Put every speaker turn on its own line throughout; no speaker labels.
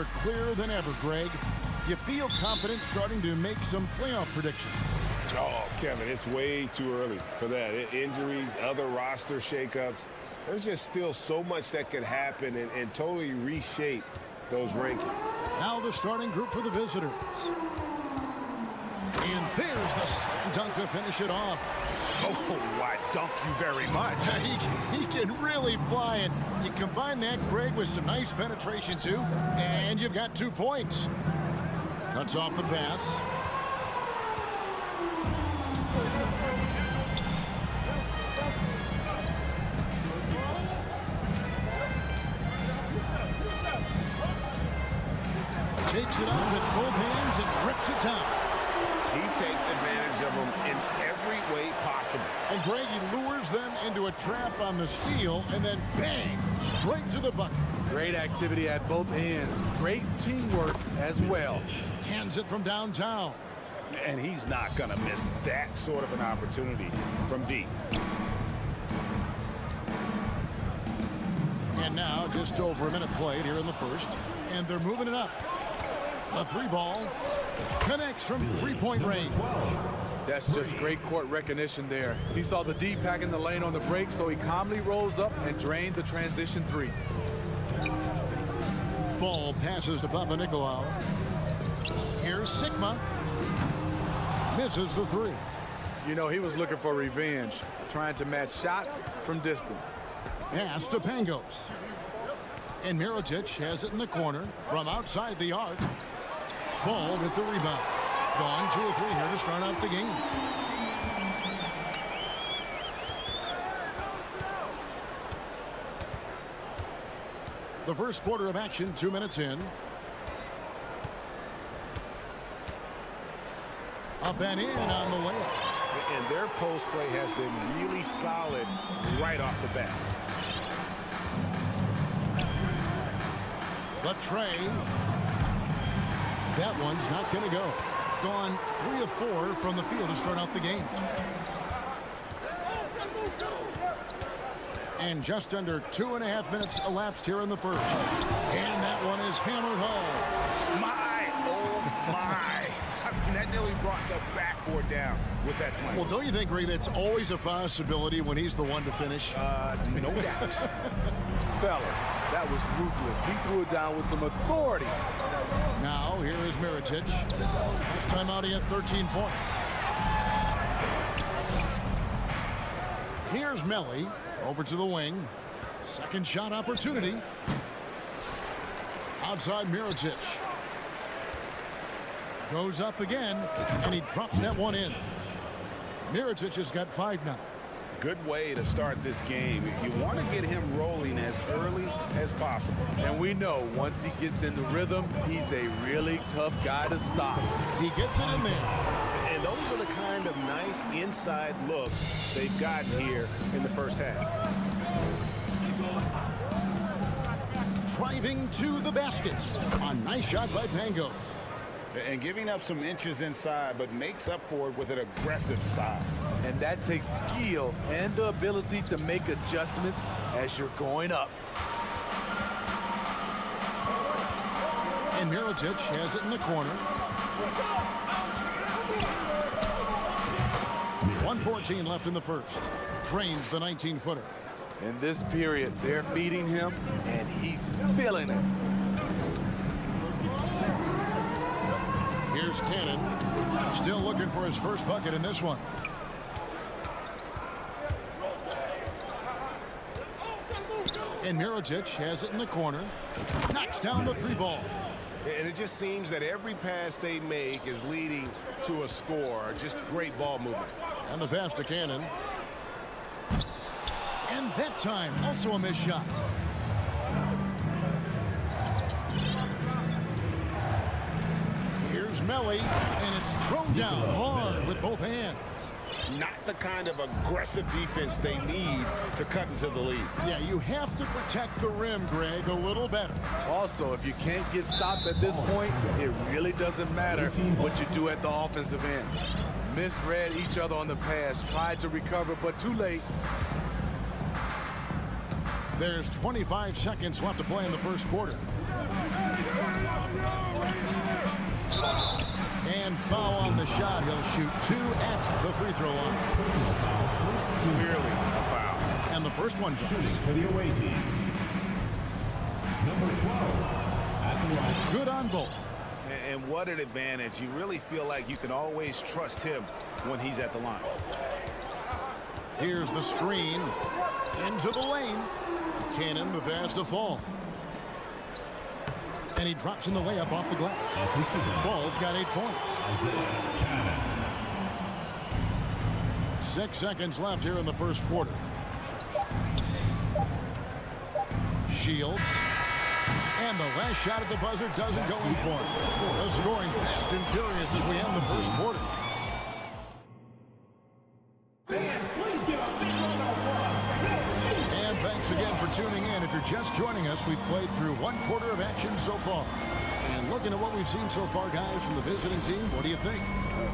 are clearer than ever, Greg. You feel confident starting to make some playoff predictions?
Oh, Kevin, it's way too early for that. Injuries, other roster shakeups. There's just still so much that could happen and totally reshape those rankings.
Now the starting group for the visitors. And there's the slam dunk to finish it off.
Oh, why, dunk you very much.
He can really fly it. You combine that, Greg, with some nice penetration, too, and you've got 2 points. Cuts off the pass. Takes it up with both hands and rips it down.
He takes advantage of them in every way possible.
And Greg, he lures them into a trap on the steal, and then bang, straight to the bucket.
Great activity at both ends. Great teamwork as well.
Hands it from downtown.
And he's not going to miss that sort of an opportunity from deep.
And now just over a minute played here in the first, and they're moving it up. A 3-ball connects from 3-point range.
That's just great court recognition there. He saw the D pack in the lane on the break, so he calmly rose up and drained the transition 3.
Fall passes to Papanikolaou. Here's Sigma. Misses the 3.
You know, he was looking for revenge, trying to match shots from distance.
Pass to Pangos. And Mirotic has it in the corner from outside the arc. Fall with the rebound. Gone 2 or 3 here to start out the game. The first quarter of action, 2 minutes in. Up and in on the way.
And their post play has been really solid right off the bat.
The tray. That one's not going to go. Gone 3 of 4 from the field to start out the game. And just under 2.5 minutes elapsed here in the first. And that one is hammered home.
My, oh my. I mean, that nearly brought the backboard down with that slam.
Well, don't you think, Ray, that's always a possibility when he's the one to finish?
No doubt.
Fellas, that was ruthless. He threw it down with some authority.
Now, here is Mirotic. This time out, he had 13 points. Here's Melli over to the wing. Second shot opportunity. Outside Mirotic. Goes up again, and he drops that one in. Mirotic has got 5 now.
Good way to start this game. You want to get him rolling as early as possible.
And we know once he gets in the rhythm, he's a really tough guy to stop.
He gets it in there.
And those are the kind of nice inside looks they've gotten here in the first half.
Driving to the basket. A nice shot by Pangos.
And giving up some inches inside, but makes up for it with an aggressive style.
And that takes skill and the ability to make adjustments as you're going up.
And Mirotic has it in the corner. 1:14 left in the first. Trains the 19-footer.
In this period, they're feeding him, and he's feeling it.
Here's Cannon. Still looking for his first bucket in this one. And Mirotic has it in the corner. Knocks down the 3-ball.
And it just seems that every pass they make is leading to a score. Just great ball movement.
And the pass to Cannon. And that time, also a missed shot. Here's Melli, and it's thrown down hard with both hands.
Not the kind of aggressive defense they need to cut into the lead.
Yeah, you have to protect the rim, Greg, a little better.
Also, if you can't get stops at this point, it really doesn't matter what you do at the offensive end. Misread each other on the pass, tried to recover, but too late.
There's 25 seconds left to play in the first quarter. And foul on the shot. He'll shoot 2 at the free throw line.
Clearly a foul.
And the first one drops.
For the away team, number 12 at the line.
Good on both.
And what an advantage. You really feel like you can always trust him when he's at the line.
Here's the screen. Into the lane. Cannon, the pass to Fall. And he drops in the layup off the glass. Fall's got 8 points. 6 seconds left here in the first quarter. Shields. And the last shot at the buzzer doesn't go in for him. The scoring fast and furious as we end the first quarter. And thanks again for tuning in. If you're just joining us, we've played through 1 quarter of action so far. And looking at what we've seen so far, guys, from the visiting team, what do you think?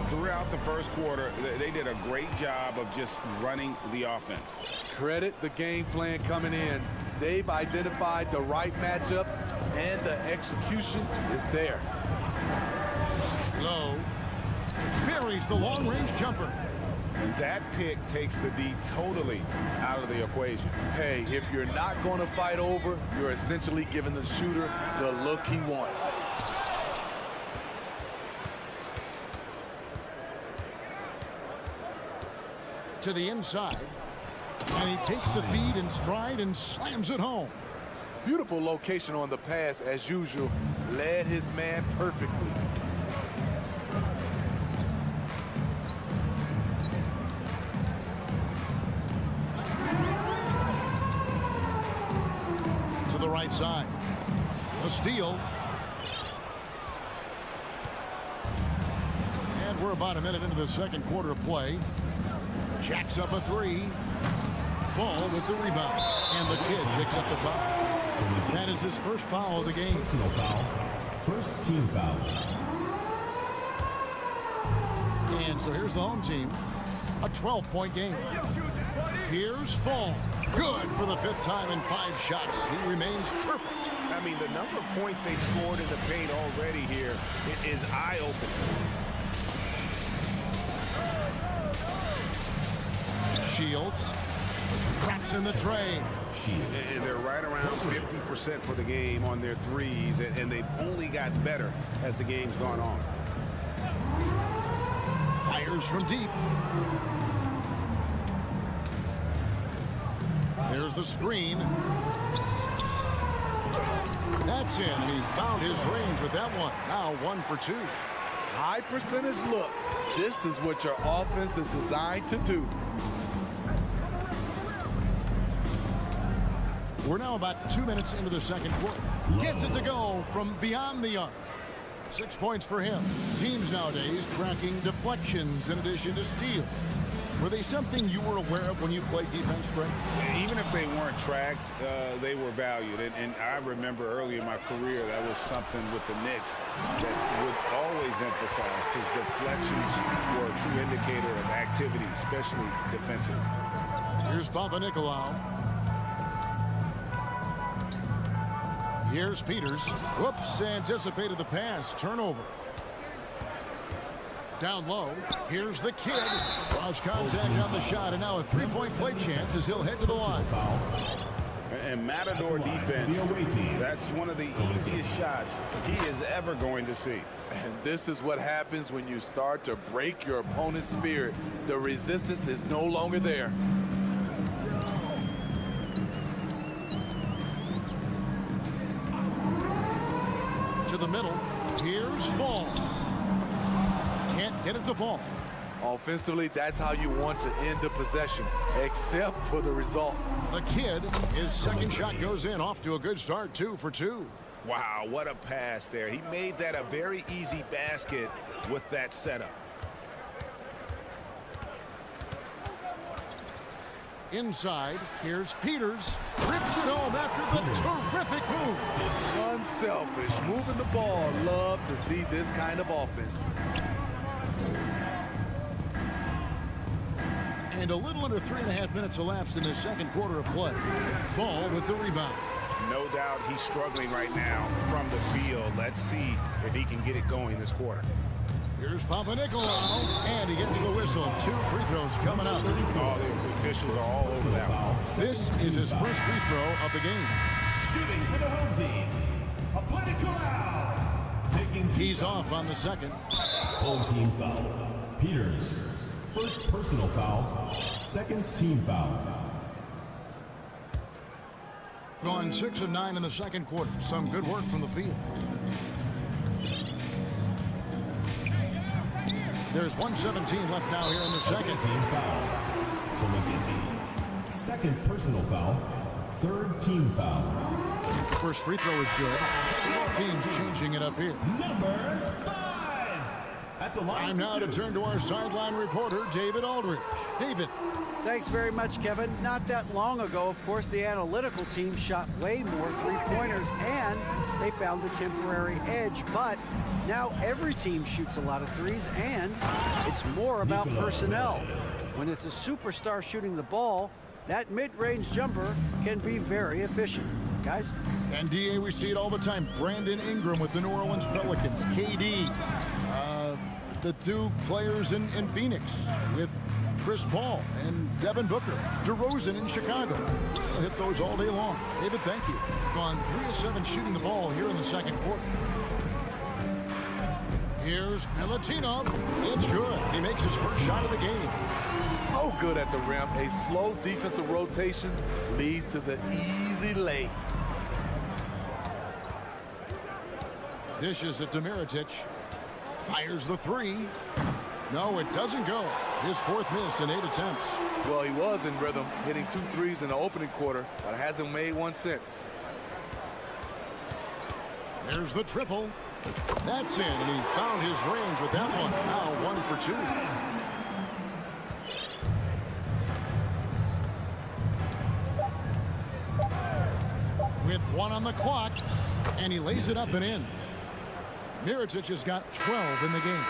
Throughout the first quarter, they did a great job of just running the offense.
Credit the game plan coming in. They've identified the right matchups, and the execution is there.
Low. Buries the long-range jumper.
And that pick takes the D totally out of the equation.
Hey, if you're not going to fight over, you're essentially giving the shooter the look he wants.
To the inside. And he takes the feed in stride and slams it home.
Beautiful location on the pass, as usual. Led his man perfectly.
To the right side. A steal. And we're about a minute into the second quarter of play. Jacks up a 3. Fall with the rebound. And the kid picks up the foul. That is his first foul of the game.
Personal foul. First team foul.
And so here's the home team. A 12-point game. Here's Fall. Good for the 5th time in 5 shots. He remains perfect.
I mean, the number of points they've scored in the paint already here is eye-opening.
Shields. Traps in the tray.
And they're right around 50% for the game on their threes, and they've only got better as the game's gone on.
Fires from deep. There's the screen. That's in. And he found his range with that one. Now 1 for 2.
High percentage look. This is what your offense is designed to do.
We're now about 2 minutes into the second quarter. Gets it to go from beyond the arc. 6 points for him. Teams nowadays tracking deflections in addition to steals. Were they something you were aware of when you played defense, Frank?
Even if they weren't tracked, they were valued. And I remember early in my career, that was something with the Knicks that would always emphasize, because deflections were a true indicator of activity, especially defensively.
Here's Papanikolaou. Here's Peters. Whoops, anticipated the pass. Turnover. Down low. Here's the kid. Lost contact on the shot, and now a 3-point play chance as he'll head to the line.
And Matador defense, that's one of the easiest shots he is ever going to see.
And this is what happens when you start to break your opponent's spirit. The resistance is no longer there.
To the middle. Here's Fall. Can't get it to Fall.
Offensively, that's how you want to end the possession, except for the result.
The kid, his second shot goes in, off to a good start, 2 for 2.
Wow, what a pass there. He made that a very easy basket with that setup.
Inside, here's Peters. Rips it home after the terrific move.
Unselfish, moving the ball. Love to see this kind of offense.
And a little under 3.5 minutes elapsed in the second quarter of play. Fall with the rebound.
no doubt he's struggling right now from the field. Let's see if he can get it going this quarter.
Here's Papanikolaou, and he gets the whistle. 2 free throws coming up.
Oh, the officials are all over that one.
This is his first free throw of the game.
Shooting for the home team, Olympiacos. Taking
He's off on the second.
home team foul. Peters, first personal foul, second team foul.
Gone 6 of 9 in the second quarter. Some good work from the field. There's 1:17 left now here in the second.
Team foul. Olympic team. Second personal foul, third team foul.
First free throw is good. So both teams changing it up here.
Number 5. At the line.
Time now to turn to our sideline reporter, David Aldridge. David.
Thanks very much, Kevin. Not that long ago, of course, the analytical team shot way more three-pointers, and they found a temporary edge. But now every team shoots a lot of threes, and it's more about personnel. When it's a superstar shooting the ball, that mid-range jumper can be very efficient. Guys?
And DA, we see it all the time. Brandon Ingram with the New Orleans Pelicans. KD. The 2 players in Phoenix with Chris Paul and Devin Booker. DeRozan in Chicago. We'll hit those all day long. David, thank you. Gone 3 of 7 shooting the ball here in the second quarter. Here's Milutinov. It's good. He makes his first shot of the game.
So good at the rim. A slow defensive rotation leads to the easy lay.
Dishes it to Mirotic. Fires the 3. No, it doesn't go. His 4th miss in 8 attempts.
Well, he was in rhythm, hitting 2 threes in the opening quarter, but hasn't made one since.
There's the triple. That's in, and he found his range with that one. Now 1 for 2. With 1 on the clock, and he lays it up and in. Mirotic has got 12 in the game.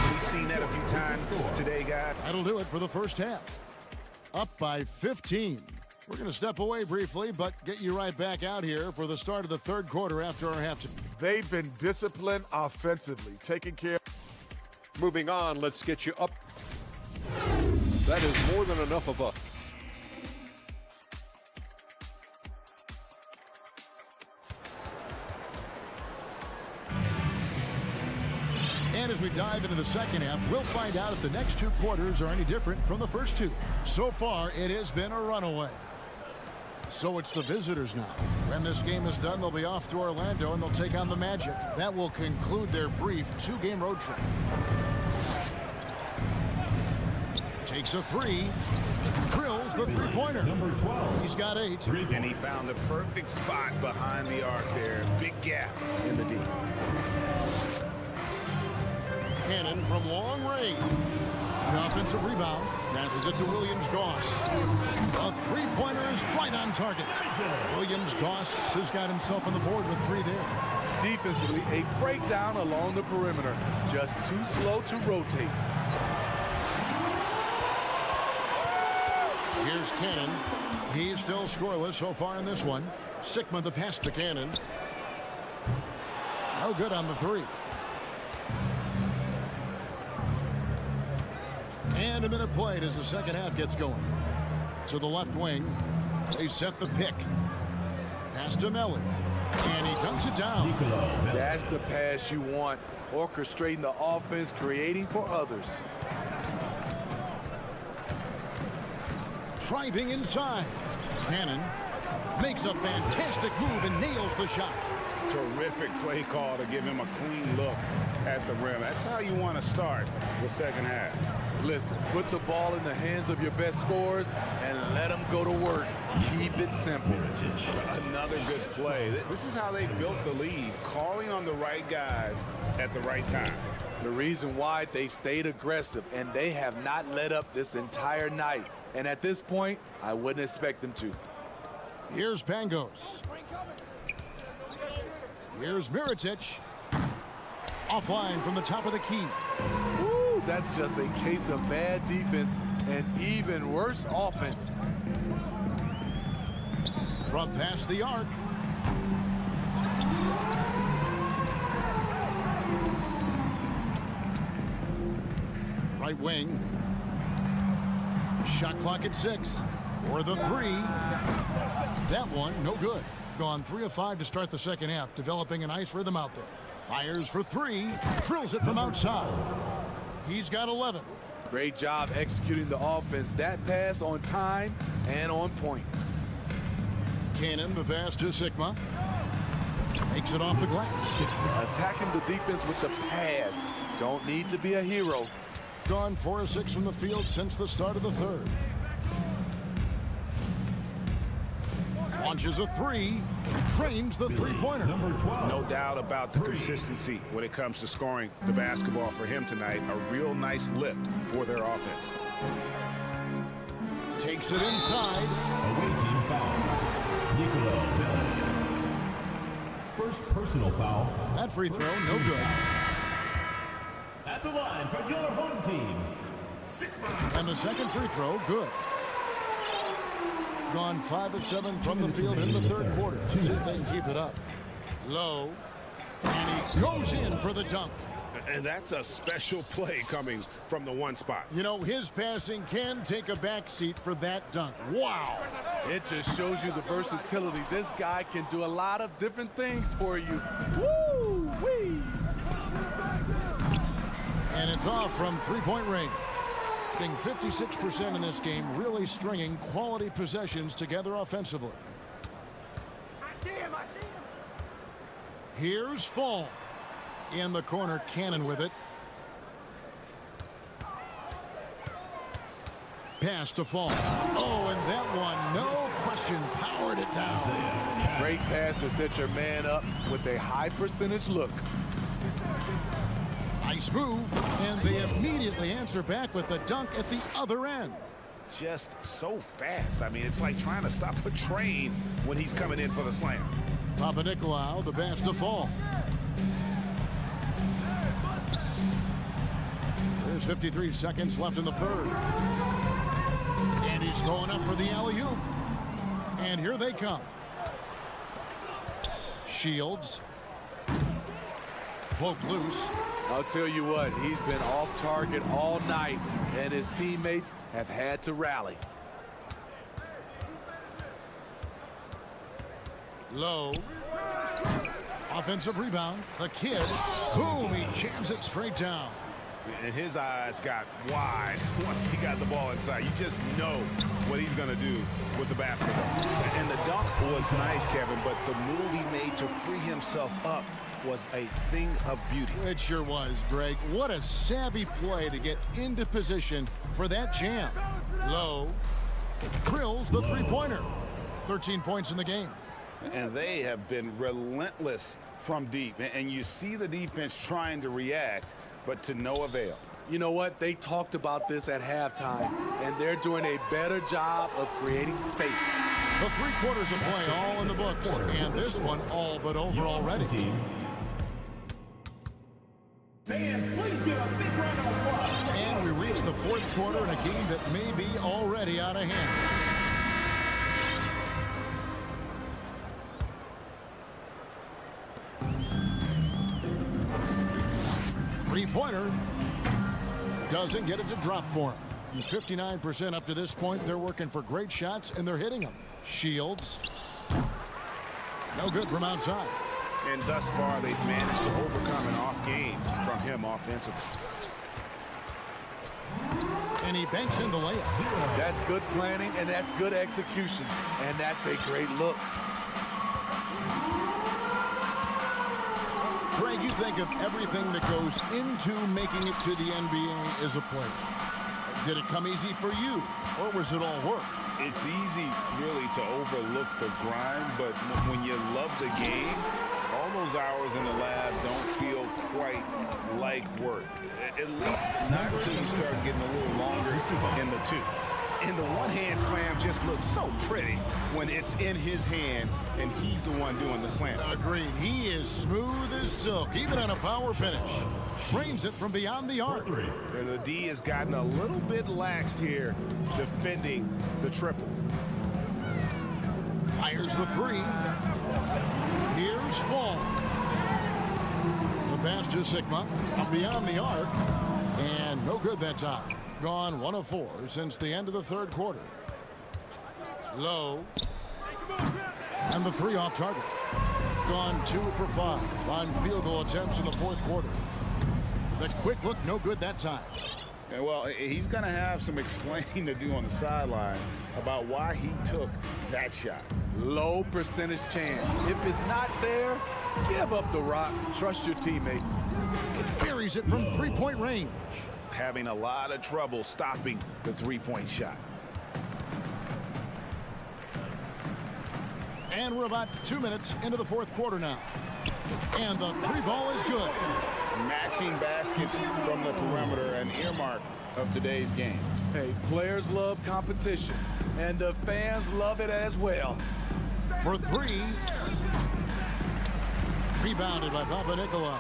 We've seen that a few times today, guys.
That'll do it for the first half. Up by 15. We're going to step away briefly, but get you right back out here for the start of the third quarter after our halftime.
They've been disciplined offensively, taking care.
Moving on, let's get you up. That is more than enough of us.
And as we dive into the second half, we'll find out if the next 2 quarters are any different from the first 2. So far, it has been a runaway. So it's the visitors now. When this game is done, they'll be off to Orlando, and they'll take on the Magic. That will conclude their brief 2-game road trip. Takes a 3. Drills the 3-pointer.
Number 12.
He's got 8.
And he found the perfect spot behind the arc there. Big gap in the D.
Cannon from long range. An offensive rebound. Passes it to Williams-Goss. A 3-pointer is right on target. Williams-Goss has got himself on the board with 3 there.
Defensively, a breakdown along the perimeter. Just too slow to rotate.
Here's Cannon. He's still scoreless so far in this one. Sigma the pass to Cannon. No good on the 3. And a minute played as the second half gets going. To the left wing. They set the pick. Pass to Melly. And he dunks it down.
That's the pass you want. Orchestrating the offense, creating for others.
Driving inside. Cannon makes a fantastic move and nails the shot.
Terrific play call to give him a clean look at the rim. That's how you want to start the second half.
Listen, put the ball in the hands of your best scorers and let them go to work. Keep it simple.
Another good play. This is how they built the lead, calling on the right guys at the right time.
The reason why they stayed aggressive, and they have not let up this entire night. And at this point, I wouldn't expect them to.
Here's Pangos. Here's Mirotic. Offline from the top of the key.
Woo, that's just a case of bad defense and even worse offense.
From past the arc. Right wing. Shot clock at 6. For the 3. That one, no good. Gone 3 of 5 to start the second half, developing a nice rhythm out there. Fires for 3. Drills it from outside. He's got 11.
Great job executing the offense. That pass on time and on point.
Cannon, the pass to Sigma. Makes it off the glass.
Attacking the defense with the pass. Don't need to be a hero.
Gone 4 of 6 from the field since the start of the third. Launches a 3. Trains the three-pointer.
No doubt about the consistency when it comes to scoring the basketball for him tonight. A real nice lift for their offense.
Takes it inside.
Away team foul. Nicola. First personal foul.
That free throw, no good.
At the line for your home team.
And the second free throw, good. Gone 5 of 7 from the field in the third quarter. Let's see if they can keep it up. Low. And he goes in for the dunk.
And that's a special play coming from the one spot.
You know, his passing can take a backseat for that dunk. Wow.
It just shows you the versatility. This guy can do a lot of different things for you. Woo-wee!
And it's off from three-point range. Getting 56% in this game, really stringing quality possessions together offensively.
I see him.
Here's Fall. In the corner, Cannon with it. Pass to Fall. Oh, and that one, no question, powered it down.
Great pass to set your man up with a high percentage look.
Nice move, and they immediately answer back with the dunk at the other end.
Just so fast. I mean, it's like trying to stop a train when he's coming in for the slam.
Papanikolaou, the pass to Fall. There's 53 seconds left in the third. And he's going up for the alley-oop. And here they come. Shields. Poked loose.
I'll tell you what, he's been off target all night, and his teammates have had to rally.
Low. Offensive rebound. The kid. Boom, he jams it straight down.
And his eyes got wide once he got the ball inside. You just know what he's going to do with the basketball. And the dunk was nice, Kevin, but the move he made to free himself up was a thing of beauty.
It sure was, Greg. What a savvy play to get into position for that jam. Low. Drills the three-pointer. 13 points in the game.
And they have been relentless from deep. And you see the defense trying to react, but to no avail.
You know what? They talked about this at halftime, and they're doing a better job of creating space.
The 3 quarters of play all in the books, and this one all but over already.
Fans, please give a big round of applause.
And we reach the 4th quarter in a game that may be already out of hand. Three-pointer doesn't get it to drop for him. 59% up to this point. They're working for great shots, and they're hitting them. Shields. No good from outside.
And thus far, they've managed to overcome an off game from him offensively.
And he banks in the layup.
That's good planning, and that's good execution. And that's a great look.
Greg, you think of everything that goes into making it to the NBA as a player. Did it come easy for you, or was it all work?
It's easy, really, to overlook the grind, but when you love the game, all those hours in the lab don't feel quite like work. At least not until you start getting a little longer in the two. And the one-hand slam just looks so pretty when it's in his hand and he's the one doing the slam.
Agreed. He is smooth as silk, even on a power finish. Trains it from beyond the arc.
And the D has gotten a little bit laxed here defending the triple.
Fires the three. Here's Fall. The pass to Sigma from beyond the arc. And no good that time. Gone 1 of 4 since the end of the third quarter. Low. And the three off target. Gone 2 for 5 on field goal attempts in the fourth quarter. The quick look, no good that time.
Yeah, well, he's going to have some explaining to do on the sideline about why he took that shot.
Low percentage chance. If it's not there, give up the rock. Trust your teammates.
Buries it from three-point range.
Having a lot of trouble stopping the three-point shot.
And we're about 2 minutes into the fourth quarter now. And the three ball is good.
Matching baskets from the perimeter, an earmark of today's game.
Hey, players love competition, and the fans love it as well.
For three. Rebounded by Papa Nicola.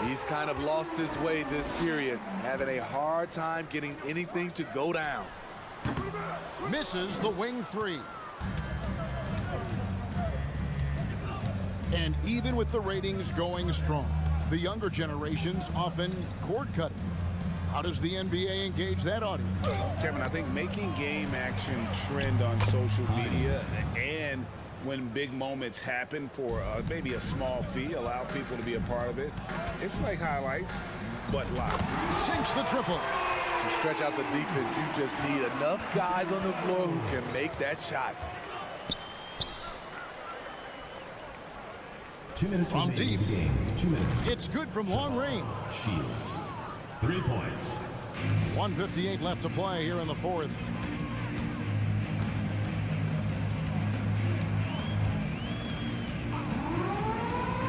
He's kind of lost his way this period, having a hard time getting anything to go down.
Misses the wing three. And even with the ratings going strong, the younger generations often cord cutting. How does the NBA engage that audience?
Kevin, I think making game action trend on social media and when big moments happen for maybe a small fee, allow people to be a part of it. It's like highlights, but live.
Sinks the triple.
To stretch out the defense, you just need enough guys on the floor who can make that shot.
2 minutes
from deep.
Game. 2 minutes.
It's good from long range.
Shields. 3 points.
1:58 left to play here in the fourth.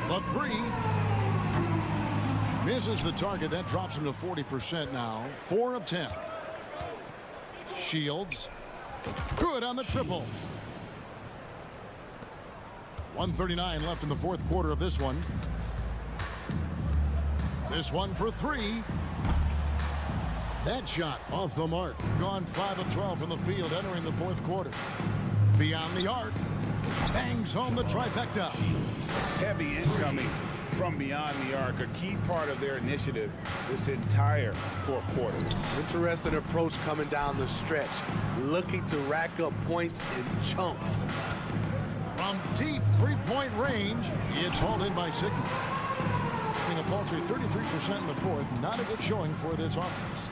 The three. Misses the target. That drops him to 40% now. 4 of 10. Shields. Good on the triple. 1:39 left in the fourth quarter of this one. This one for three. That shot off the mark. Gone 5 of 12 from the field entering the fourth quarter. Beyond the arc. Bangs home the trifecta.
Heavy incoming from beyond the arc. A key part of their initiative this entire fourth quarter.
Interesting approach coming down the stretch. Looking to rack up points in chunks.
From deep three-point range, it's hauled in by Sigma. Being a paltry 33% in the fourth, not a good showing for this offense.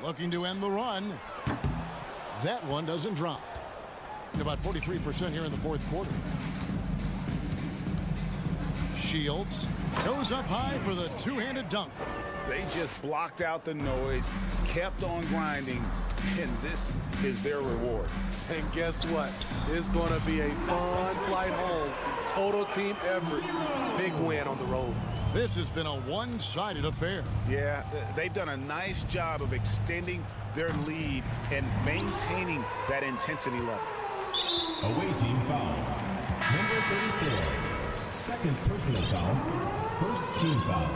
Looking to end the run. That one doesn't drop. About 43% here in the fourth quarter. Shields goes up high for the two-handed dunk.
They just blocked out the noise, kept on grinding, and this is their reward.
And guess what? It's going to be a fun flight home. Total team effort. Big win on the road.
This has been a one-sided affair.
Yeah, they've done a nice job of extending their lead and maintaining that intensity level.
Away team foul. Number 34. Second personal foul. First team foul.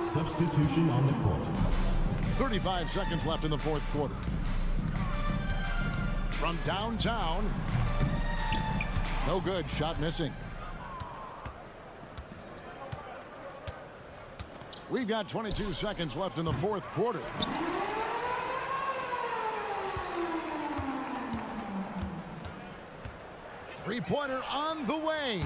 Substitution on the court.
35 seconds left in the fourth quarter. From downtown. No good. Shot missing. We've got 22 seconds left in the fourth quarter. Three-pointer on the way.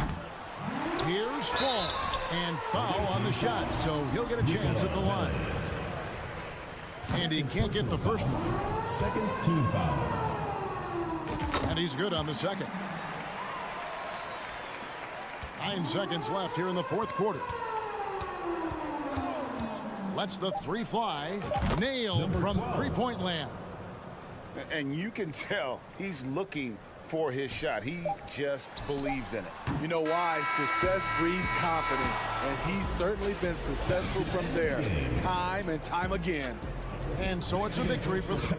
Here's Fall. And foul on the shot, so he'll get a chance at the line. And he can't get the first one.
Second team foul.
And he's good on the second. 9 seconds left here in the fourth quarter. Lets the three fly. Nailed from three-point land.
And you can tell he's looking for his shot. He just believes in it.
You know why? Success breeds confidence, and he's certainly been successful from there, time and time again.
And so it's a victory for the...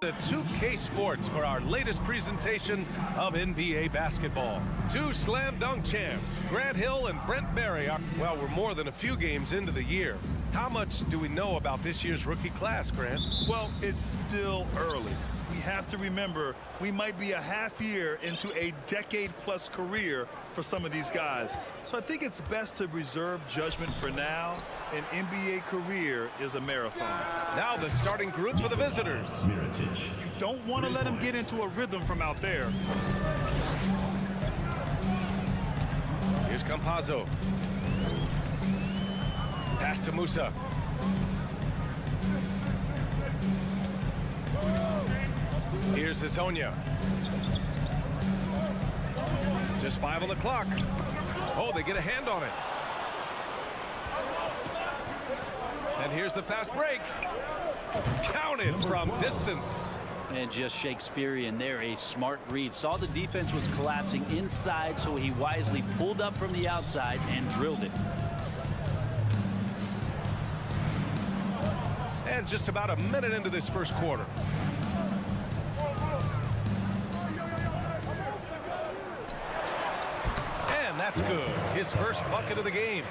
To 2K Sports for our latest presentation of NBA basketball. Two slam dunk champs, Grant Hill and Brent Barry, well, we're more than a few games into the year. How much do we know about this year's rookie class, Grant?
Well, it's still early. We have to remember we might be a half year into a decade-plus career for some of these guys. So I think it's best to reserve judgment for now. An NBA career is a marathon.
Now the starting group for the visitors.
You don't want to let them get into a rhythm from out there.
Here's Campazzo. Pass to Musa. Here's Hezonja. Just 5 on the clock. Oh, they get a hand on it. And here's the fast break. Counted from distance.
And just Shakespearean there, a smart read. Saw the defense was collapsing inside, so he wisely pulled up from the outside and drilled it.
And just about a minute into this first quarter. And that's good. His first bucket of the game.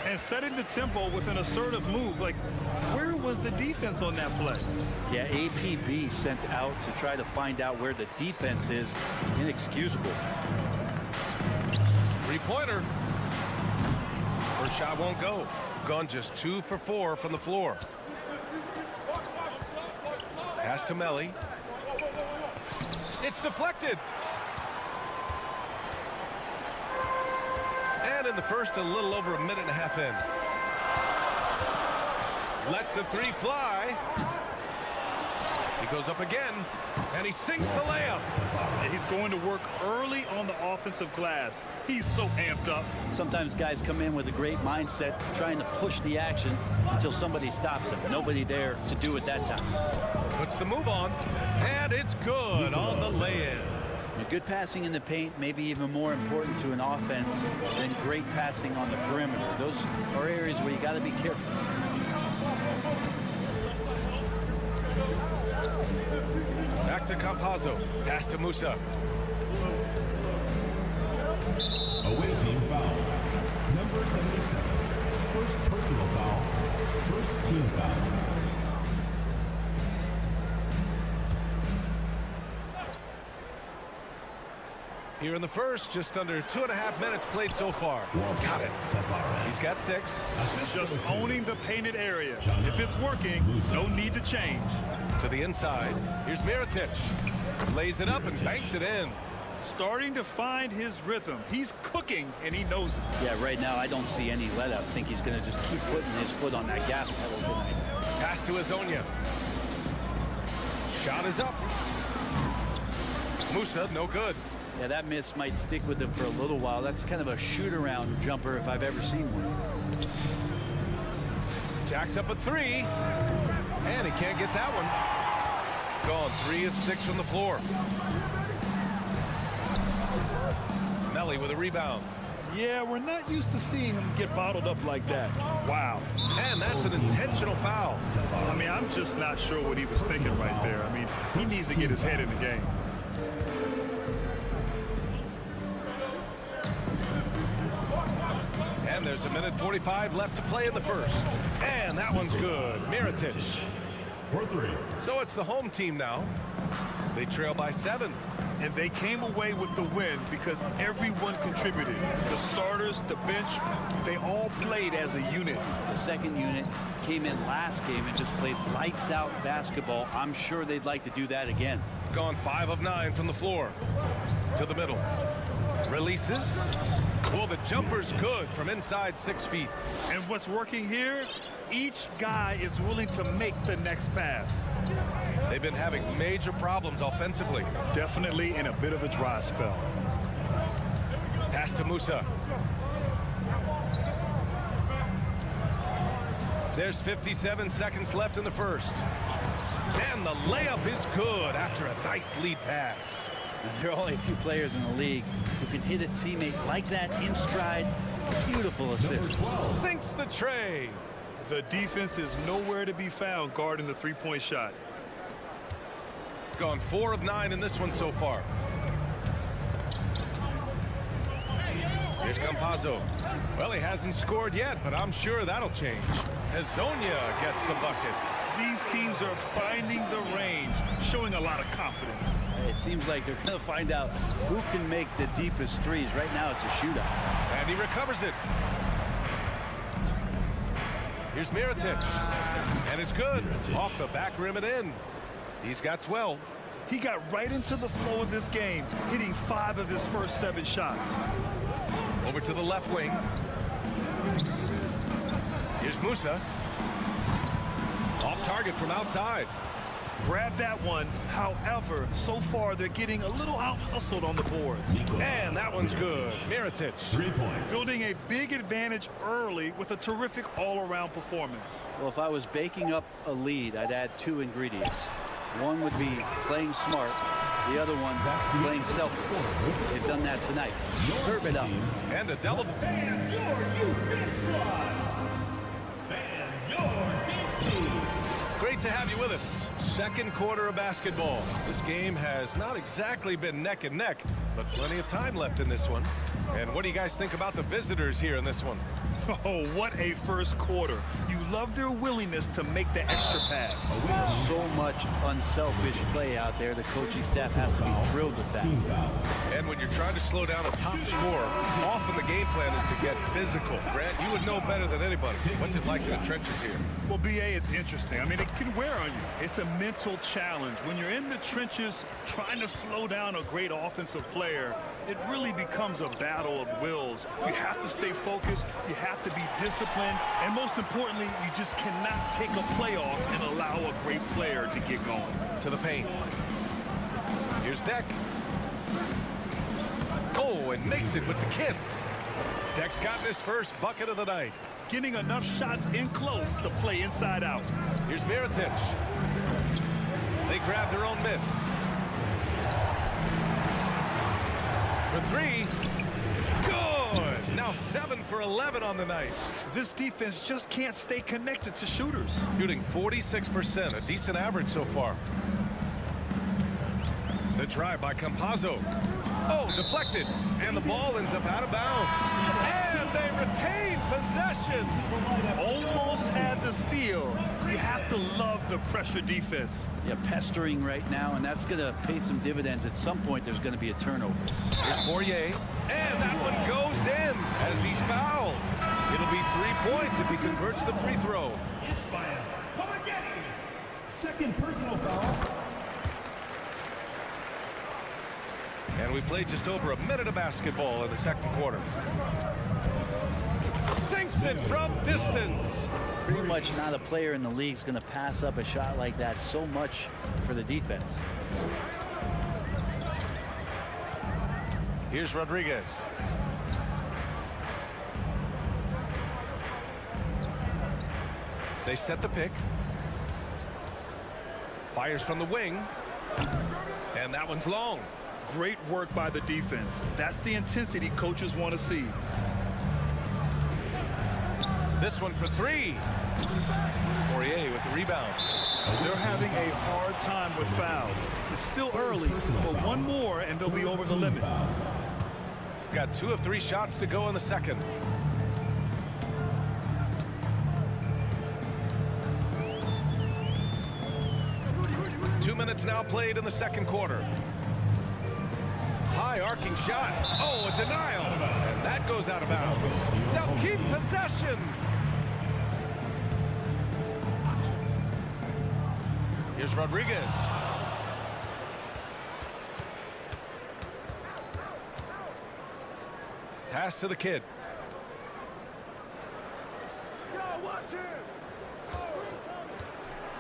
And setting the tempo with an assertive move. Like, where was the defense on that play?
Yeah, APB sent out to try to find out where the defense is. Inexcusable.
Three-pointer. First shot won't go. Gone just 2 for 4 from the floor. Pass to Melli. It's deflected. And in the first, a little over a minute and a half in. Lets the three fly. He goes up again, and he sinks the layup.
He's going to work early on the offensive glass. He's so amped up.
Sometimes guys come in with a great mindset, trying to push the action until somebody stops him. Nobody there to do it that time.
Puts the move on, and it's good on the lay-in.
Good passing in the paint may be even more important to an offense than great passing on the perimeter. Those are areas where you got to be careful.
Back to Campazzo. Pass to Musa.
Away team foul. Number 77. First personal foul. First team foul.
Here in the first, just under 2.5 minutes played so far. Got it. He's got 6.
Just owning the painted area. If it's working, no need to change.
To the inside. Here's Mirotic. Lays it up and banks it in.
Starting to find his rhythm. He's cooking, and he knows it.
Yeah, right now I don't see any let up. I think he's going to just keep putting his foot on that gas pedal tonight.
Pass to Hezonja. Shot is up. Musa, no good.
Yeah, that miss might stick with him for a little while. That's kind of a shoot-around jumper if I've ever seen one.
Jacks up a 3. And he can't get that one. Gone 3 of 6 from the floor. Melli with a rebound.
Yeah, we're not used to seeing him get bottled up like that. Wow.
And that's an intentional foul.
I mean, I'm just not sure what he was thinking right there. I mean, he needs to get his head in the game.
And there's a minute 45 left to play in the first. And that one's good. Mirotic.
For 3.
So it's the home team now. They trail by 7.
And they came away with the win because everyone contributed. The starters, the bench, they all played as a unit.
The second unit came in last game and just played lights out basketball. I'm sure they'd like to do that again.
Gone 5 of 9 from the floor. To the middle. Releases. Well, the jumper's good from inside 6 feet.
And what's working here, each guy is willing to make the next pass.
They've been having major problems offensively.
Definitely in a bit of a dry spell.
Pass to Musa. There's 57 seconds left in the first. And the layup is good after a nice lead pass.
There are only a few players in the league who can hit a teammate like that in stride. Beautiful assist.
Sinks the tray.
The defense is nowhere to be found guarding the three-point shot.
gone 4 of 9 in this one so far. Here's Campazzo. Well, he hasn't scored yet, but I'm sure that'll change. Hezonja gets the bucket.
These teams are finding the range, showing a lot of confidence.
It seems like they're going to find out who can make the deepest threes. Right now, it's a shootout.
And he recovers it. Here's Mirotic. And it's good. Off the back rim and in. He's got 12.
He got right into the flow of this game, hitting 5 of his first 7 shots.
Over to the left wing. Here's Musa. Off target from outside.
Grab that one. However, so far they're getting a little out-hustled on the boards.
And that one's good. Mirotic.
3 points.
Building a big advantage early with a terrific all-around performance.
Well, if I was baking up a lead, I'd add 2 ingredients. One would be playing smart. The other one, playing selfless. They've done that tonight. Serve it up.
And a double.
Fans, your youth dance squad. Fans, your dance team.
Great to have you with us. Second quarter of basketball. This game has not exactly been neck and neck, but plenty of time left in this one. And what do you guys think about the visitors here in this one?
Oh, what a first quarter. You love their willingness to make the extra pass.
So much unselfish play out there. The coaching staff has to be thrilled with that.
And when you're trying to slow down a top scorer, often the game plan is to get physical. Grant, you would know better than anybody. What's it like in the trenches here?
Well, BA, it's interesting. I mean, it can wear on you. It's a mental challenge. When you're in the trenches trying to slow down a great offensive player, it really becomes a battle of wills. You have to stay focused. You have to be disciplined. And most importantly, you just cannot take a play off and allow a great player to get going.
To the paint. Here's Deck. Oh, and makes it with the kiss. Deck's gotten his first bucket of the night.
Getting enough shots in close to play inside out.
Here's Mirotic. They grab their own miss. For 3. Good. Now 7 for 11 on the night.
This defense just can't stay connected to shooters.
Shooting 46%, a decent average so far. The drive by Campazzo. Oh, deflected. And the ball ends up out of bounds. And they retain possession.
Almost had the steal. You have to love the pressure defense.
Yeah, pestering right now, and that's going to pay some dividends. At some point, there's going to be a turnover.
Here's Poirier. And that one goes in as he's fouled. It'll be 3 points if he converts the free throw.
Ismael, come again. Second personal foul.
And we played just over a minute of basketball in the second quarter. Sinks it from distance.
Pretty much not a player in the league is going to pass up a shot like that so much for the defense.
Here's Rodriguez. They set the pick. Fires from the wing. And that one's long.
Great work by the defense. That's the intensity coaches want to see.
This one for 3. Poirier with the rebound.
They're having a hard time with fouls. It's still early, but one more and they'll be over the limit.
Got 2 of 3 shots to go in the second. Two minutes now played in the second quarter. High arcing shot. Oh, a denial. And that goes out of bounds. They'll keep possession. Here's Rodriguez. Pass to the kid.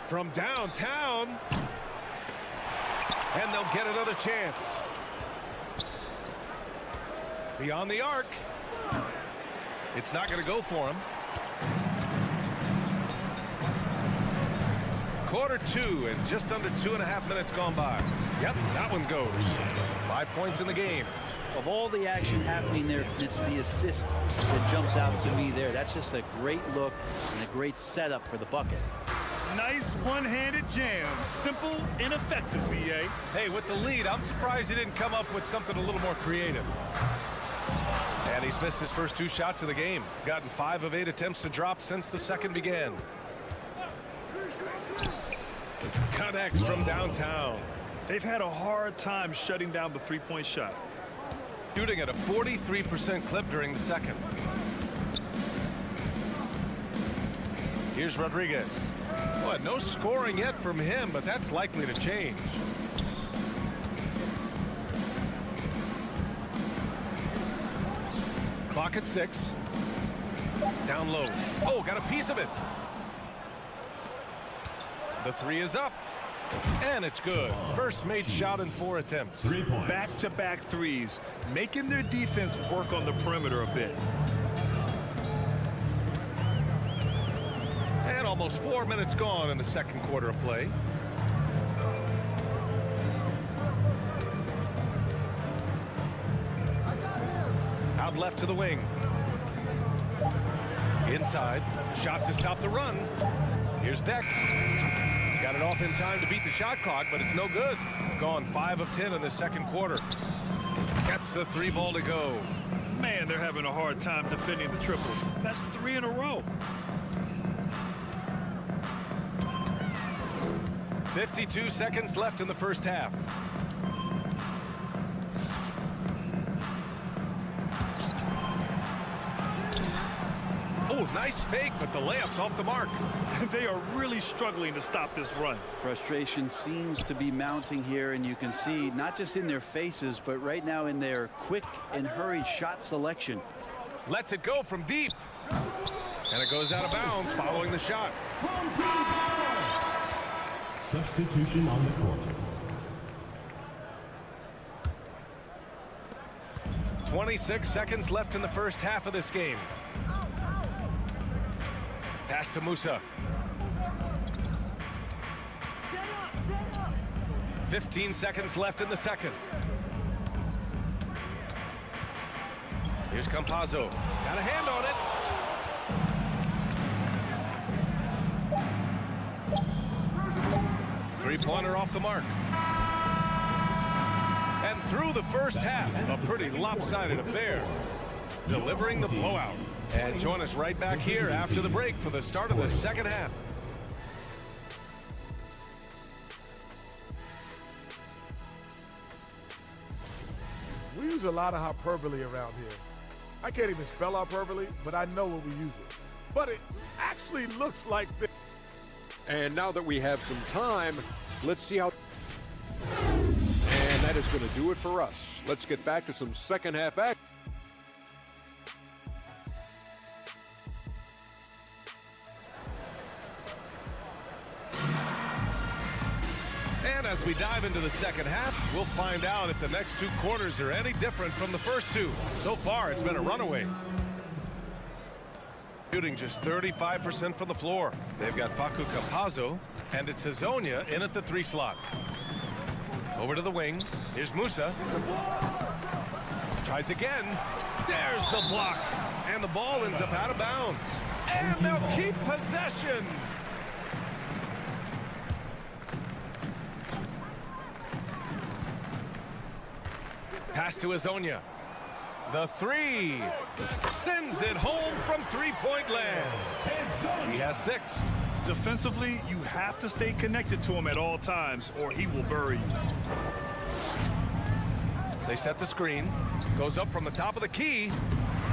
From downtown. And they'll get another chance. Beyond the arc. It's not going to go for him. Quarter 2 and just under 2.5 minutes gone by. Yep, that one goes. 5 points in the game.
Of all the action happening there, it's the assist that jumps out to me there. That's just a great look and a great setup for the bucket.
Nice one-handed jam. Simple and effective, B.A.
Hey, with the lead, I'm surprised he didn't come up with something a little more creative. And he's missed his first 2 shots of the game. Gotten 5 of 8 attempts to drop since the second began. Connects from downtown.
They've had a hard time shutting down the three-point shot.
Shooting at a 43% clip during the second. Here's Rodriguez. Boy, no scoring yet from him, but that's likely to change. Clock at 6. Down low. Oh, got a piece of it. The 3 is up. And it's good. First made shot in 4 attempts.
3 points.
Back-to-back threes, making their defense work on the perimeter a bit.
And almost 4 minutes gone in the second quarter of play. Out left to the wing. Inside. Shot to stop the run. Here's Deck. Got it off in time to beat the shot clock, but it's no good. Gone 5 of 10 in the second quarter. Gets the 3 ball to go.
Man, they're having a hard time defending the triple. That's 3 in a row.
52 seconds left in the first half. Oh, nice fake, but the layup's off the mark.
They are really struggling to stop this run.
Frustration seems to be mounting here, and you can see not just in their faces, but right now in their quick and hurried shot selection.
Lets it go from deep. And it goes out of bounds following the shot.
Substitution on the court.
26 seconds left in the first half of this game. Pass to Musa. 15 seconds left in the second. Here's Campazzo. Got a hand on it. Three-pointer off the mark. And through the first half, a pretty lopsided affair. Delivering the blowout. And join us right back here after the break for the start of the second half.
We use a lot of hyperbole around here. I can't even spell hyperbole, but I know when we use it. But it actually looks like this.
And now that we have some time, let's see how... And that is going to do it for us. Let's get back to some second half action. And as we dive into the second half, we'll find out if the next 2 quarters are any different from the first 2. So far, it's been a runaway. Shooting just 35% from the floor. They've got Facu Campazzo, and it's Hezonja in at the 3 slot. Over to the wing. Here's Musa. Tries again. There's the block. And the ball ends up out of bounds. And they'll keep possession. Pass to Hezonja. The 3 sends it home from 3-point land. He has 6.
Defensively, you have to stay connected to him at all times, or he will bury you.
They set the screen. Goes up from the top of the key.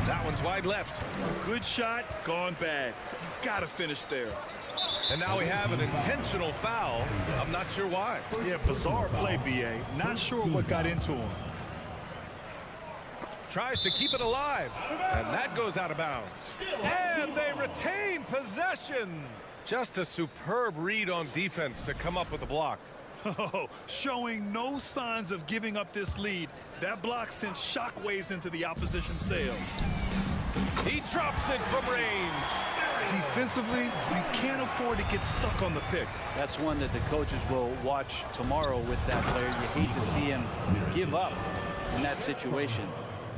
That one's wide left.
Good shot, gone bad. Gotta finish there.
And now we have an intentional foul. I'm not sure why.
Yeah, bizarre play, B.A. Not sure what got into him.
Tries to keep it alive, and that goes out of bounds. And they retain possession. Just a superb read on defense to come up with the block.
Oh, showing no signs of giving up this lead. That block sent shockwaves into the opposition sails.
He drops it from range.
Defensively, you can't afford to get stuck on the pick.
That's one that the coaches will watch tomorrow with that player. You hate to see him give up in that situation.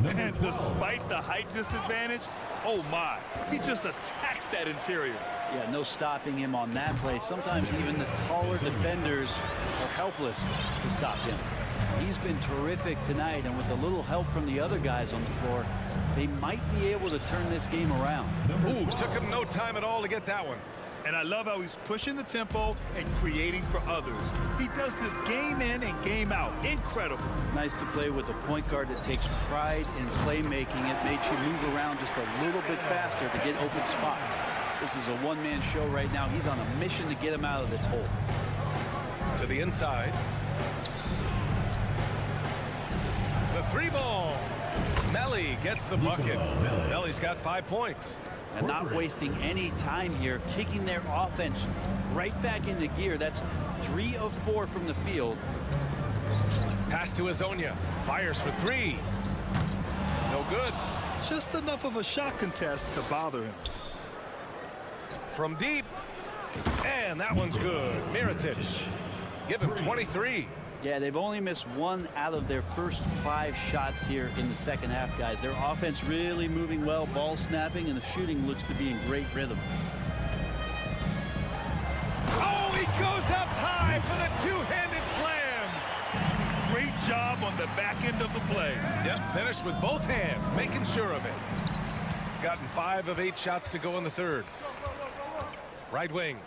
And despite the height disadvantage, oh my, he just attacks that interior.
Yeah, no stopping him on that play. Sometimes even the taller defenders are helpless to stop him. He's been terrific tonight, and with a little help from the other guys on the floor, they might be able to turn this game around.
Ooh, took him no time at all to get that one.
And I love how he's pushing the tempo and creating for others. He does this game in and game out. Incredible.
Nice to play with a point guard that takes pride in playmaking. It makes you move around just a little bit faster to get open spots. This is a one-man show right now. He's on a mission to get him out of this hole.
To the inside. The three ball. Melly gets the bucket. Melly's got 5 points.
And not wasting any time here, kicking their offense right back into gear. That's 3 of 4 from the field.
Pass to Hezonja. Fires for 3. No good.
Just enough of a shot contest to bother him.
From deep. And that one's good. Mirotic. Give him 23.
Yeah, they've only missed 1 out of their first 5 shots here in the second half, guys. Their offense really moving well, ball snapping, and the shooting looks to be in great rhythm.
Oh, he goes up high for the two-handed slam.
Great job on the back end of the play.
Yep, finished with both hands, making sure of it. Gotten 5 of 8 shots to go in the third. Right wing.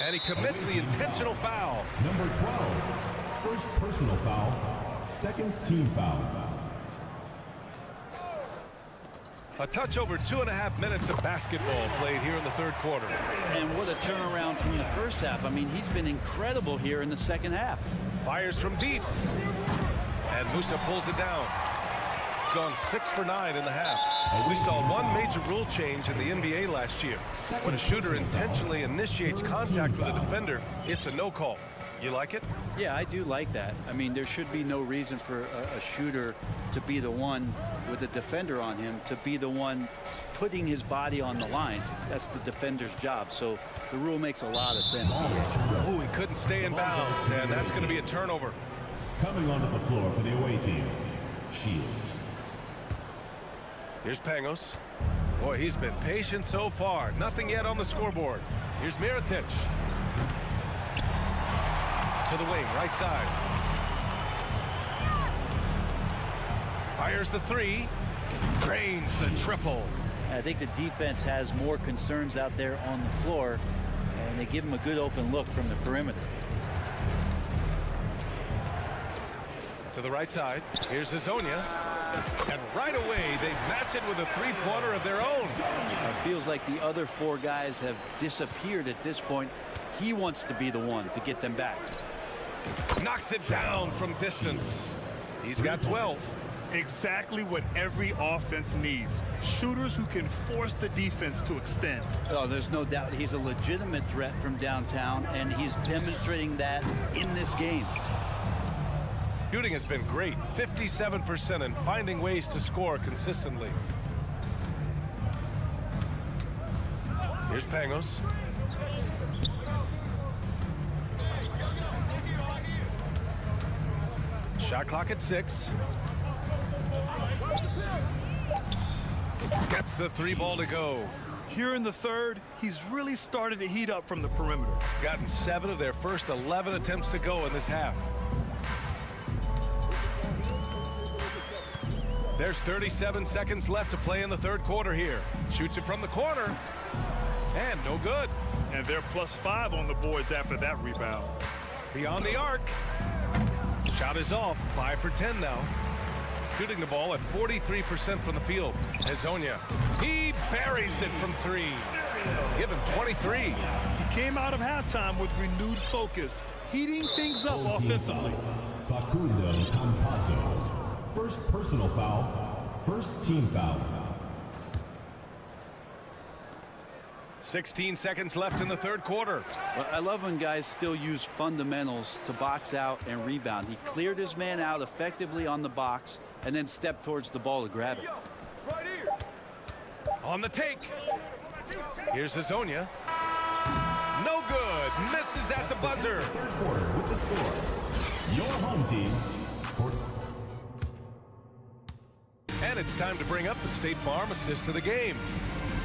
And he commits the intentional foul.
Number 12. First personal foul, second team foul.
A touch over 2.5 minutes of basketball played here in the third quarter.
And what a turnaround from the first half. I mean, he's been incredible here in the second half.
Fires from deep. And Musa pulls it down. Gone 6 for 9 in the half. We saw one major rule change in the NBA last year. When a shooter intentionally initiates contact with a defender, it's a no call. You like it?
Yeah, I do like that. I mean, there should be no reason for a shooter to be the one with a defender on him, to be the one putting his body on the line. That's the defender's job. So the rule makes a lot of sense.
Oh, he couldn't stay in bounds, and that's going to be a turnover.
Coming onto the floor for the away team, Shields.
Here's Pangos. Boy, he's been patient so far. Nothing yet on the scoreboard. Here's Mirotic. To the wing, right side. Fires the 3. Drains the triple.
I think the defense has more concerns out there on the floor, and they give him a good open look from the perimeter.
To the right side. Here's Hezonja. And right away, they match it with a three-pointer of their own.
It feels like the other 4 guys have disappeared at this point. He wants to be the one to get them back.
Knocks it down from distance. He's got 12.
Exactly what every offense needs. Shooters who can force the defense to extend.
Oh, there's no doubt he's a legitimate threat from downtown, and he's demonstrating that in this game.
Shooting has been great, 57%, and finding ways to score consistently. Here's Pangos. Shot clock at 6. Gets the 3 ball to go.
Here in the third, he's really started to heat up from the perimeter.
Gotten 7 of their first 11 attempts to go in this half. There's 37 seconds left to play in the third quarter here. Shoots it from the corner. And no good.
And they're +5 on the boards after that rebound.
Beyond the arc. Shot is off. 5 for 10 now. Shooting the ball at 43% from the field. Hezonja. He buries it from 3. Give him 23.
He came out of halftime with renewed focus, heating things up offensively.
Facundo Campazzo. First personal foul, first team foul.
16 seconds left in the third quarter.
Well, I love when guys still use fundamentals to box out and rebound. He cleared his man out effectively on the box and then stepped towards the ball to grab it.
On the take. Here's Hezonja. No good. Misses at the buzzer.
Third quarter with the score. Your home team.
it's time to bring up the State Farm assist to the game.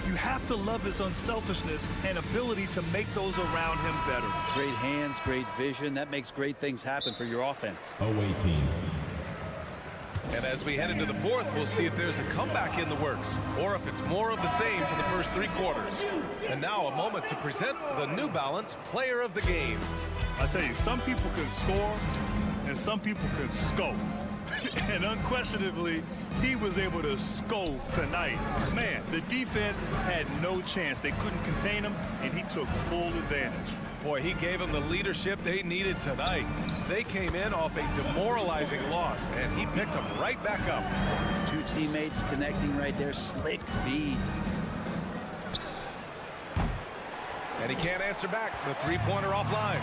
You have to love his unselfishness and ability to make those around him better.
Great hands, great vision. That makes great things happen for your offense.
Away team.
And as we head into the fourth, we'll see if there's a comeback in the works or if it's more of the same for the first 3 quarters. And now a moment to present the New Balance Player of the Game.
I tell you, some people can score and some people can scope. And unquestionably, he was able to scope tonight. Man, the defense had no chance. They couldn't contain him, and he took full advantage.
Boy, he gave them the leadership they needed tonight. They came in off a demoralizing loss, and he picked them right back up.
2 teammates connecting right there. Slick feed.
And he can't answer back. The 3-pointer offline.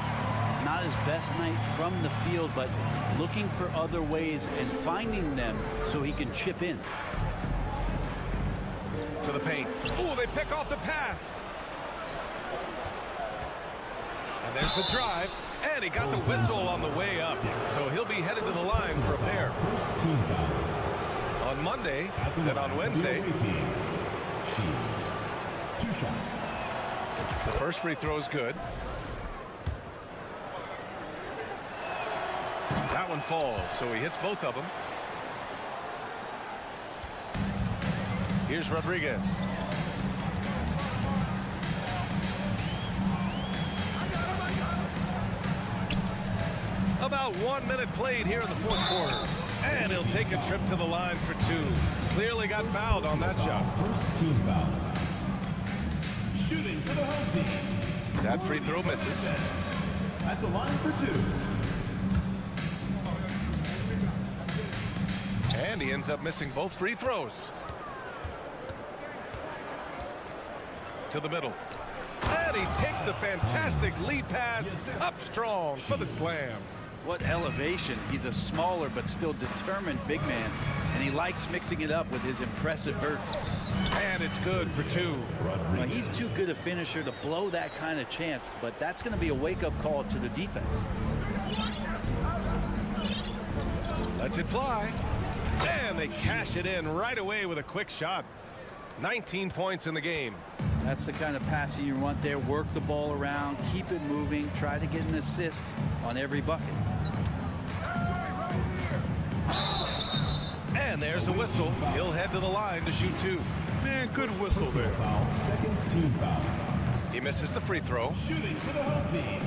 Not his best night from the field, but looking for other ways and finding them so he can chip in.
To the paint. Ooh, they pick off the pass. And there's the drive. And he got the whistle on the way up. So he'll be headed to the line for a pair.
First team foul.
On Monday, then on Wednesday.
Shields. 2 shots.
The first free throw is good. That one falls, so he hits both of them. Here's Rodriguez. About 1 minute played here in the fourth quarter. And he'll take a trip to the line for 2. Clearly got fouled on that shot.
First team foul. Shooting for the home team.
That free throw misses.
At the line for 2.
And he ends up missing both free throws. To the middle. And he takes the fantastic lead pass up strong for the slam.
What elevation. He's a smaller but still determined big man, and he likes mixing it up with his impressive vert.
And it's good for 2.
Now, he's too good a finisher to blow that kind of chance, but that's going to be a wake-up call to the defense.
Lets it fly. And they cash it in right away with a quick shot. 19 points in the game.
That's the kind of passing you want there. Work the ball around, keep it moving, try to get an assist on every bucket.
And there's a whistle. He'll head to the line to shoot 2.
Man, good whistle there.
Foul. Second team foul.
He misses the free throw.
Shooting for the home team.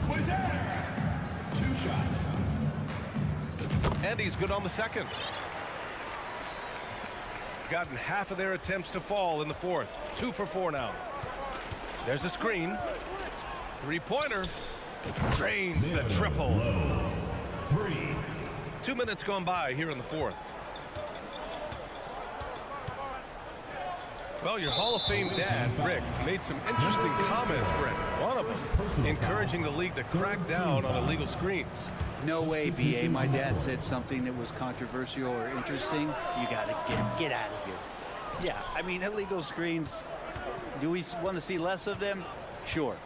Quizzer. 2 shots.
And he's good on the second. Gotten half of their attempts to fall in the fourth. 2 for 4 now. There's a screen. 3-pointer. Drains the triple.
3.
2 minutes gone by here in the fourth. Well, your Hall of Fame dad, Rick, made some interesting comments, Brent. One of them encouraging the league to crack down on illegal screens.
No way, B.A. My dad said something that was controversial or interesting. You got to get out of here. Yeah, I mean, illegal screens, do we want to see less of them? Sure.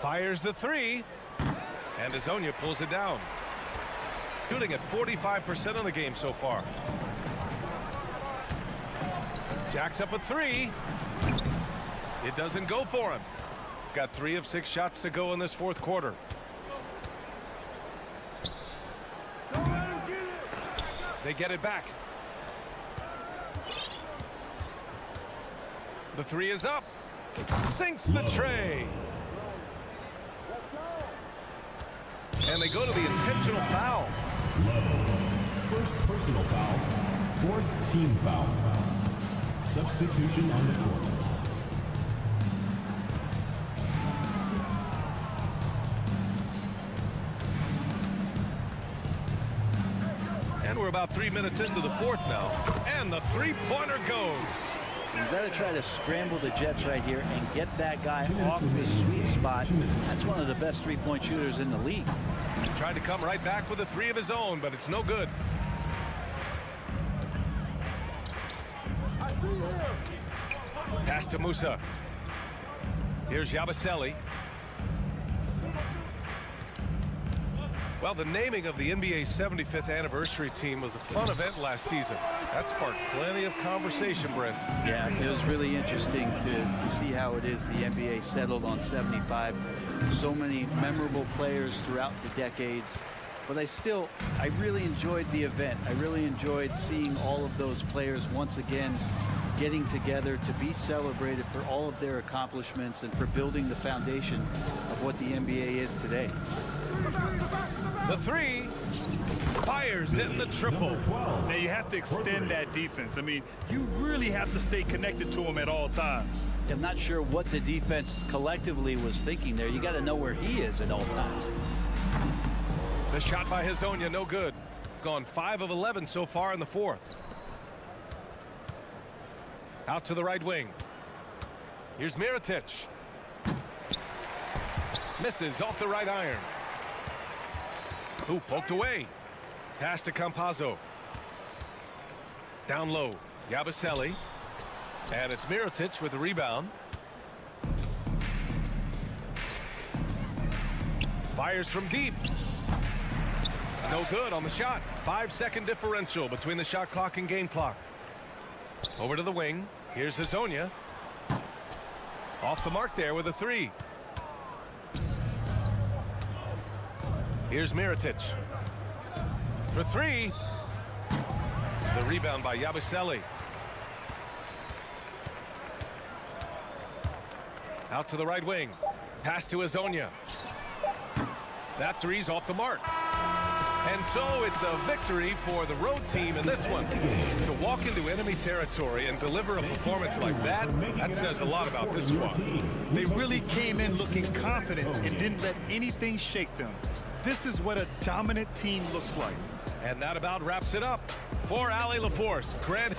Fires the 3. And Azonia pulls it down. Shooting at 45% of the game so far. Jacks up a 3. It doesn't go for him. Got 3 of 6 shots to go in this fourth quarter. They get it back. The 3 is up. Sinks the tray. And they go to the intentional foul.
First personal foul. 4th team foul. Substitution on the court.
And we're about 3 minutes into the fourth now. And the 3-pointer goes.
You got to try to scramble the Jets right here and get that guy off his sweet spot. That's one of the best 3-point shooters in the league.
Tried to come right back with a 3 of his own, but it's no good.
I see him.
Pass to Musa. Here's Yabusele. Well, the naming of the NBA's 75th anniversary team was a fun event last season. That sparked plenty of conversation, Brent.
Yeah, it was really interesting to see how it is the NBA settled on 75. So many memorable players throughout the decades. But I really enjoyed the event. I really enjoyed seeing all of those players once again getting together to be celebrated for all of their accomplishments and for building the foundation of what the NBA is today.
The three fires in the triple.
Now you have to extend that defense. I mean, you really have to stay connected to him at all times.
I'm not sure what the defense collectively was thinking there. You got to know where he is at all times.
The shot by Hezonja, no good. Gone 5 of 11 so far in the fourth. Out to the right wing. Here's Mirotic. Misses off the right iron. Ooh, poked away. Pass to Campazzo. Down low, Yabusele. And it's Mirotic with the rebound. Fires from deep. No good on the shot. 5-second differential between the shot clock and game clock. Over to the wing. Here's Hezonja. Off the mark there with a three. Here's Mirotic. For three. The rebound by Yabusele. Out to the right wing. Pass to Hezonja. That three's off the mark. And so it's a victory for the road team in this one. To walk into enemy territory and deliver a performance like that, that says a lot about this squad.
They really came in looking confident and didn't let anything shake them. This is what a dominant team looks like.
And that about wraps it up. For Allie LaForce, Grant.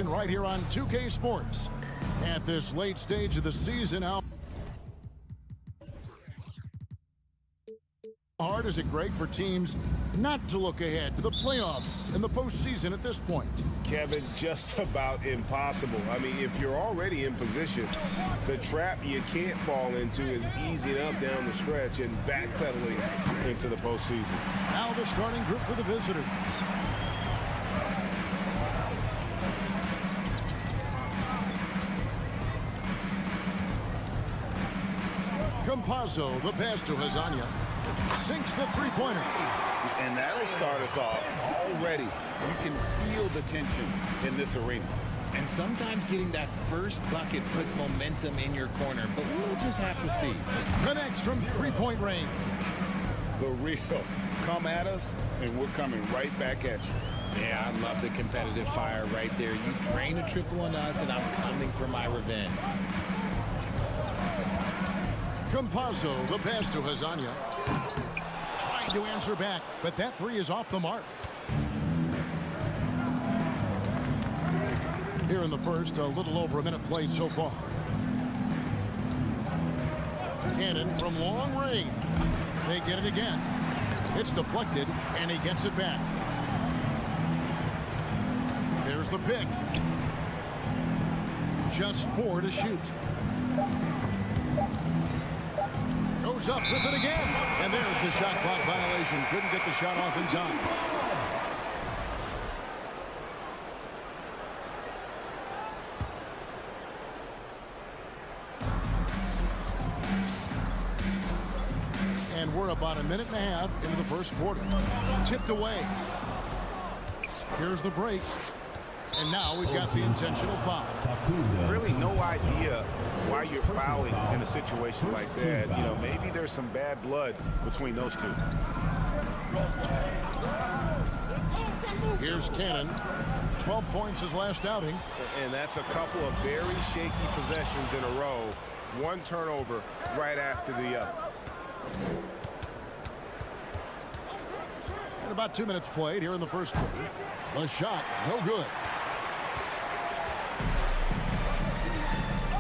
action right here on 2K Sports. At this late stage of the season, how hard is it, Greg, for teams not to look ahead to the playoffs and the postseason at this point?
Kevin, just about impossible. I mean, if you're already in position, the trap you can't fall into is easing up down the stretch and backpedaling into the postseason.
Now the starting group for the visitors. Campazzo, the pass to Hazania. Sinks the three-pointer.
And that'll start us off already. You can feel the tension in this arena.
And sometimes getting that first bucket puts momentum in your corner, but we'll just have to see.
Connects from three-point range.
The real come at us, and we're coming right back at you.
Yeah, I love the competitive fire right there. You drain a triple on us, and I'm coming for my revenge.
Campazzo, the pass to Hazania. Trying to answer back, but that three is off the mark. Here in the first, a little over a minute played so far. Cannon from long range. They get it again. It's deflected, and he gets it back. There's the pick. Just 4 to shoot. Goes up with it again. And there's the shot clock violation. Couldn't get the shot off in time. And we're about a minute and a half into the first quarter. Tipped away. Here's the break. And now we've got the intentional foul.
Really no idea why you're fouling in a situation like that. You know, maybe there's some bad blood between those two.
Here's Cannon. 12 points his last outing.
And that's a couple of very shaky possessions in a row. One turnover right after the other.
And about 2 minutes played here in the first quarter. The shot, no good.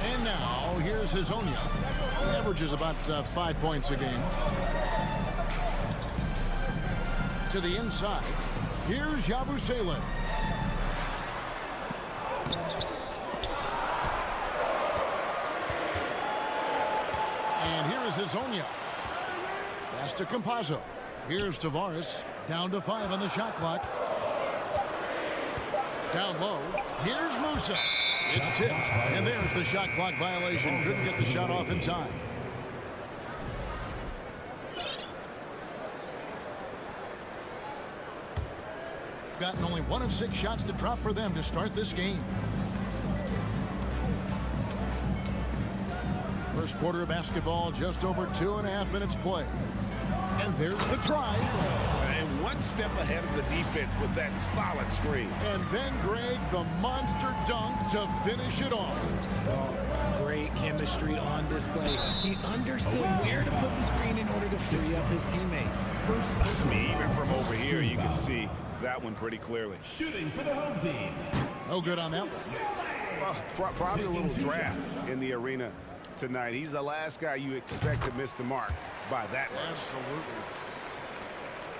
And now, here's Hazonia. He averages about 5 points a game. To the inside. Here's Yabusele. And here is Hazonia. Pass to Campazzo. Here's Tavares. Down to 5 on the shot clock. Down low. Here's Musa. It's tipped. And there's the shot clock violation. Couldn't get the shot off in time. Gotten only 1 of 6 shots to drop for them to start this game. First quarter of basketball, just over 2.5 minutes play. And there's the try.
And one step ahead of the defense with that solid screen.
And then, Greg, the monster dunk to finish it off.
Oh, great chemistry on display. He understood where to put the screen in order to free up his teammate.
I mean, even from over here, you can see that one pretty clearly.
Shooting for the home team.
No good on that one.
Well, probably a little draft in the arena tonight. He's the last guy you expect to miss the mark by that much.
Absolutely.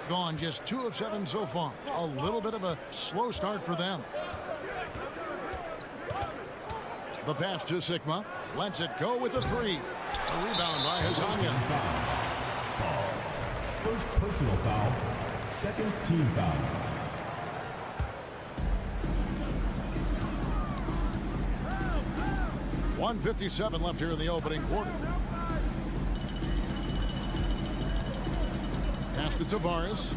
Gone just 2 of 7 so far. A little bit of a slow start for them. The pass to Sigma. Lets it go with the 3. A rebound by Hazonia.
First personal foul. Second team foul.
.157 left here in the opening quarter. Pass to Tavares.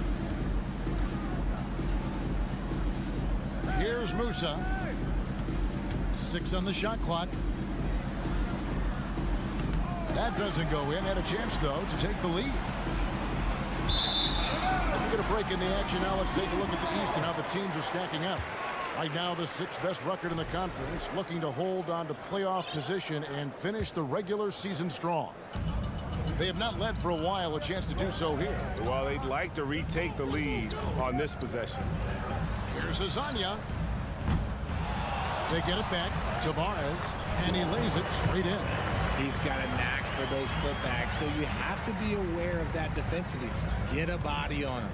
Here's Musa. 6 on the shot clock. That doesn't go in. Had a chance, though, to take the lead. As we get a break in the action now, let's take a look at the East and how the teams are stacking up. Right now, the 6th best record in the conference, looking to hold on to playoff position and finish the regular season strong. They have not led for a while, a chance to do so here.
Well, they'd like to retake the lead on this possession.
Here's Hazonia. They get it back. Tavares, and he lays it straight in.
He's got a knack for those putbacks, so you have to be aware of that defensively. Get a body on him.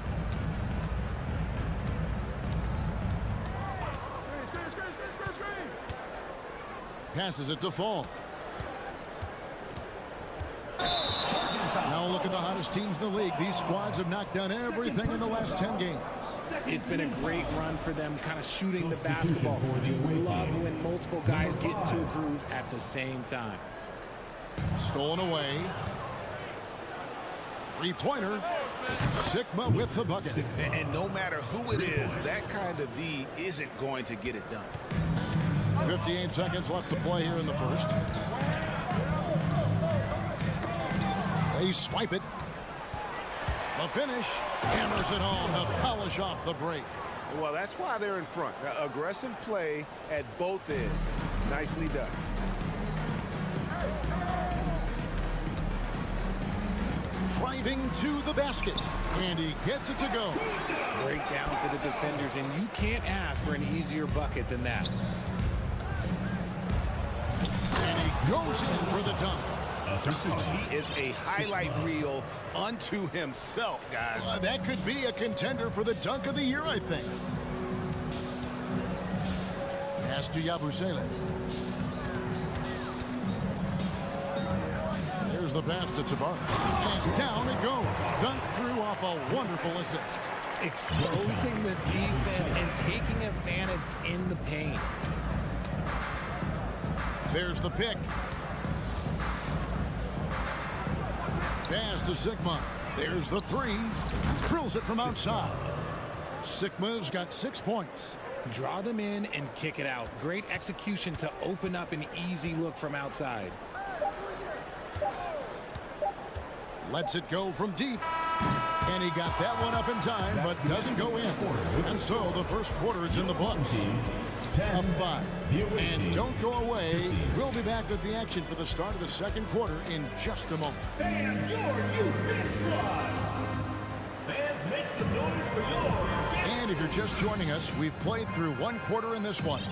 Passes it to Fall. Now look at the hottest teams in the league. These squads have knocked down everything in the last 10 games.
It's been a great run for them, kind of shooting the basketball. You love when multiple guys get into a groove at the same time.
Stolen away. Three-pointer. Sigma with the bucket.
And no matter who it is, that kind of D isn't going to get it done.
58 seconds left to play here in the first. They swipe it. The finish. Hammers it home to polish off the break.
Well, that's why they're in front. Aggressive play at both ends. Nicely done.
Driving to the basket. And he gets it to go.
Breakdown for the defenders, and you can't ask for an easier bucket than that.
And he goes in for the dunk.
He is a highlight reel unto himself, guys.
That could be a contender for the dunk of the year, I think. Pass to Yabusele. There's the pass to Tavares. And down it goes. Dunk through off a wonderful assist.
Exposing the defense and taking advantage in the paint.
There's the pick. Pass to Sigma. There's the three. Drills it from outside. Sigma's got 6 points.
Draw them in and kick it out. Great execution to open up an easy look from outside.
Lets it go from deep. And he got that one up in time, but doesn't go in. And so the first quarter is in the books. Up 5. And don't go away. We'll be back with the action for the start of the second quarter in just a moment.
Fans, your youth squad. Fans, make some noise for your.
And if you're just joining us, we've played through one quarter in this one.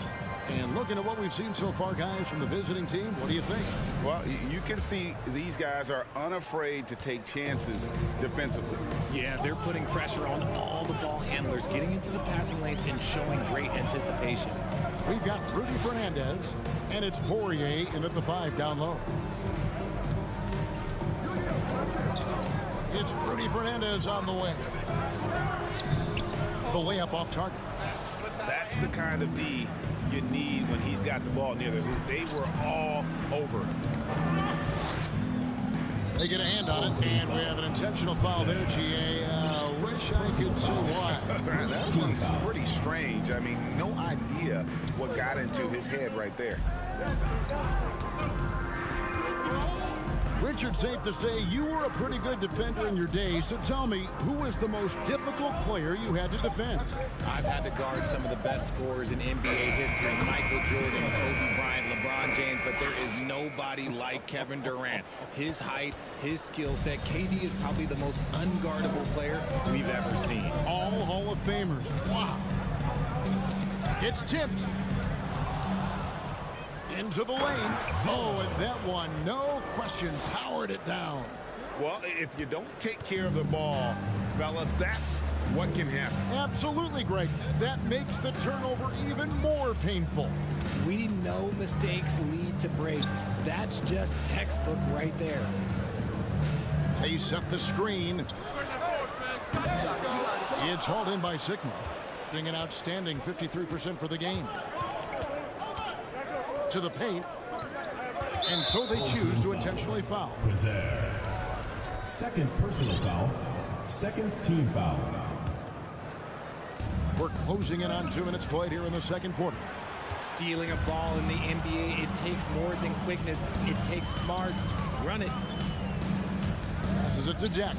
And looking at what we've seen so far, guys, from the visiting team, what do you think?
Well, you can see these guys are unafraid to take chances defensively.
Yeah, they're putting pressure on all the ball handlers, getting into the passing lanes and showing great anticipation.
We've got Rudy Fernandez, and it's Poirier in at the 5 down low. It's Rudy Fernandez on the way. The layup off target.
That's the kind of D you need when he's got the ball near the hoop. They were all over it.
They get a hand on it, and we have an intentional foul there, GA. Wish I could see why.
That one's pretty strange. I mean, no idea what got into his head right there.
Richard, safe to say you were a pretty good defender in your day, so tell me, who was the most difficult player you had to defend?
I've had to guard some of the best scorers in NBA history. Michael Jordan, Kobe Bryant, LeBron James, but there is nobody like Kevin Durant. His height, his skill set. KD is probably the most unguardable player we've ever seen.
All Hall of Famers. Wow. It's tipped. Into the lane. Oh, and that one, no question, powered it down.
Well, if you don't take care of the ball, fellas, that's what can happen.
Absolutely, Greg. That makes the turnover even more painful.
We know mistakes lead to breaks. That's just textbook right there.
They set the screen. It's hauled in by Sigma, being an outstanding 53% for the game. To the paint, and so they choose to intentionally foul.
Second personal foul, second team foul.
We're closing in on 2 minutes played here in the second quarter.
Stealing a ball in the NBA, it takes more than quickness. It takes smarts. Run it.
Passes it to Jack.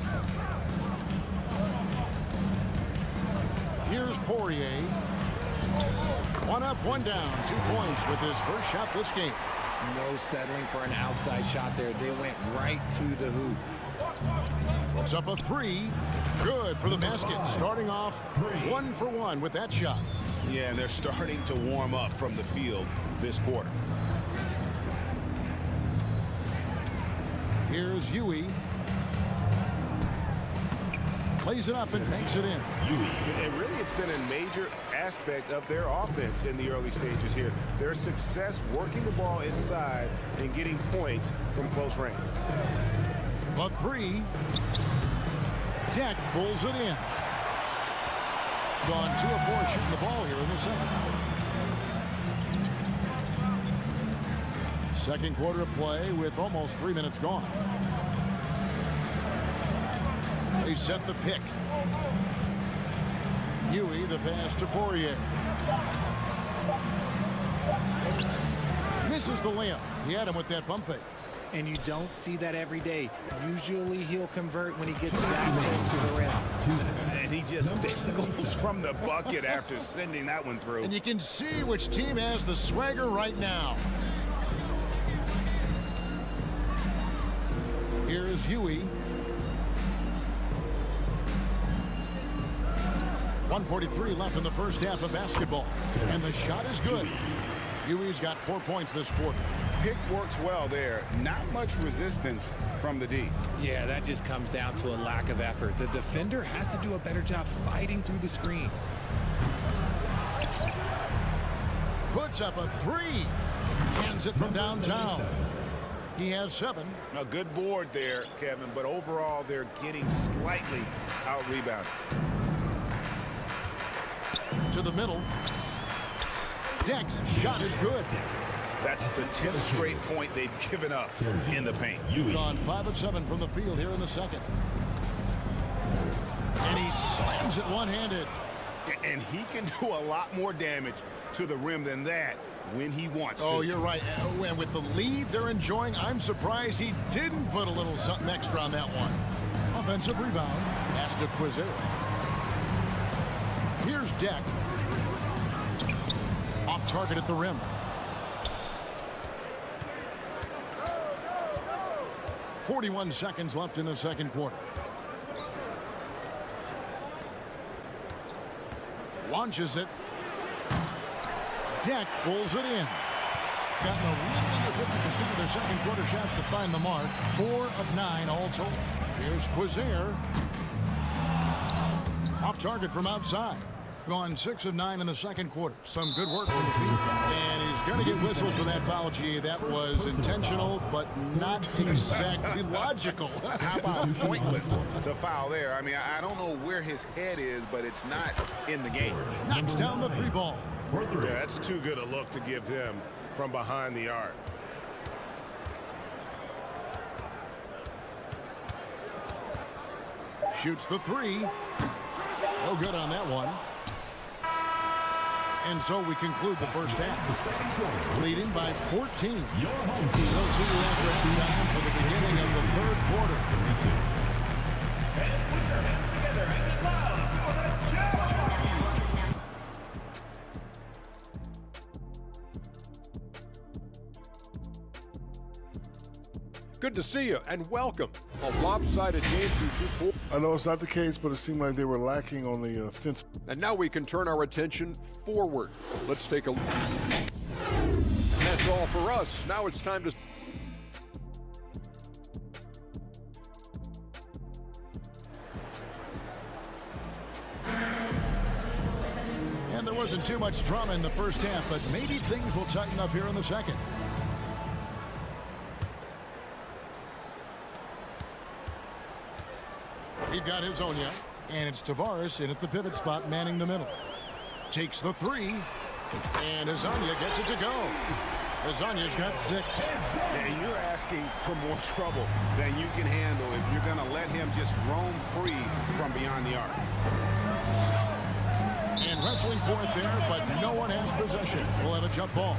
Here's Poirier. 1 up, 1 down. 2 points with his first shot this game.
No settling for an outside shot there. They went right to the hoop.
Puts up a 3. Good for the basket. Starting off 1 for 1 with that shot.
Yeah, and they're starting to warm up from the field this quarter.
Here's Huey. Plays it up and makes it in.
And really, it's been a major aspect of their offense in the early stages here. Their success working the ball inside and getting points from close range.
The three. Deck pulls it in. Gone 2 of 4 shooting the ball here in the second. Second quarter of play with almost 3 minutes gone. They set the pick. Huey, the pass to Poirier. Misses the layup. He had him with that pump fake.
And you don't see that every day. Usually he'll convert when he gets back close to the rim.
And he just goes from the bucket after sending that one through.
And you can see which team has the swagger right now. Here's Huey. 1:43 left in the first half of basketball. And the shot is good. Huey's got 4 points this quarter.
Pick works well there. Not much resistance from the D.
Yeah, that just comes down to a lack of effort. The defender has to do a better job fighting through the screen.
Puts up a 3. Cans it from downtown. He has 7.
A good board there, Kevin, but overall they're getting slightly out-rebounded.
To the middle. Deck's shot is good.
That's the 10th straight point they've given up in the paint.
Gone 5 of 7 from the field here in the second. And he slams it one-handed.
And he can do a lot more damage to the rim than that when he wants to.
Oh, you're right. And with the lead they're enjoying, I'm surprised he didn't put a little something extra on that one. Offensive rebound. Pass to Quizera. Here's Deck. Off target at the rim. 41 seconds left in the second quarter. Launches it. Deck pulls it in. Gotten a little under 50% of their second quarter shots to find the mark. 4 of 9 all total. Here's Quizera. Off target from outside. Gone 6 of 9 in the second quarter. Some good work from the field. And he's going to get whistled for that foul, G. That was intentional, but not exactly logical.
How about pointless to foul there? I mean, I don't know where his head is, but it's not in the game.
Knocks down the 3 ball.
Yeah, that's too good a look to give him from behind the arc.
Shoots the 3. No good on that one. And so we conclude the first half. Leading by 14. We'll see you after halftime for the beginning of the third quarter.
And put your hands together and get loud for the champion!
Good to see you and welcome. A lopsided game through 2 quarters.
I know it's not the case, but it seemed like they were lacking on the offense.
And now we can turn our attention forward. Let's take a look. And that's all for us. Now it's time to...
And there wasn't too much drama in the first half, but maybe things will tighten up here in the second. We've got Hezonja, and it's Tavares in at the pivot spot, manning the middle. Takes the 3, and Hezonja gets it to go. Hezonja's got 6.
And you're asking for more trouble than you can handle if you're going to let him just roam free from beyond the arc.
And wrestling for it there, but no one has possession. We'll have a jump ball.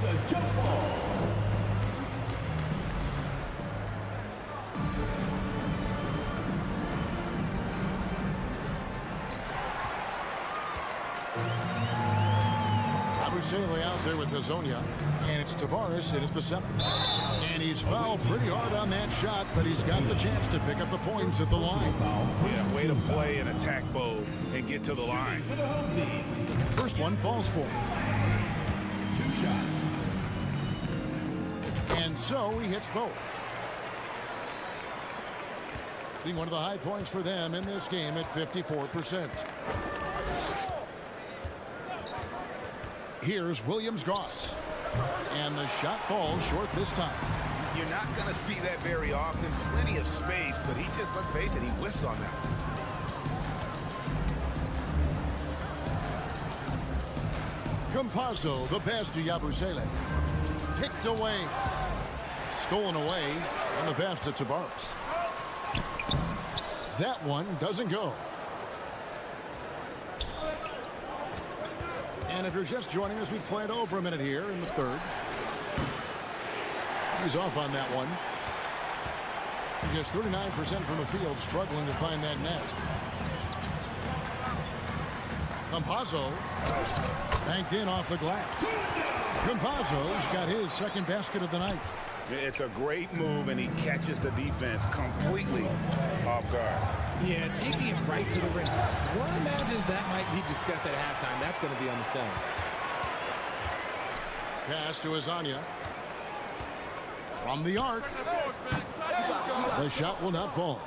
Yabusele out there with Hazonia, and it's Tavares in at the 7. And he's fouled pretty hard on that shot, but he's got the chance to pick up the points at the line.
Yeah, way to play an attack mode and get to the line.
First one falls for him.
2 shots.
And so he hits both. Being one of the high points for them in this game at 54%. Here's Williams-Goss. And the shot falls short this time.
You're not going to see that very often. Plenty of space, but he just, let's face it, he whiffs on that.
Campazzo, the pass to Yabusele. Picked away. Stolen away. And the pass to Tavares. That one doesn't go. And if you're just joining us, we played over a minute here in the third. He's off on that one. Just 39% from the field, struggling to find that net. Campazzo banked in off the glass. Campazzo's got his second basket of the night.
It's a great move, and he catches the defense completely off guard.
Yeah, taking it right to the rim. One imagines that might be discussed at halftime. That's going to be on the film.
Pass to Hazonia. From the arc. The shot will not fall.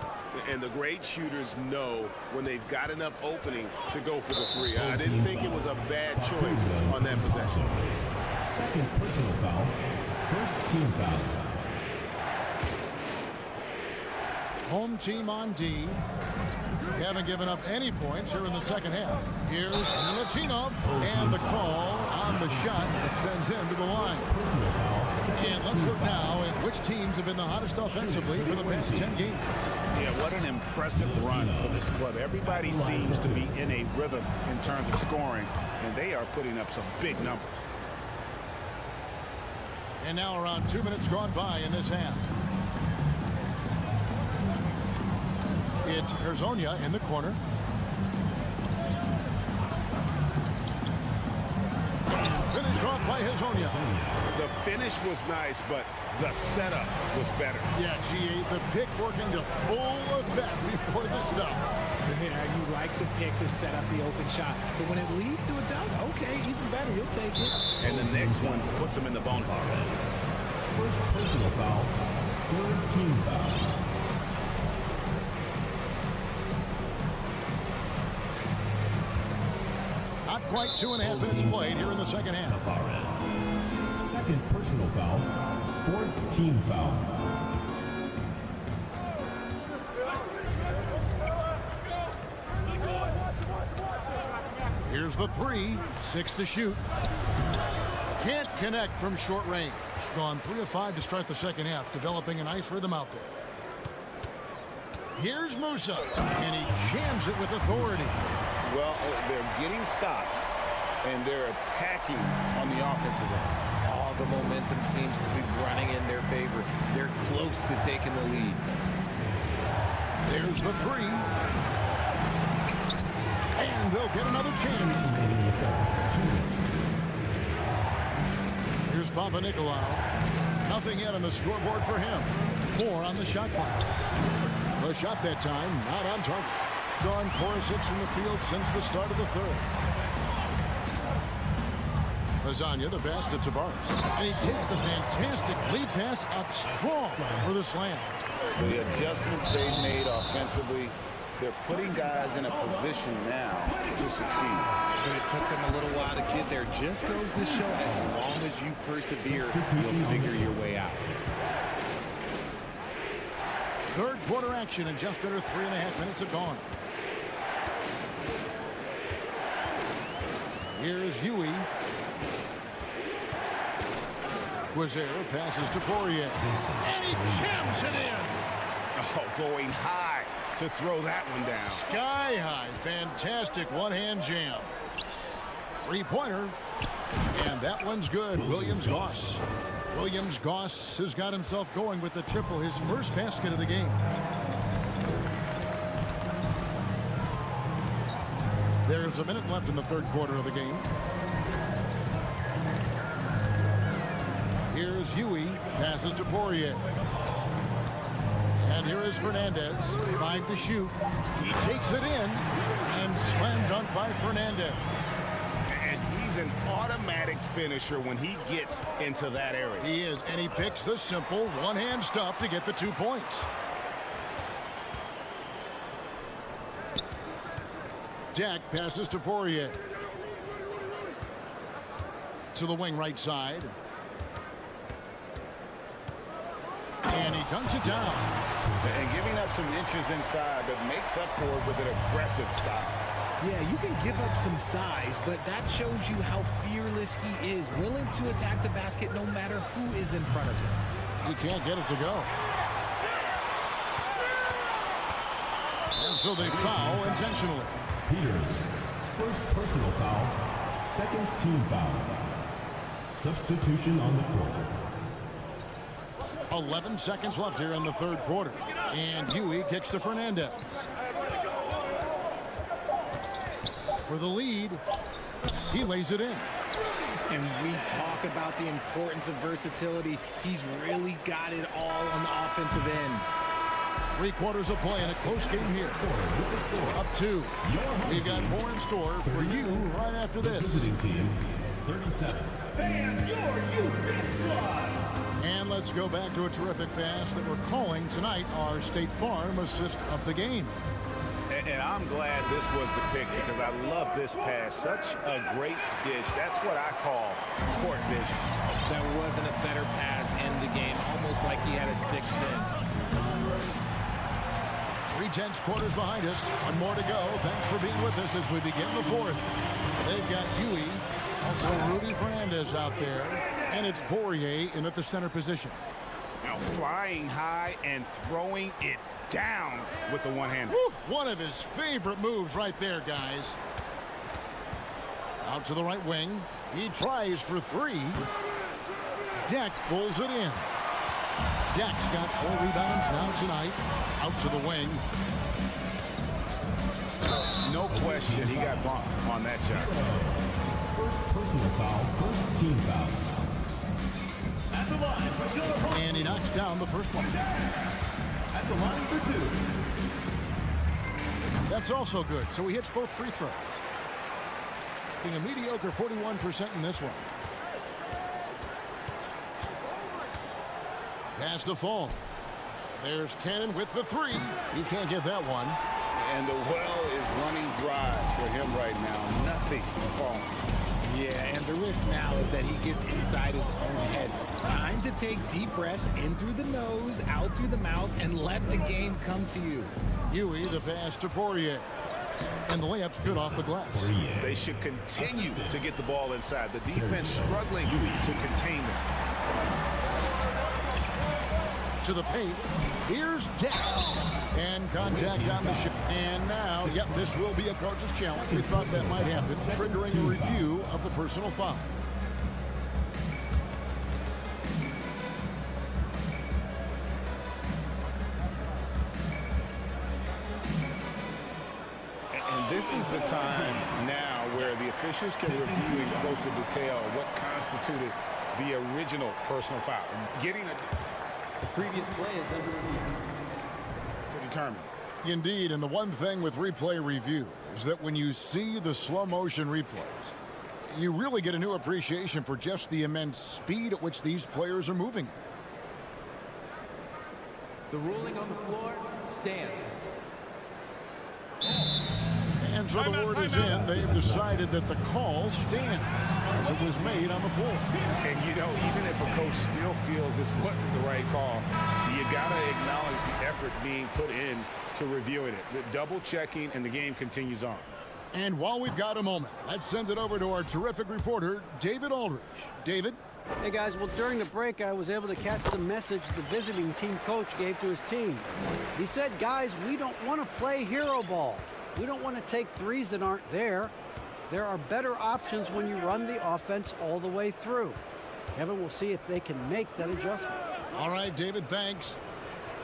And the great shooters know when they've got enough opening to go for the 3. I didn't think it was a bad choice on that possession.
Second personal foul. First team foul.
Home team on D. Haven't given up any points here in the second half. Here's Latinov, and the call on the shot that sends him to the line. And let's look now at which teams have been the hottest offensively for the past 10 games.
Yeah, what an impressive run for this club. Everybody seems to be in a rhythm in terms of scoring, and they are putting up some big numbers.
And now around 2 minutes gone by in this half. It's Hazonia in the corner. Finish off by Hazonia.
The finish was nice, but the setup was better.
Yeah, GA, the pick working to full effect before the stuff.
Yeah, you like the pick to set up the open shot. But when it leads to a dunk, okay, even better, you'll take it.
And the next one puts him in the bonus.
First personal foul. Third team foul.
Not quite 2.5 minutes played here in the second half.
Second personal foul. Fourth team foul.
Here's the 3. 6 to shoot. Can't connect from short range. Gone 3 of 5 to start the second half, developing a nice rhythm out there. Here's Musa, and he jams it with authority.
Well, they're getting stops, and they're attacking on the offensive end.
All the momentum seems to be running in their favor. They're close to taking the lead.
There's the 3. And they'll get another chance. Here's Papanikolaou. Nothing yet on the scoreboard for him. 4 on the shot clock. The shot that time, not on target. Gone 4 of 6 from the field since the start of the third. Hazonia, the pass to Tavares. And he takes the fantastic lead pass up strong for the slam.
The adjustments they've made offensively, they're putting guys in a position now to succeed.
But it took them a little while to get there. Just goes to show as long as you persevere, you'll figure your way out.
Third quarter action, and just under 3.5 minutes have gone. Here's Huey. Quizer passes to Poirier. And he jams it in.
Oh, going high to throw that one down.
Sky high. Fantastic one-hand jam. Three-pointer. And that one's good. Williams-Goss. Williams-Goss has got himself going with the triple, his first basket of the game. There's a minute left in the third quarter of the game. Here's Huey, passes to Poirier. And here is Fernandez, 5 to shoot. He takes it in, and slam dunk by Fernandez.
And he's an automatic finisher when he gets into that area.
He is, and he picks the simple one-hand stuff to get the 2 points. Jack passes to Poirier. To the wing right side. And he dunks it down.
And giving up some inches inside, but makes up for it with an aggressive stop.
Yeah, you can give up some size, but that shows you how fearless he is, willing to attack the basket no matter who is in front of him.
He can't get it to go. And so they foul intentionally.
Peters, first personal foul, second team foul. Substitution on the court.
11 seconds left here in the third quarter. And Huey kicks to Fernandez. For the lead, he lays it in.
And we talk about the importance of versatility. He's really got it all on the offensive end.
3 quarters of play in a close game here. Up 2. We've got more in store for you right after this.
Visiting team, 37.
And let's go back to a terrific pass that we're calling tonight our State Farm assist of the game.
And I'm glad this was the pick because I love this pass. Such a great dish. That's what I call court vision.
There wasn't a better pass in the game, almost like he had a sixth sense.
3/10 quarters behind us. 1 more to go. Thanks for being with us as we begin the fourth. They've got Huey, also Rudy Fernandez out there, and it's Poirier in at the center position.
Now flying high and throwing it down with the one-hander.
One of his favorite moves right there, guys. Out to the right wing. He tries for 3. Deck pulls it in. Deck's got 4 rebounds now tonight. Out to the wing.
No question, he got bumped on that shot.
First personal foul, first team foul.
At the line for and he knocks down the first one.
At the line for 2.
That's also good. So he hits both free throws. Being a mediocre 41% in this one. Pass to Fall. There's Cannon with the 3. He can't get that one.
And the well is running dry for him right now. Nothing falling.
Yeah, and the risk now is that he gets inside his own head. Time to take deep breaths in through the nose, out through the mouth, and let the game come to you.
Huey, the pass to Poirier. And the layup's good off the glass.
They should continue to get the ball inside. The defense struggling to contain them.
To the paint. Here's Deck. And contact on the shot. And now, yep, this will be a coach's challenge. We thought that might happen, triggering a review of the personal foul.
And this is the time now where the officials can review in closer detail what constituted the original personal foul. Getting a
previous play is under review
to determine.
Indeed, and the one thing with replay review is that when you see the slow motion replays, you really get a new appreciation for just the immense speed at which these players are moving.
The ruling on the floor stands.
And so the word is in. They've decided that the call stands as it was made on the floor.
And, you know, even if a coach still feels this wasn't the right call, you got to acknowledge the effort being put in to reviewing it. The double checking, and the game continues on.
And while we've got a moment, let's send it over to our terrific reporter, David Aldridge. David?
Hey, guys, well, during the break, I was able to catch the message the visiting team coach gave to his team. He said, guys, we don't want to play hero ball. We don't want to take threes that aren't there. There are better options when you run the offense all the way through. Kevin, we'll see if they can make that adjustment.
All right, David, thanks.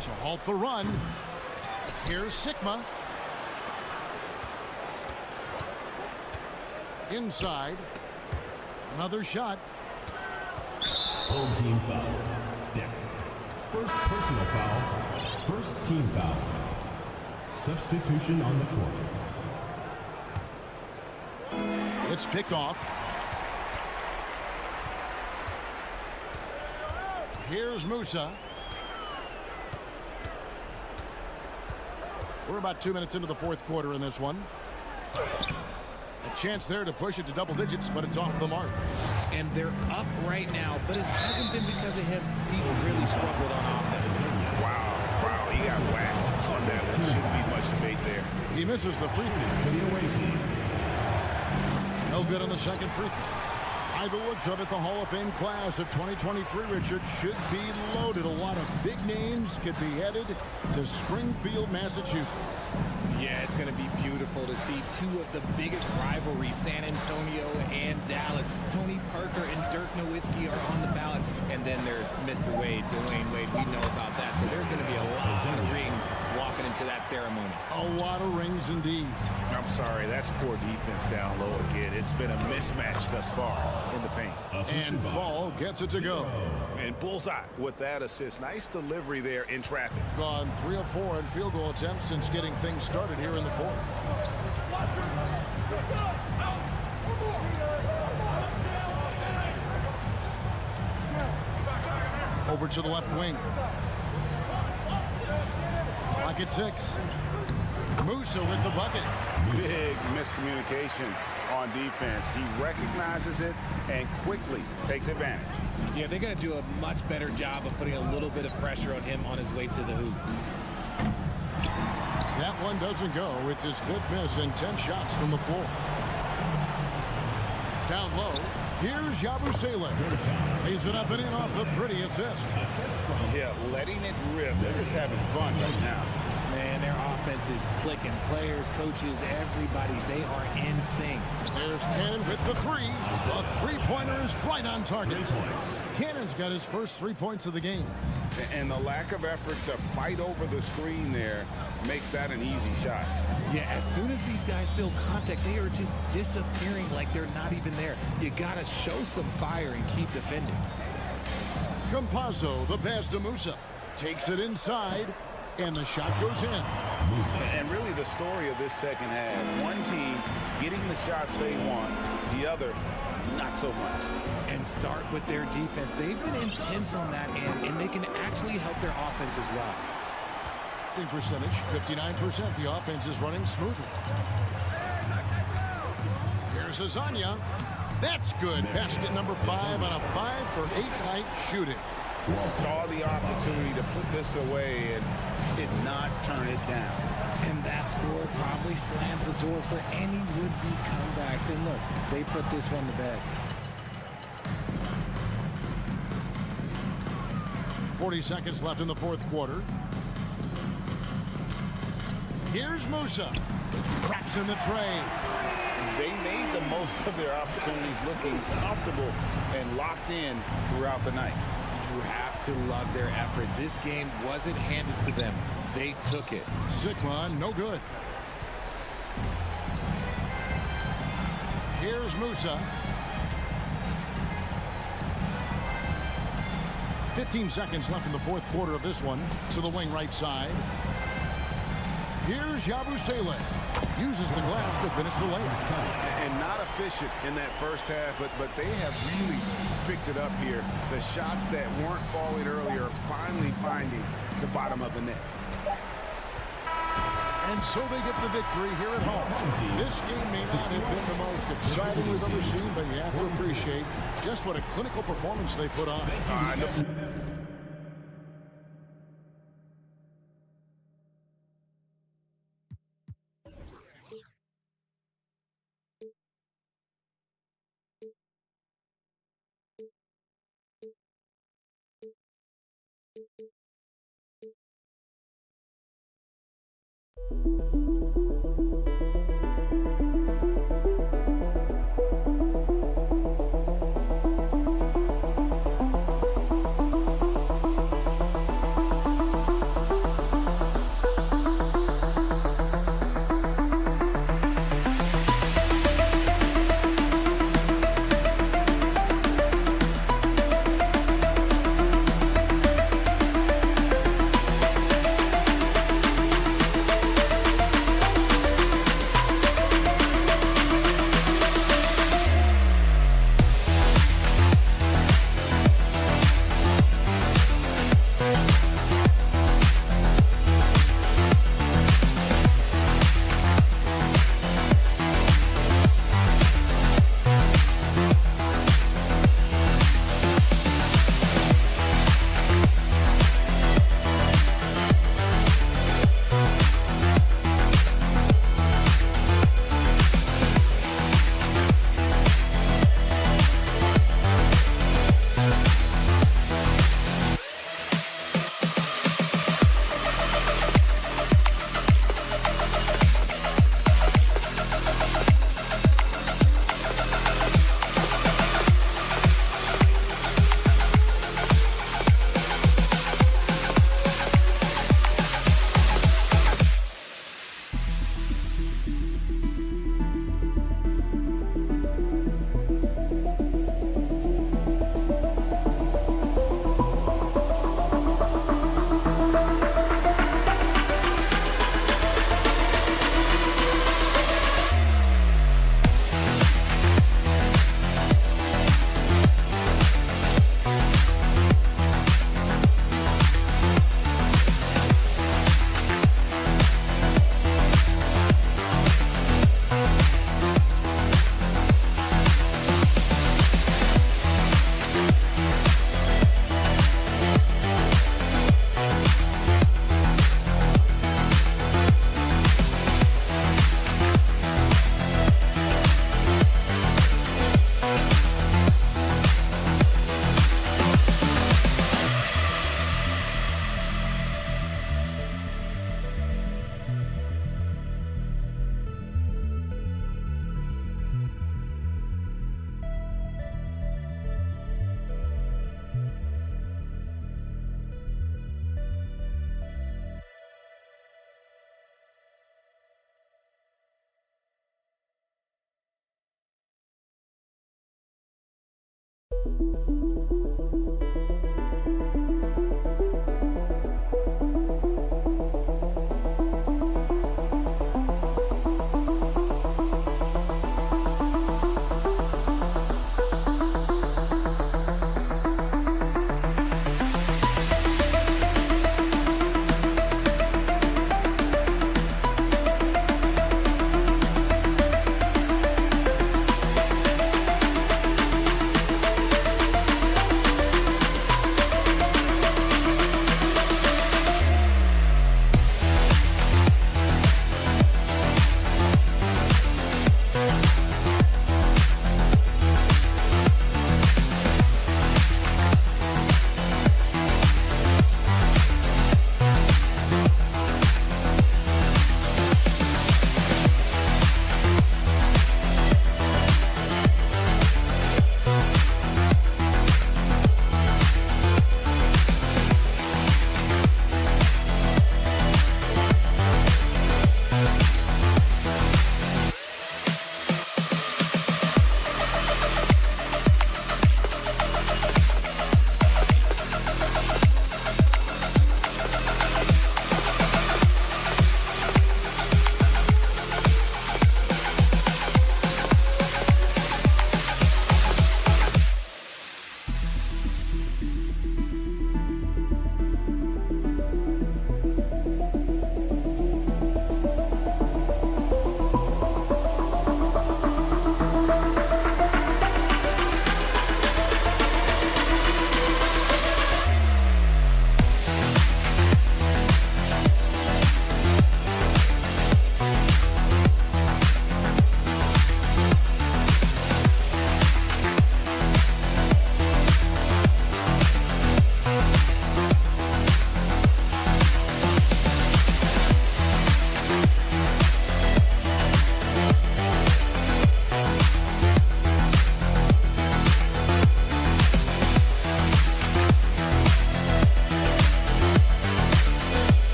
To halt the run, here's Sigma. Inside. Another shot.
Home team foul. Deck. First personal foul. First team foul. Substitution on the court.
It's picked off. Here's Musa. We're about 2 minutes into the fourth quarter in this one. A chance there to push it to double digits, but it's off the mark.
And they're up right now, but it hasn't been because of him. He's really struggled on offense.
Wow, he got whacked on that one. Shouldn't be much debate there.
He misses the free throw for the away team. No good on the second free throw. By the looks of it, the Hall of Fame class of 2023, Richard, should be loaded. A lot of big names could be headed to Springfield, Massachusetts.
Yeah, it's going to be beautiful to see two of the biggest rivalries, San Antonio and Dallas. Tony Parker and Dirk Nowitzki are on the ballot. And then there's Mr. Wade, Dwayne Wade. We know about that. So there's going to be a lot of rings walking into that ceremony.
A lot of rings indeed.
I'm sorry, that's poor defense down low again. It's been a mismatch thus far in the paint.
And Fall gets it to go.
And bullseye with that assist. Nice delivery there in traffic.
Gone 3 of 4 in field goal attempts since getting things started here in the fourth. Over to the left wing. Clock at 6. Musa with the bucket.
Big miscommunication on defense. He recognizes it and quickly takes advantage.
Yeah, they're going to do a much better job of putting a little bit of pressure on him on his way to the hoop.
That one doesn't go. It's his 5th miss and 10 shots from the floor. Down low, here's Yabusele. Lays it up and in off the pretty assist.
Yeah, letting it rip. They're just having fun right now.
Man, their offense is clicking. Players, coaches, everybody, they are in sync.
There's Cannon with the 3. A three-pointer is right on target. Cannon's got his first 3 points of the game.
And the lack of effort to fight over the screen there makes that an easy shot.
Yeah, as soon as these guys feel contact, they are just disappearing like they're not even there. You got to show some fire and keep defending.
Campazzo, the pass to Musa. Takes it inside. And the shot goes in.
And really the story of this second half, one team getting the shots they want, the other not so much.
And start with their defense. They've been intense on that end, and they can actually help their offense as well.
Percentage, 59%. The offense is running smoothly. Here's Azania. That's good. Basket number 5 on a 5 for 8 night shooting.
Saw the opportunity to put this away and did not turn it down.
And that score probably slams the door for any would-be comebacks. And look, they put this one to bed.
40 seconds left in the fourth quarter. Here's Musa. Traps in the tray.
They made the most of their opportunities, looking comfortable and locked in throughout the night.
You have to love their effort. This game wasn't handed to them. They took it.
Sigma, no good. Here's Musa. 15 seconds left in the fourth quarter of this one. To the wing right side. Here's Yabusele. Uses the glass to finish the layup.
And not efficient in that first half, but they have really picked it up here. The shots that weren't falling earlier are finally finding the bottom of the net.
And so they get the victory here at home. This game may not have been the most exciting we've ever seen, but you have to appreciate just what a clinical performance they put on.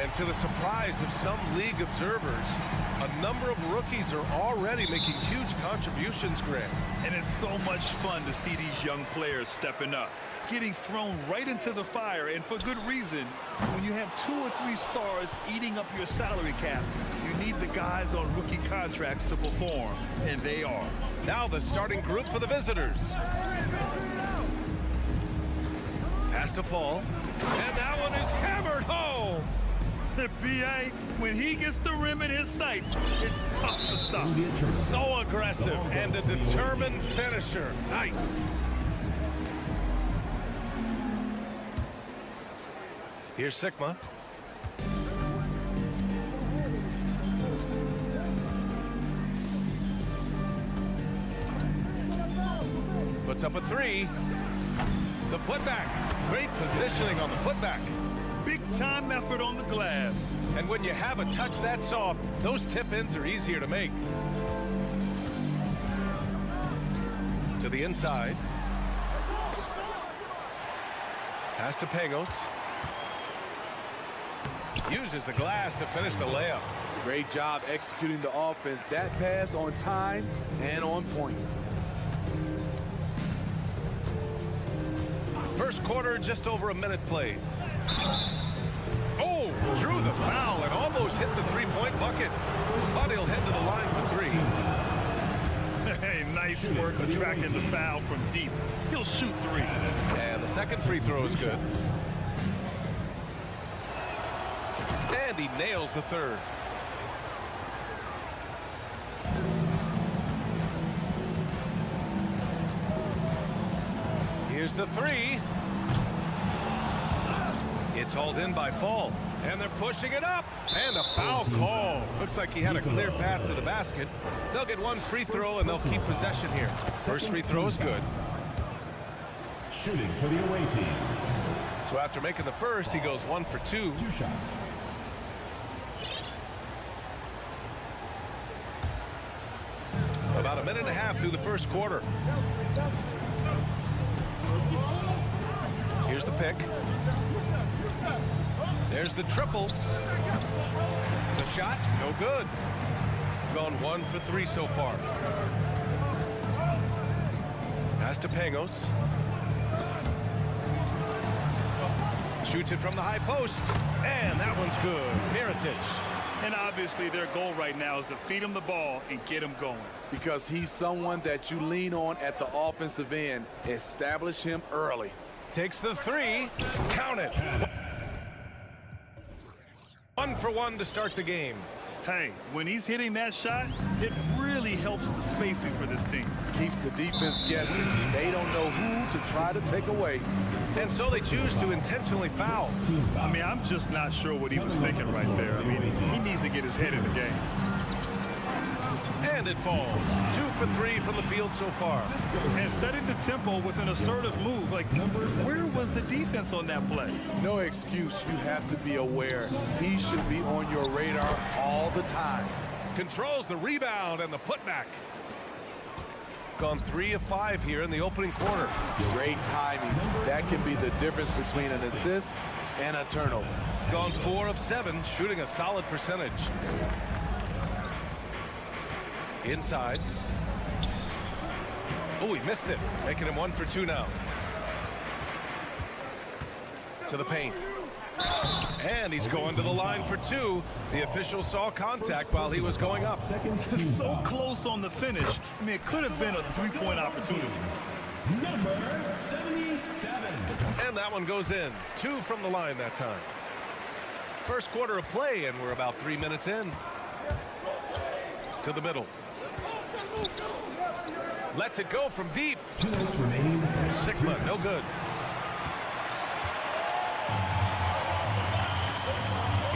And to the surprise of some league observers, a number of rookies are already making huge contributions, Grant.
And it's so much fun to see these young players stepping up, getting thrown right into the fire, and for good reason. When you have 2 or 3 stars eating up your salary cap, you need the guys on rookie contracts to perform, and they are.
Now the starting group for the visitors. Pass to Fall, and that one is hammered home.
The BA, when he gets the rim in his sights, it's tough to stop.
So aggressive and a determined finisher. Nice. Here's Sigma. Puts up a 3. The putback. Great positioning on the putback.
Big time effort on the glass.
And when you have a touch that soft, those tip-ins are easier to make. To the inside. Pass to Pangos. Uses the glass to finish the layup.
Great job executing the offense. That pass on time and on point.
First quarter, just over a minute played. Oh, drew the foul and almost hit the three-point bucket. But he'll head to the line for 3.
Hey, nice work attracting the foul from deep. He'll shoot 3.
And the second free throw is good. And he nails the third. Here's the 3. It's hauled in by Fall. And they're pushing it up. And a foul call. Looks like he had a clear path to the basket. They'll get 1 free throw and they'll keep possession here. First free throw is good.
Shooting for the away team.
So after making the first, he goes 1 for 2.
2 shots.
About a minute and a half through the first quarter. Here's the pick. There's the triple. The shot, no good. Gone 1 for 3 so far. Pass to Pangos. Shoots it from the high post. And that one's good. Mirotic.
And obviously their goal right now is to feed him the ball and get him going.
Because he's someone that you lean on at the offensive end. Establish him early.
Takes the 3. Count it. 1 for 1 to start the game.
Hey, when he's hitting that shot, it really helps the spacing for this team.
Keeps the defense guessing. They don't know who to try to take away.
And so they choose to intentionally foul.
I mean, I'm just not sure what he was thinking right there. I mean, he needs to get his head in the game.
And it falls. 2 for 3 from the field so far.
And setting the tempo with an assertive move. Like, where was the defense on that play?
No excuse. You have to be aware. He should be on your radar all the time.
Controls the rebound and the putback. Gone 3 of 5 here in the opening quarter.
Great timing. That can be the difference between an assist and a turnover.
Gone 4 of 7, shooting a solid percentage. Inside. Oh, he missed it, making him 1 for 2 now. To the paint. And he's going to the line for two. The official saw contact while he was going up.
So close on the finish. I mean, it could have been a three-point opportunity.
Number 77.
And that one goes in. 2 from the line that time. First quarter of play, and we're about 3 minutes in. To the middle. Lets it go from deep.
2 minutes remaining.
Sigma, no good.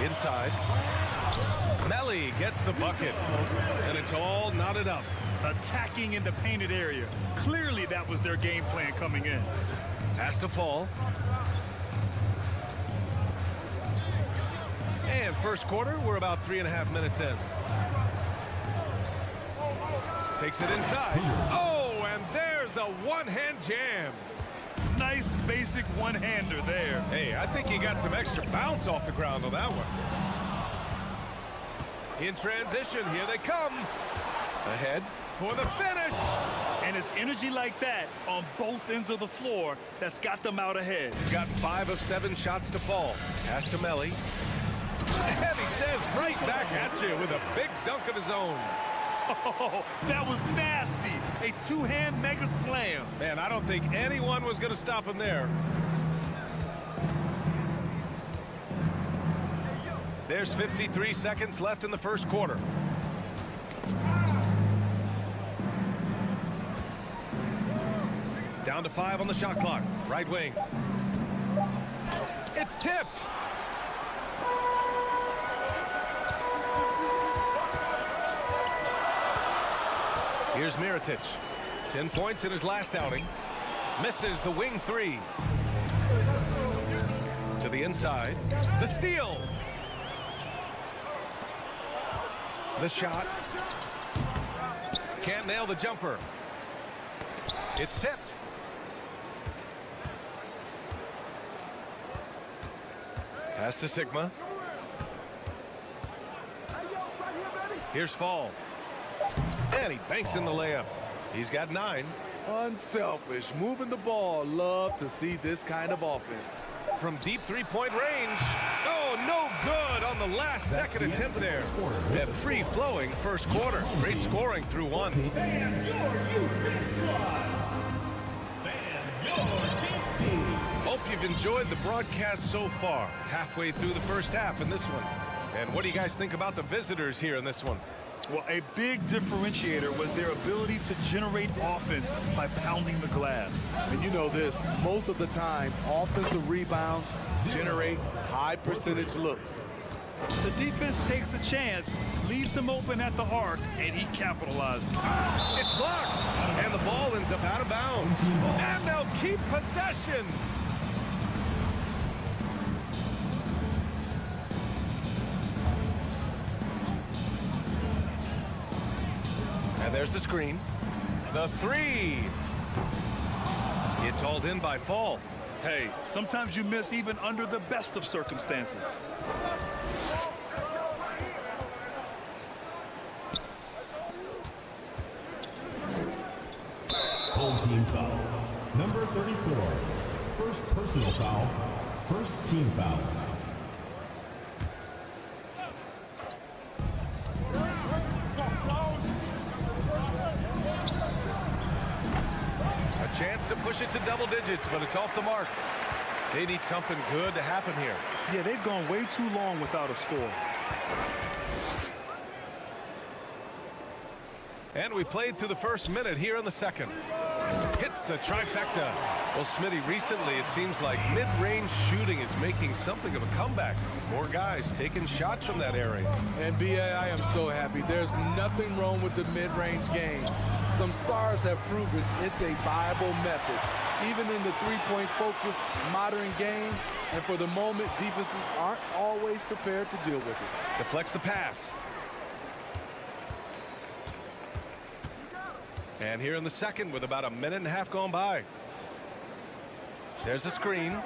Inside. Melly gets the bucket. And it's all knotted up.
Attacking in the painted area. Clearly that was their game plan coming in.
Has to fall. And first quarter, we're about 3.5 minutes in. Takes it inside. Oh, and there's a one-hand jam.
Nice basic one-hander there.
Hey, I think he got some extra bounce off the ground on that one. In transition, here they come. Ahead for the finish.
And it's energy like that on both ends of the floor that's got them out ahead.
He's got 5 of 7 shots to fall. Pass to Melly. And he says right back at you with a big dunk of his own.
Oh, that was nasty. A two-hand mega slam.
Man, I don't think anyone was going to stop him there. There's 53 seconds left in the first quarter. Down to 5 on the shot clock. Right wing. It's tipped. Here's Mirotic. 10 points in his last outing. Misses the wing 3. To the inside. The steal. The shot. Can't nail the jumper. It's tipped. Pass to Sigma. Here's Fall. And he banks in the layup. He's got 9.
Unselfish, moving the ball. Love to see this kind of offense.
From deep three-point range. Oh, no good on the last second attempt there. That free-flowing first quarter. Great scoring through 1. Hope you've enjoyed the broadcast so far. Halfway through the first half in this one. And what do you guys think about the visitors here in this one?
Well, a big differentiator was their ability to generate offense by pounding the glass.
And you know this, most of the time, offensive rebounds generate high percentage looks.
The defense takes a chance, leaves him open at the arc, and he capitalizes.
It's blocked, and the ball ends up out of bounds. And they'll keep possession. And there's the screen. The 3. It's hauled in by Fall.
Hey, sometimes you miss even under the best of circumstances.
Home team foul. Number 34. First personal foul. First team foul.
Chance to push it to double digits, but it's off the mark. They need something good to happen here.
Yeah, they've gone way too long without a score.
And we played through the first minute here in the second. Hits the trifecta. Well, Smitty, recently it seems like mid-range shooting is making something of a comeback. More guys taking shots from that area.
And B.A., I am so happy. There's nothing wrong with the mid-range game. Some stars have proven it's a viable method, even in the three-point focused modern game. And for the moment, defenses aren't always prepared to deal with it.
Deflects the pass. And here in the second with about 1.5 minutes gone by. There's a screen.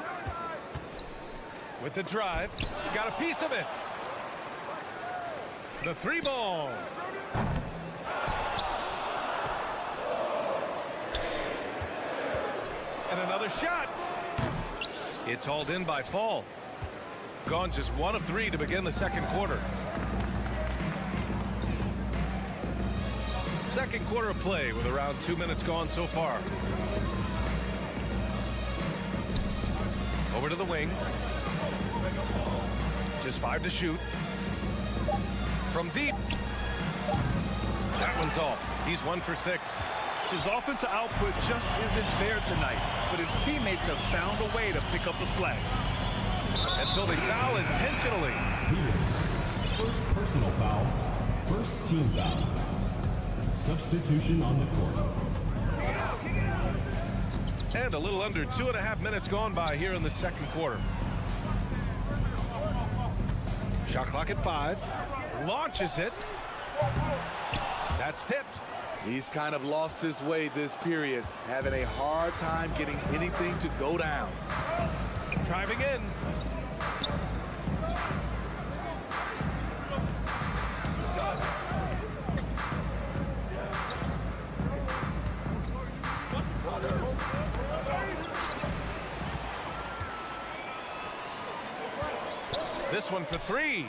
With the drive. Got a piece of it. The 3 ball. And another shot. It's hauled in by Fall. Gone just 1 of 3 to begin the second quarter. Second quarter of play with around 2 minutes gone so far. Over to the wing. Just 5 to shoot. From deep. That one's off. He's 1 for 6.
His offensive output just isn't there tonight, but his teammates have found a way to pick up the slack.
And so they foul intentionally.
Peters, first personal foul, first team foul. Substitution on the court.
And a little under 2.5 minutes gone by here in the second quarter. Shot clock at 5. Launches it. That's tipped.
He's kind of lost his way this period, having a hard time getting anything to go down.
Driving in. This one for 3.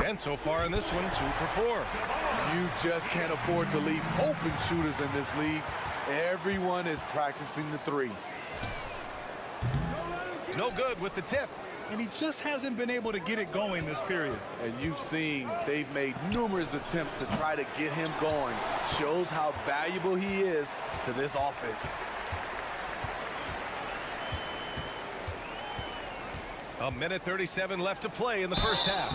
And so far in this one, 2 for 4.
You just can't afford to leave open shooters in this league. Everyone is practicing the 3.
No good with the tip.
And he just hasn't been able to get it going this period.
And you've seen they've made numerous attempts to try to get him going. Shows how valuable he is to this offense.
A minute 37 left to play in the first half.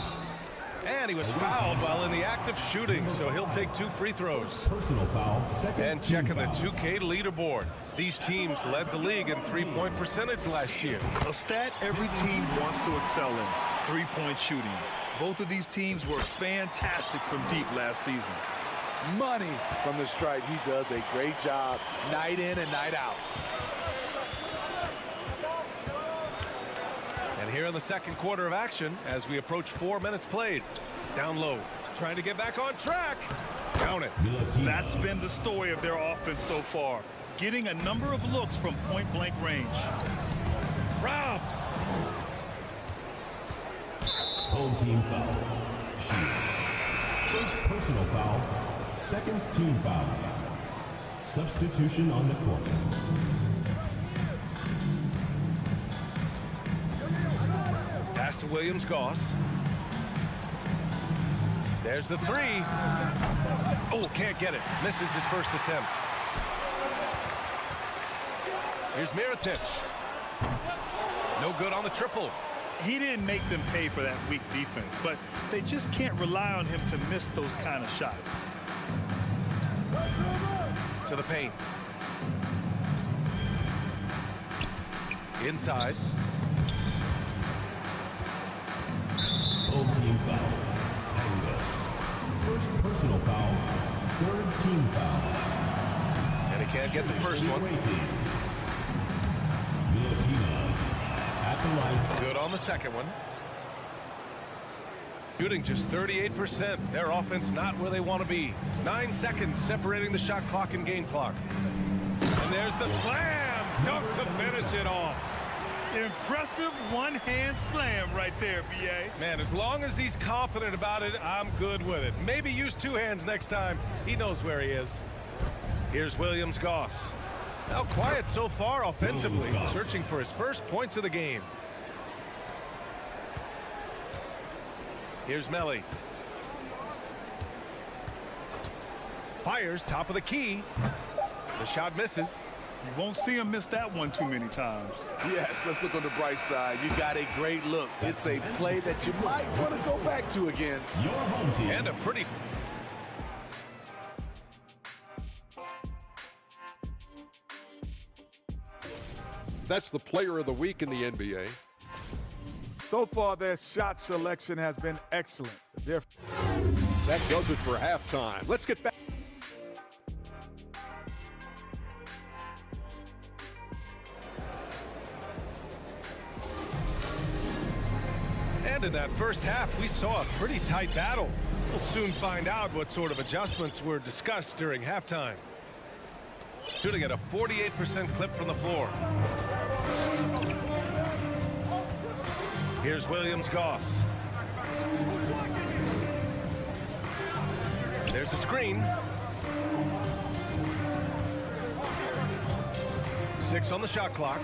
And he was fouled while in the act of shooting, so he'll take 2 free throws.
Personal foul, second.
And checking the 2K leaderboard. These teams led the league in three-point percentage last year.
A stat every team wants to excel in, three-point shooting. Both of these teams were fantastic from deep last season.
Money from the stripe. He does a great job night in and night out.
And here in the second quarter of action, as we approach 4 minutes played. Down low, trying to get back on track. Count it.
That's been the story of their offense so far. Getting a number of looks from point-blank range.
Robbed.
Home team foul. First personal foul, second team foul. Substitution on the court.
Pass to Williams-Goss. There's the 3. Oh, can't get it. Misses his first attempt. Here's Mirotic. No good on the triple.
He didn't make them pay for that weak defense, but they just can't rely on him to miss those kind of shots.
To the paint. Inside.
Home team foul. First personal foul, third team foul.
And he can't get the first one.
At the line.
Good on the second one. Shooting just 38%. Their offense not where they want to be. 9 seconds separating the shot clock and game clock. And there's the slam. Dunk to finish it off.
Impressive one-hand slam right there, B.A.
Man, as long as he's confident about it, I'm good with it. Maybe use 2 hands next time. He knows where he is. Here's Williams-Goss. Now quiet so far offensively, searching for his first points of the game. Here's Melly. Fires top of the key. The shot misses.
You won't see him miss that one too many times.
Yes, let's look on the bright side. You got a great look. It's a play that you might want to go back to again.
Your home team.
And a pretty...
That's the player of the week in the NBA.
So far, their shot selection has been excellent.
That does it for halftime. Let's get back.
And in that first half, we saw a pretty tight battle. We'll soon find out what sort of adjustments were discussed during halftime. Shooting at a 48% clip from the floor. Here's Williams-Goss. There's a screen. 6 on the shot clock.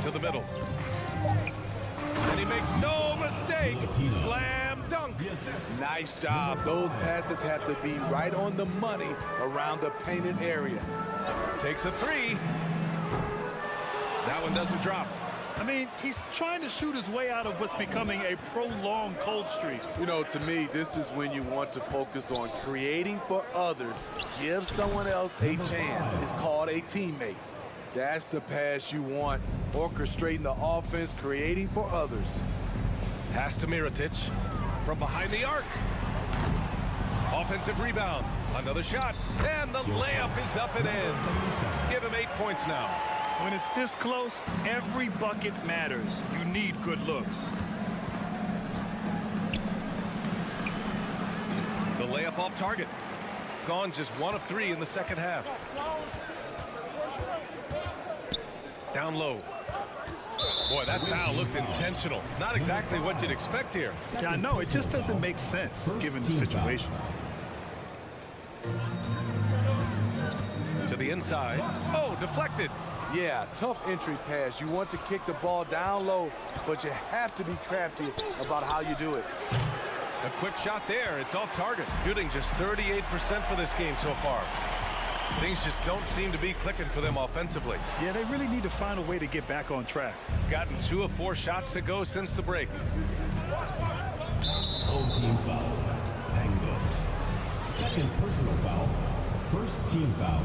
To the middle. And he makes no mistake. Slam dunk.
Nice job. Those passes have to be right on the money around the painted area.
Takes a 3. That one doesn't drop.
I mean, he's trying to shoot his way out of what's becoming a prolonged cold streak.
You know, to me, this is when you want to focus on creating for others. Give someone else a chance. It's called a teammate. That's the pass you want. Orchestrating the offense, creating for others.
Pass to Mirotic from behind the arc. Offensive rebound. Another shot. And the layup is up and in. Give him 8 points now.
When it's this close, every bucket matters. You need good looks.
The layup off target. Gone just 1 of 3 in the second half. Down low. Boy, that foul looked intentional. Not exactly what you'd expect here.
Yeah, I know. It just doesn't make sense given the situation.
To the inside. Oh, deflected.
Yeah, tough entry pass. You want to kick the ball down low, but you have to be crafty about how you do it.
A quick shot there. It's off target. Shooting just 38% for this game so far. Things just don't seem to be clicking for them offensively.
Yeah, they really need to find a way to get back on track.
Gotten 2 of 4 shots to go since the break.
Home team foul. Angos. Second personal foul. First team foul.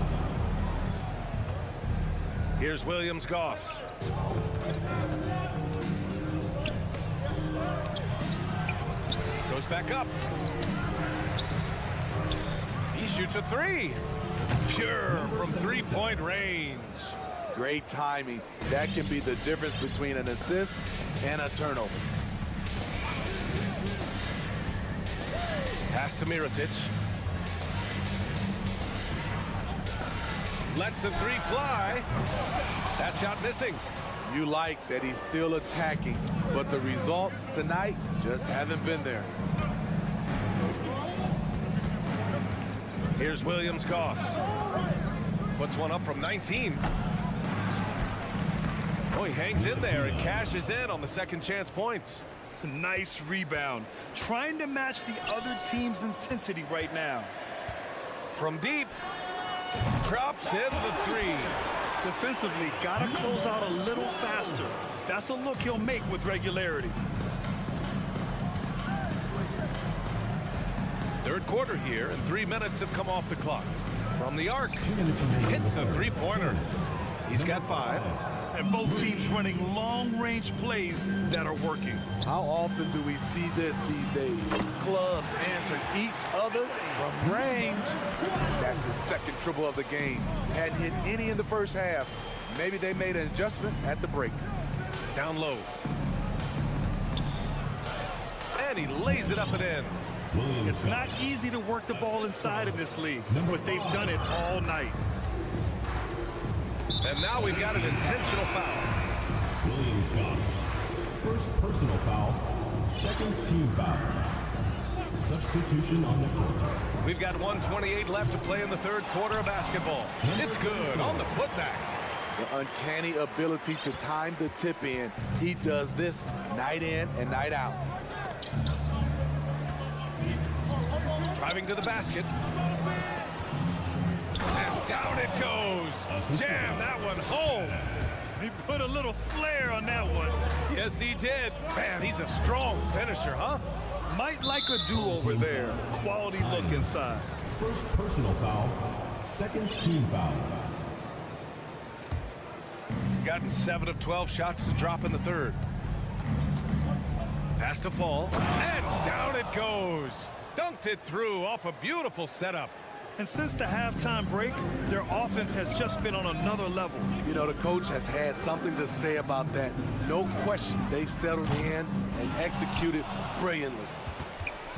Here's Williams-Goss. Goes back up. He shoots a 3. Pure from 3-point range.
Great timing. That can be the difference between an assist and a turnover.
Pass to Mirotic. Lets the 3 fly. That shot missing.
You like that he's still attacking, but the results tonight just haven't been there.
Here's Williams-Goss. Puts one up from 19. Oh, he hangs in there and cashes in on the second chance points.
Nice rebound. Trying to match the other team's intensity right now.
From deep. Drops in the 3.
Defensively, gotta close out a little faster. That's a look he'll make with regularity.
Third quarter here, and 3 minutes have come off the clock. From the arc, hits the 3-pointer. He's got 5.
And both teams running long-range plays that are working.
How often do we see this these days? Clubs answering each other from range. That's his second triple of the game. Hadn't hit any in the first half. Maybe they made an adjustment at the break.
Down low. And he lays it up and in.
It's not easy to work the ball inside in this league, but they've done it all night.
And now we've got an intentional foul.
Williams-Goss. First personal foul. Second team foul. Substitution on the court.
We've got 1:28 left to play in the third quarter of basketball. It's good on the putback.
The uncanny ability to time the tip in. He does this night in and night out.
Driving to the basket. And down it goes. Jam that one home.
He put a little flair on that one.
Yes, he did. Man, he's a strong finisher, huh?
Might like a do-over there. Quality look inside.
First personal foul. Second team foul.
Gotten 7 of 12 shots to drop in the third. Pass to Fall. And down it goes. Dunked it through off a beautiful setup.
And since the halftime break, their offense has just been on another level.
You know, the coach has had something to say about that. No question, they've settled in and executed brilliantly.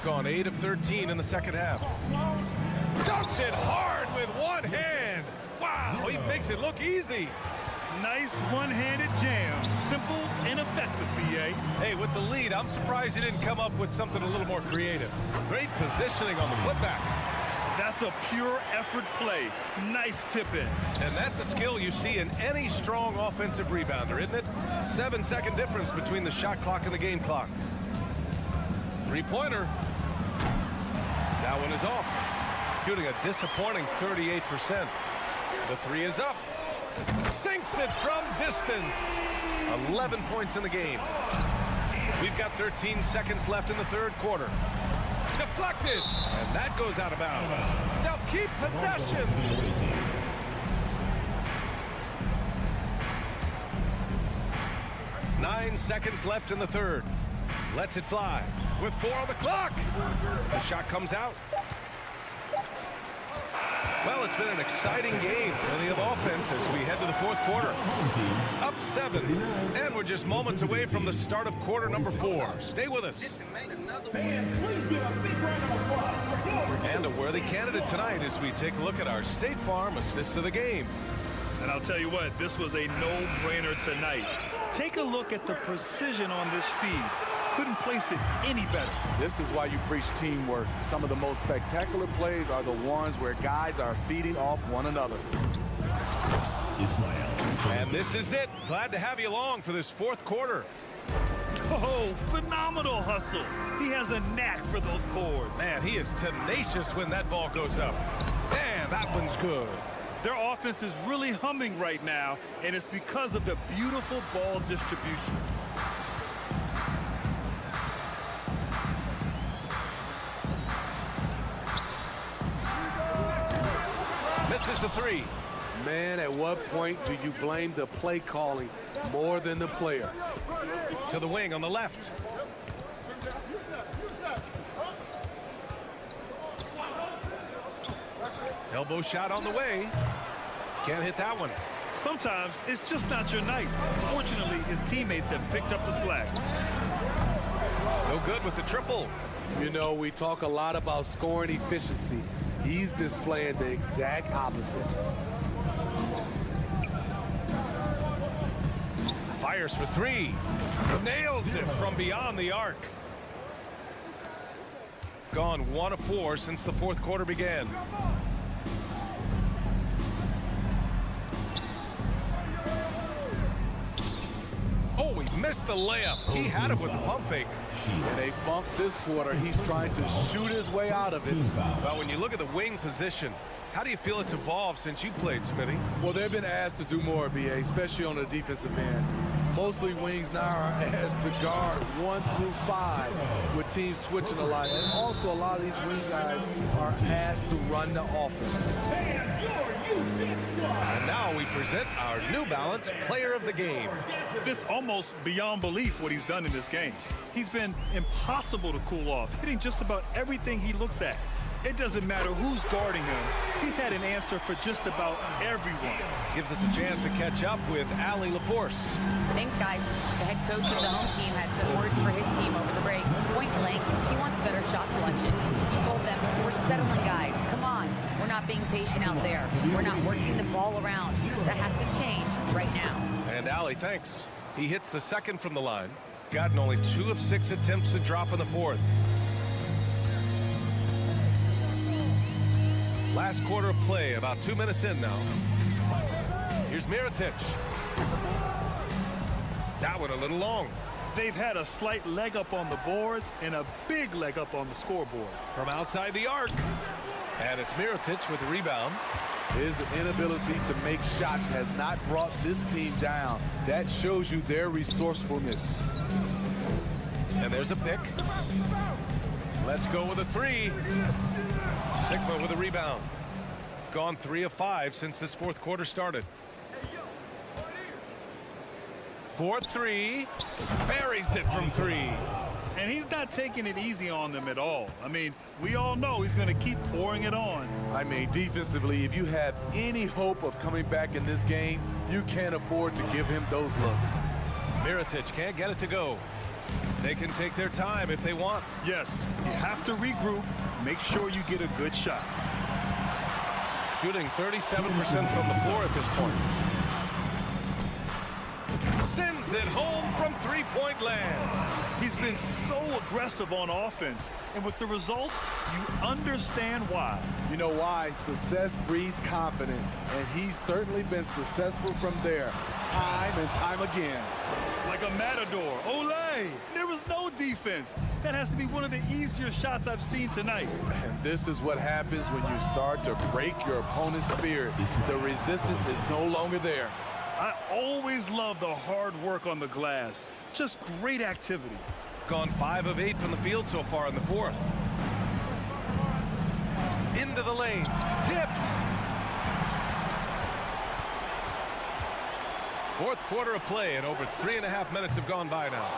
Gone 8 of 13 in the second half. Dunks it hard with one hand. Wow, he makes it look easy.
Nice one-handed jam. Simple and effective, B.A.
Hey, with the lead, I'm surprised he didn't come up with something a little more creative. Great positioning on the putback.
That's a pure effort play. Nice tip-in.
And that's a skill you see in any strong offensive rebounder, isn't it? 7-second difference between the shot clock and the game clock. Three-pointer. That one is off. Shooting a disappointing 38%. The three is up. Sinks it from distance. 11 points in the game. We've got 13 seconds left in the third quarter. Deflected, and that goes out of bounds. They'll keep possession. 9 seconds left in the third. Lets it fly with 4 on the clock. The shot comes out. Well, it's been an exciting game. Plenty of offense as we head to the fourth quarter. Up 7, and we're just moments away from the start of quarter number 4. Stay with us. And a worthy candidate tonight as we take a look at our State Farm assist of the game.
And I'll tell you what, this was a no-brainer tonight. Take a look at the precision on this feed. Couldn't place it any better.
This is why you preach teamwork. Some of the most spectacular plays are the ones where guys are feeding off one another.
And this is it. Glad to have you along for this fourth quarter.
Oh, phenomenal hustle. He has a knack for those boards.
Man, he is tenacious when that ball goes up. Man, that one's good.
Their offense is really humming right now, and it's because of the beautiful ball distribution.
Misses the three.
Man, at what point do you blame the play calling more than the player?
To the wing on the left. Elbow shot on the way. Can't hit that one.
Sometimes it's just not your night. Fortunately, his teammates have picked up the slack.
No good with the triple.
You know, we talk a lot about scoring efficiency. He's displaying the exact opposite.
Fires for three. Nails it from beyond the arc. Gone 1 of 4 since the fourth quarter began. Oh, he missed the layup. He had it with the pump fake.
And they bumped this quarter. He's trying to shoot his way out of it.
Well, when you look at the wing position, how do you feel it's evolved since you played, Smitty?
Well, they've been asked to do more, BA, especially on the defensive end. Mostly wings now are asked to guard 1 through 5 with teams switching a lot. And also a lot of these wing guys are asked to run the offense.
And now we present our New Balance Player of the Game.
It's almost beyond belief what he's done in this game. He's been impossible to cool off, hitting just about everything he looks at. It doesn't matter who's guarding him. He's had an answer for just about everyone.
Gives us a chance to catch up with Allie LaForce.
Thanks, guys. The head coach of the home team had some words for his team over the break. Point blank, he wants better shot selection. He told them, we're settling, guys. Come on. We're not being patient out there. We're not working the ball around. That has to change right now.
And Allie, thanks. He hits the second from the line. Gotten only 2 of 6 attempts to drop in the fourth. Last quarter of play, about 2 minutes in now. Here's Mirotic. That one a little long.
They've had a slight leg up on the boards and a big leg up on the scoreboard.
From outside the arc. And it's Mirotic with the rebound.
His inability to make shots has not brought this team down. That shows you their resourcefulness.
And there's a pick. Let's go with a 3. Sigma with a rebound. Gone 3 of 5 since this fourth quarter started. 4-3. Buries it from 3.
And he's not taking it easy on them at all. I mean, we all know he's going to keep pouring it on.
I mean, defensively, if you have any hope of coming back in this game, you can't afford to give him those looks.
Mirotic can't get it to go. They can take their time if they want.
Yes, you have to regroup. Make sure you get a good shot.
Shooting 37% from the floor at this point. sends it home from three-point land.
He's been so aggressive on offense, and with the results, you understand why.
You know why? Success breeds confidence, and he's certainly been successful from there, time and time again.
Like a matador. Olay! There was no defense. That has to be one of the easier shots I've seen tonight.
And this is what happens when you start to break your opponent's spirit. The resistance is no longer there.
I always love the hard work on the glass. Just great activity.
Gone 5 of 8 from the field so far in the fourth. Into the lane. Tipped. Fourth quarter of play, and over 3.5 minutes have gone by now.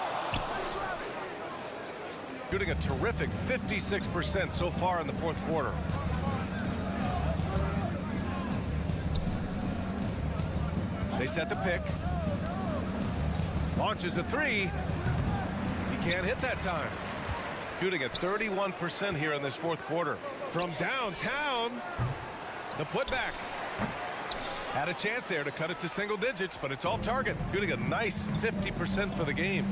Shooting a terrific 56% so far in the fourth quarter. They set the pick. Launches a three. He can't hit that time. Shooting at 31% here in this fourth quarter. From downtown, the putback. Had a chance there to cut it to single digits, but it's off target. Shooting a nice 50% for the game.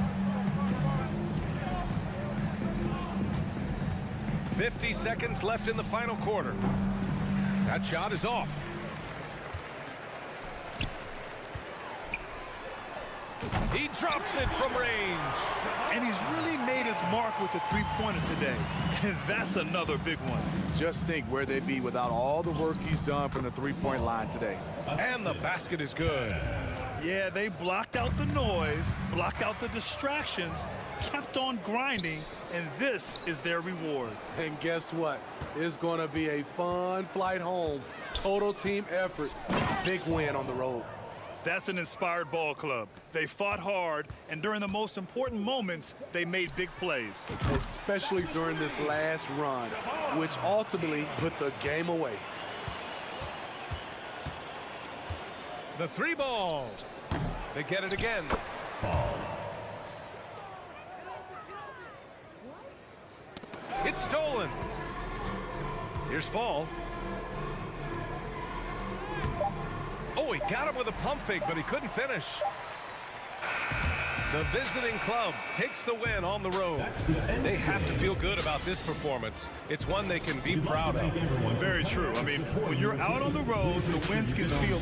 50 seconds left in the final quarter. That shot is off. He drops it from range.
And he's really made his mark with the three-pointer today. And that's another big one.
Just think where they'd be without all the work he's done from the three-point line today.
And the basket is good.
Yeah, they blocked out the noise, blocked out the distractions, kept on grinding, and this is their reward.
And guess what? It's going to be a fun flight home. Total team effort. Big win on the road.
That's an inspired ball club. They fought hard, and during the most important moments, they made big plays.
Especially during this last run, which ultimately put the game away.
The three ball. They get it again. It's stolen. Here's Fall. Oh, he got him with a pump fake, but he couldn't finish. The visiting club takes the win on the road. They have to feel good about this performance. It's one they can be proud of.
Very true. I mean, when you're out on the road, the wins can feel...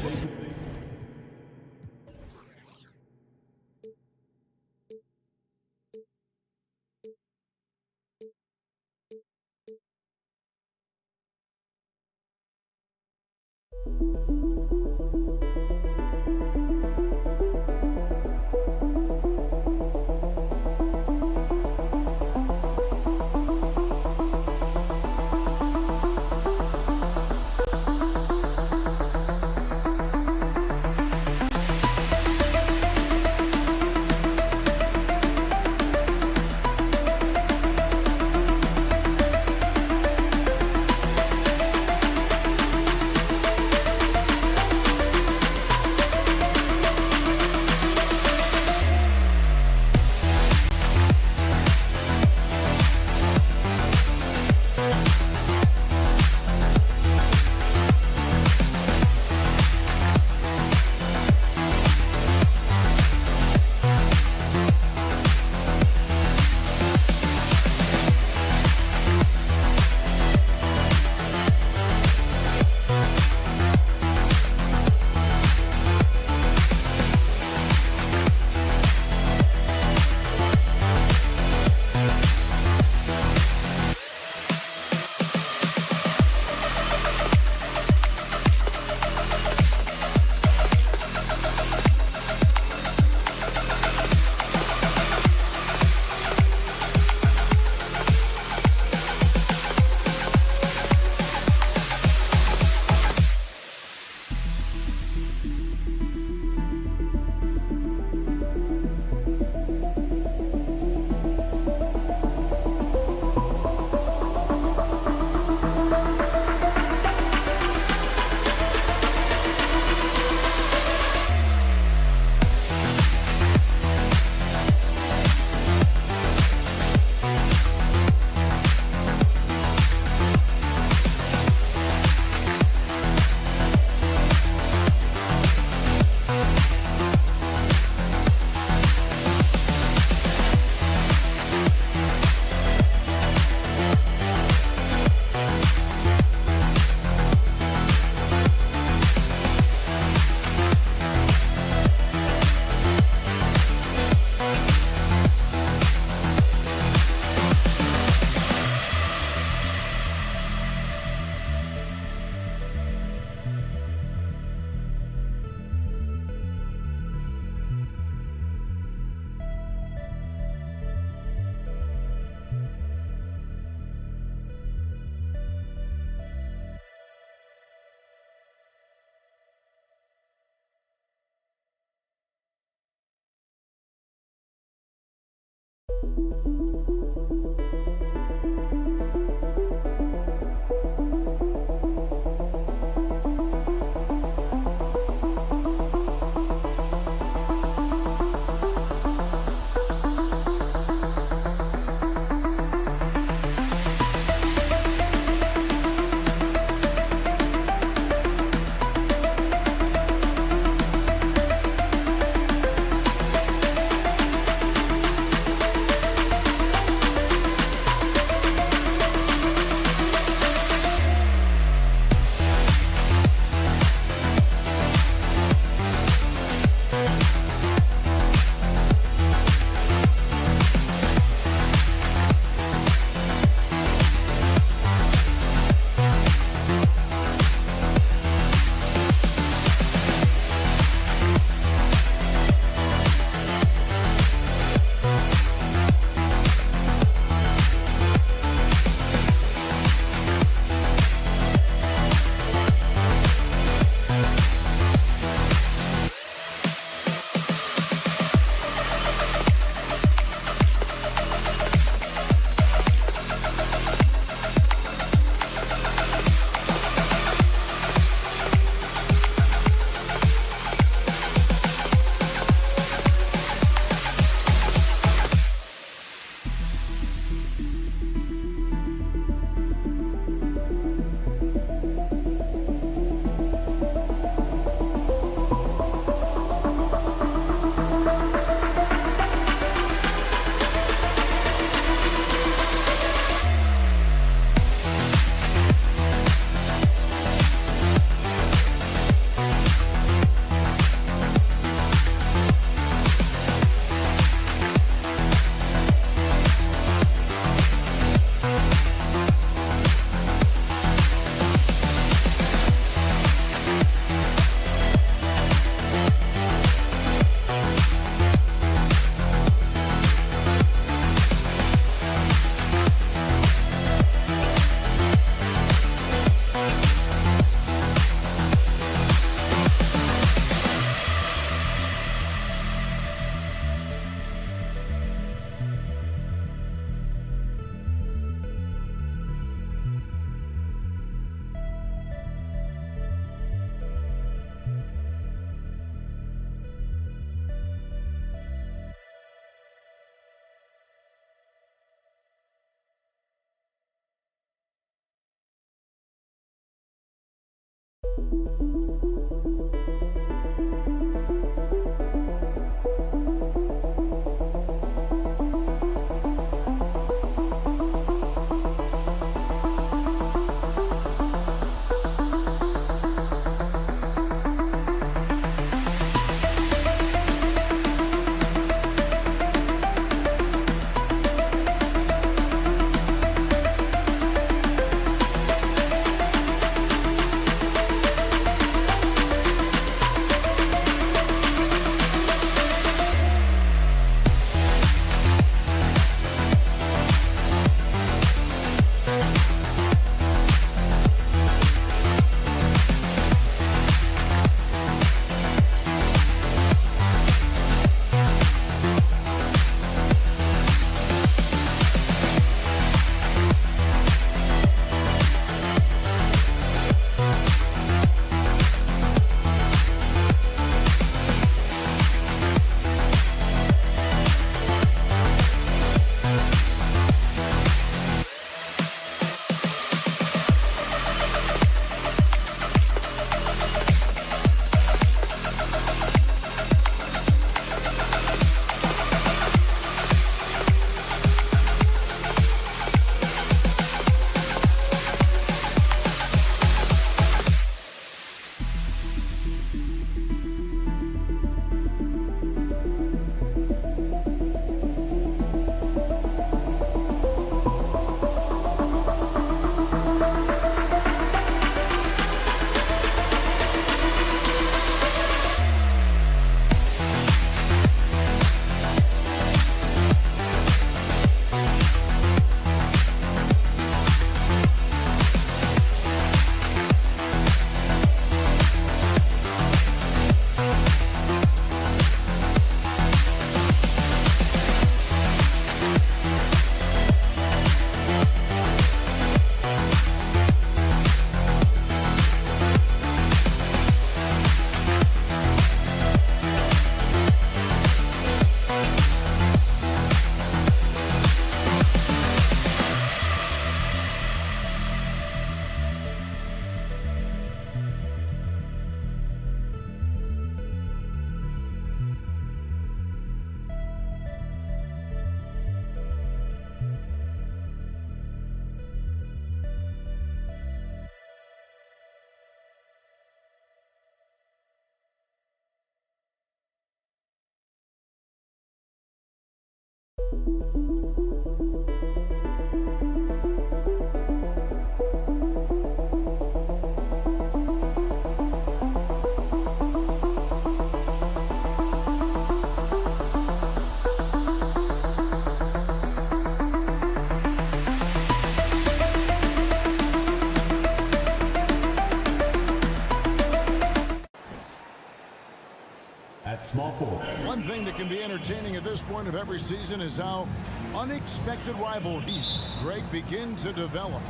can be entertaining at this point of every season is how unexpected rivalries, Greg, begin to develop.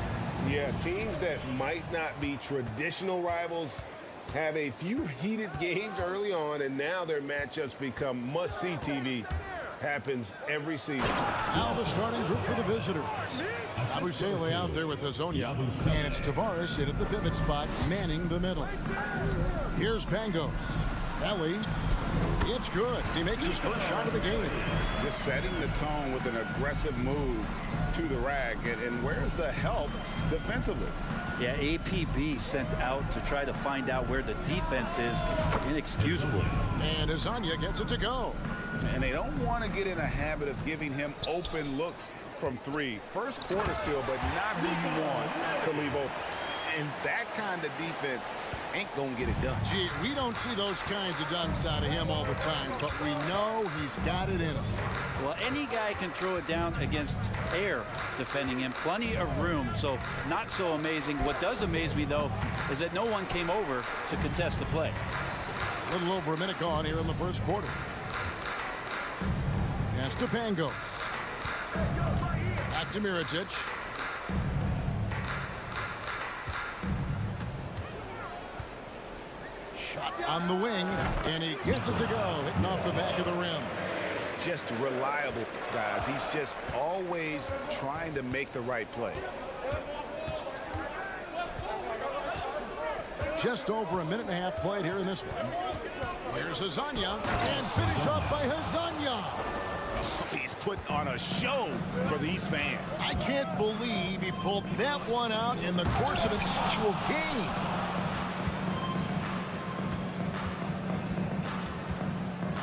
Yeah, teams that might not be traditional rivals have a few heated games early on, and now their matchups become must-see TV. Happens every season.
Now the starting group for the visitors. Yabusele out there with Hazonia, and it's Tavares in at the pivot spot, manning the middle. Here's Pangos. Belly. It's good. He makes his first shot of the game.
Just setting the tone with an aggressive move to the rack. And where's the help defensively?
Yeah, APB sent out to try to find out where the defense is. Inexcusable.
And Hazonia gets it to go.
And they don't want to get in a habit of giving him open looks from three. First quarter still, but not who you want to leave open. And that kind of defense ain't going to get it done.
Gee, we don't see those kinds of dunks out of him all the time, but we know he's got it in him.
Well, any guy can throw it down against air defending him. Plenty of room, so not so amazing. What does amaze me, though, is that no one came over to contest the play.
A little over a minute gone here in the first quarter. Pass to Pangos. Back to Mirotic. Shot on the wing, and he gets it to go, hitting off the back of the rim.
Just reliable, guys. He's just always trying to make the right play.
Just over a minute and a half played here in this one. Here's Hazonia, and finish off by Hazonia.
He's put on a show for these fans.
I can't believe he pulled that one out in the course of an actual game.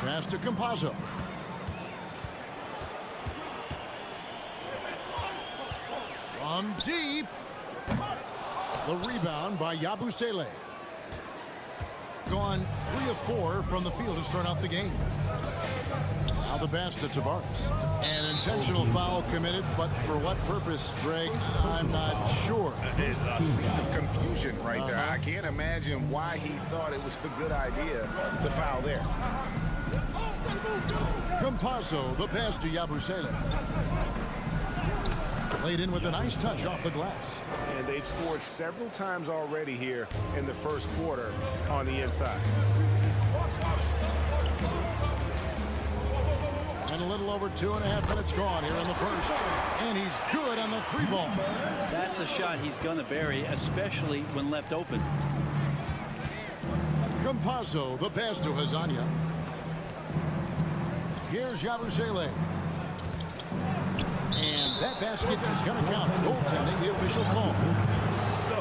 Pass to Campazzo. From deep. The rebound by Yabusele. Gone 3 of 4 from the field to start out the game. Now the pass to Tavares. An intentional foul committed, but for what purpose, Greg, I'm not sure.
There's a scene of confusion right there. I can't imagine why he thought it was a good idea to foul there.
Campazzo, the pass to Yabusele. Played in with a nice touch off the glass.
And they've scored several times already here in the first quarter on the inside.
And a little over 2.5 minutes gone here in the first. And he's good on the 3-ball.
That's a shot he's going to bury, especially when left open.
Campazzo, the pass to Hazonia. Here's Yabusele. And that basket is going to count. Goaltending, the official call.
So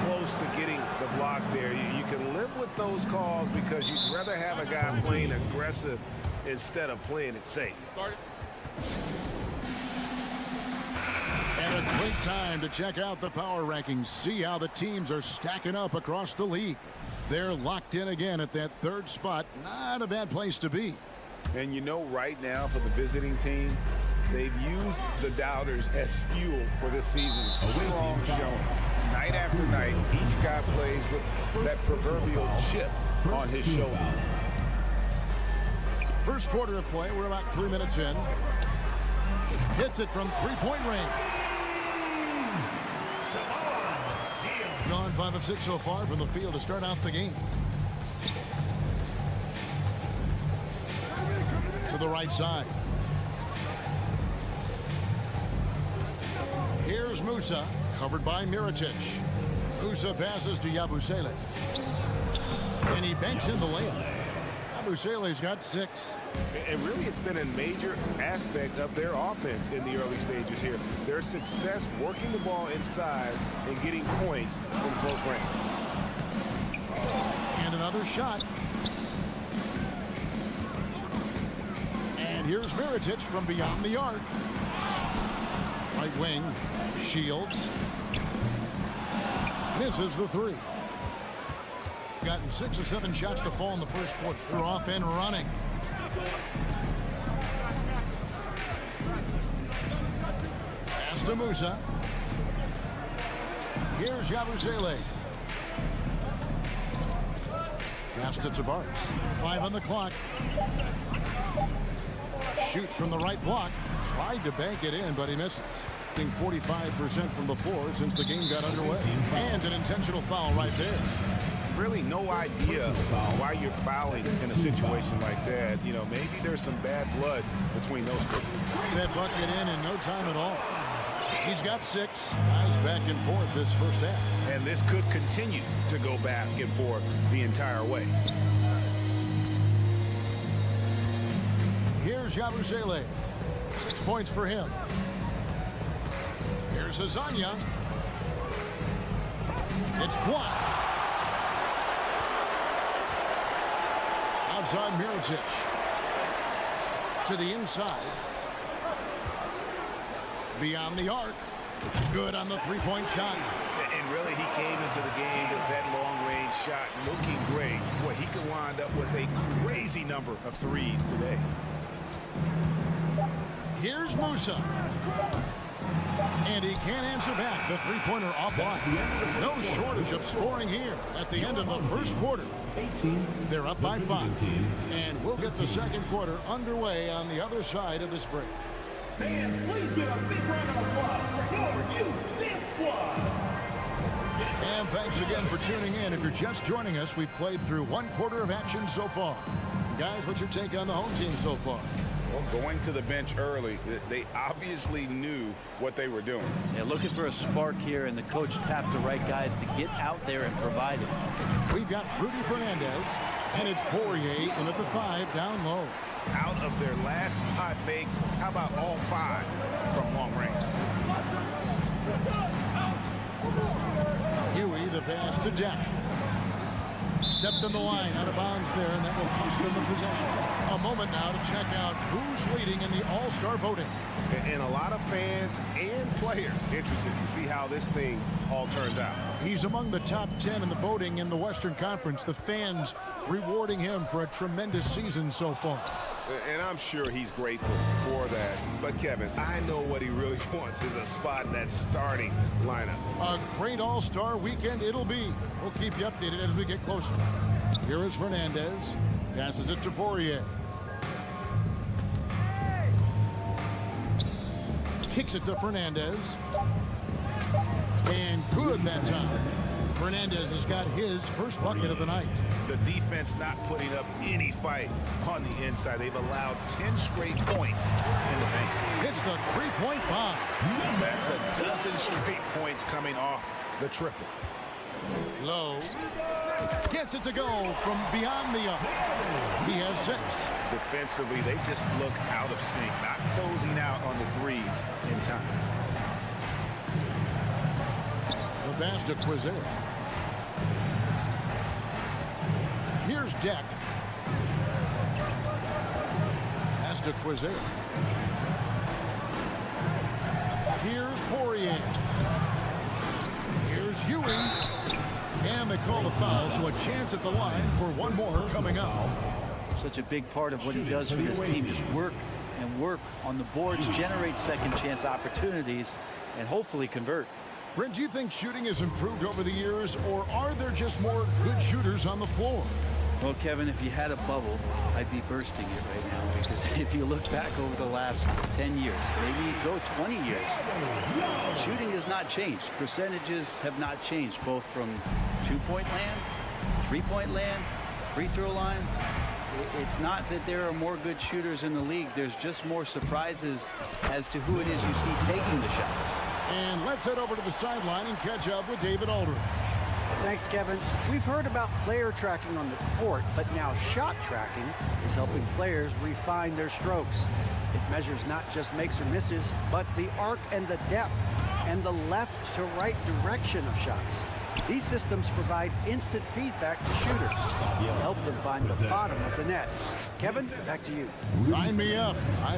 close to getting the block there. You can live with those calls because you'd rather have a guy playing aggressive instead of playing it safe.
And a great time to check out the power rankings. See how the teams are stacking up across the league. They're locked in again at that 3rd spot. Not a bad place to be.
And you know, right now for the visiting team, they've used the doubters as fuel for this season's strong showing. Night after night, each guy plays with that proverbial chip on his shoulder.
First quarter of play, we're about 3 minutes in. Hits it from 3-point range. Gone 5 of 6 so far from the field to start out the game. To the right side. Here's Musa, covered by Mirotic. Musa passes to Yabusele. And he banks in the layup. Yabusele's got 6.
And really, it's been a major aspect of their offense in the early stages here. Their success working the ball inside and getting points from close range.
And another shot. And here's Mirotic from beyond the arc. Right wing. Shields. Misses the 3. Gotten 6 or 7 shots to fall in the first quarter. They're off and running. Pass to Musa. Here's Yabusele. Pass to Tavares. 5 on the clock. shoots from the right block. Tried to bank it in, but he misses. Shooting 45% from the floor since the game got underway. And an intentional foul right there.
Really no idea why you're fouling in a situation like that. You know, maybe there's some bad blood between those two.
That bucket in no time at all. He's got 6. Guys back and forth this first half.
And this could continue to go back and forth the entire way.
Here's Yabusele. 6 points for him. Here's Azania. It's blocked. Outside Mirotic. To the inside. Beyond the arc. Good on the three-point shot.
And really, he came into the game with that long-range shot looking great. Boy, he could wind up with a crazy number of threes today.
Here's Musa. And he can't answer back. The three-pointer offline. No shortage of scoring here at the end of the first quarter. They're up by 5. And we'll get the second quarter underway on the other side of this break.
Fans, please give a big round of applause for your youth dance squad.
And thanks again for tuning in. If you're just joining us, we've played through 1 quarter of action so far. Guys, what's your take on the home team so far?
Well, going to the bench early, they obviously knew what they were doing.
Yeah, looking for a spark here, and the coach tapped the right guys to get out there and provide it.
We've got Rudy Fernandez, and it's Poirier in at the 5 down low.
Out of their last 5 makes, how about all 5 from long range?
Huey, the pass to Deck. Stepped in the line, out of bounds there, and that will cost them the possession. A moment now to check out who's leading in the All-Star voting.
And a lot of fans and players interested to see how this thing all turns out.
He's among the top 10 in the voting in the Western Conference. The fans rewarding him for a tremendous season so far.
And I'm sure he's grateful for that. But, Kevin, I know what he really wants is a spot in that starting lineup.
A great All-Star weekend it'll be. We'll keep you updated as we get closer. Here is Fernandez. Passes it to Poirier. Kicks it to Fernandez. And good that time. Fernandez has got his first bucket of the night.
The defense not putting up any fight on the inside. They've allowed 10 straight points in the paint.
Hits the three-point bomb.
That's a dozen straight points coming off the triple.
Low. Gets it to go from beyond the arc. He has 6.
Defensively, they just look out of sync, not closing out on the threes in time.
The pass to Quizer. Here's Deck. Pass to Quizer. Here's Poirier. Here's Ewing. And they call the foul, so a chance at the line for one more coming up.
Such a big part of what he does for this team is work and work on the boards, generate second chance opportunities, and hopefully convert.
Brent, do you think shooting has improved over the years, or are there just more good shooters on the floor?
Well, Kevin, if you had a bubble, I'd be bursting it right now, because if you look back over the last 10 years, maybe go 20 years, shooting has not changed. Percentages have not changed, both from two-point land, three-point land, free throw line. It's not that there are more good shooters in the league. There's just more surprises as to who it is you see taking the shots.
And let's head over to the sideline and catch up with David Aldridge.
Thanks, Kevin. We've heard about player tracking on the court, but now shot tracking is helping players refine their strokes. It measures not just makes or misses, but the arc and the depth and the left to right direction of shots. These systems provide instant feedback to shooters to help them find the bottom of the net. Kevin, back to you.
Sign me up.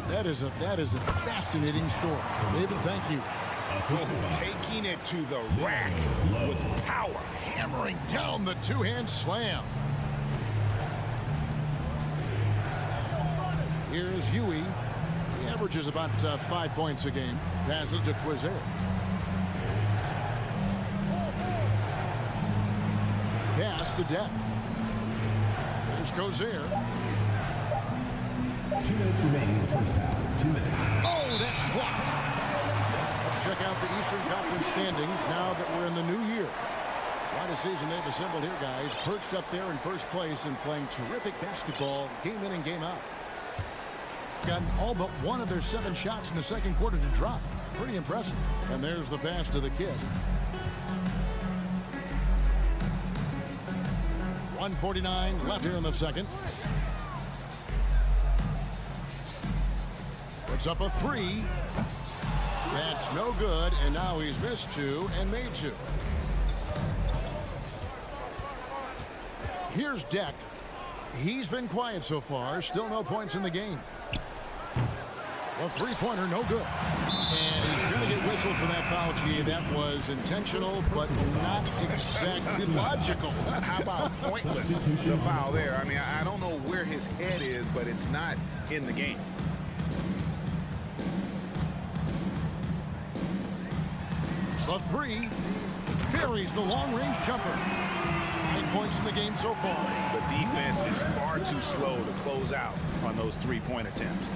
That is a fascinating story. David, thank you.
Taking it to the rack with power,
hammering down the two-hand slam. Here's Huey. He averages about 5 points a game. Passes to Quizer. Pass to Depp. Here's Quizer.
2 minutes remaining in the first half. 2 minutes.
Oh, that's blocked. Let's check out the Eastern Conference standings now that we're in the new year. Quite a season they've assembled here, guys. Perched up there in first place and playing terrific basketball game in and game out. Gotten all but one of their 7 shots in the second quarter to drop. Pretty impressive. And there's the pass to the kid. 1:49 left here in the second. Puts up a 3. That's no good, and now he's missed 2 and made 2. Here's Deck. He's been quiet so far. Still no points in the game. A three-pointer, no good. And he's going to get whistled for that foul, G. That was intentional, but not exactly logical.
How about pointless to foul there? I mean, I don't know where his head is, but it's not in the game.
The 3 buries the long-range jumper. 9 points in the game so far.
The defense is far too slow to close out on those three-point attempts.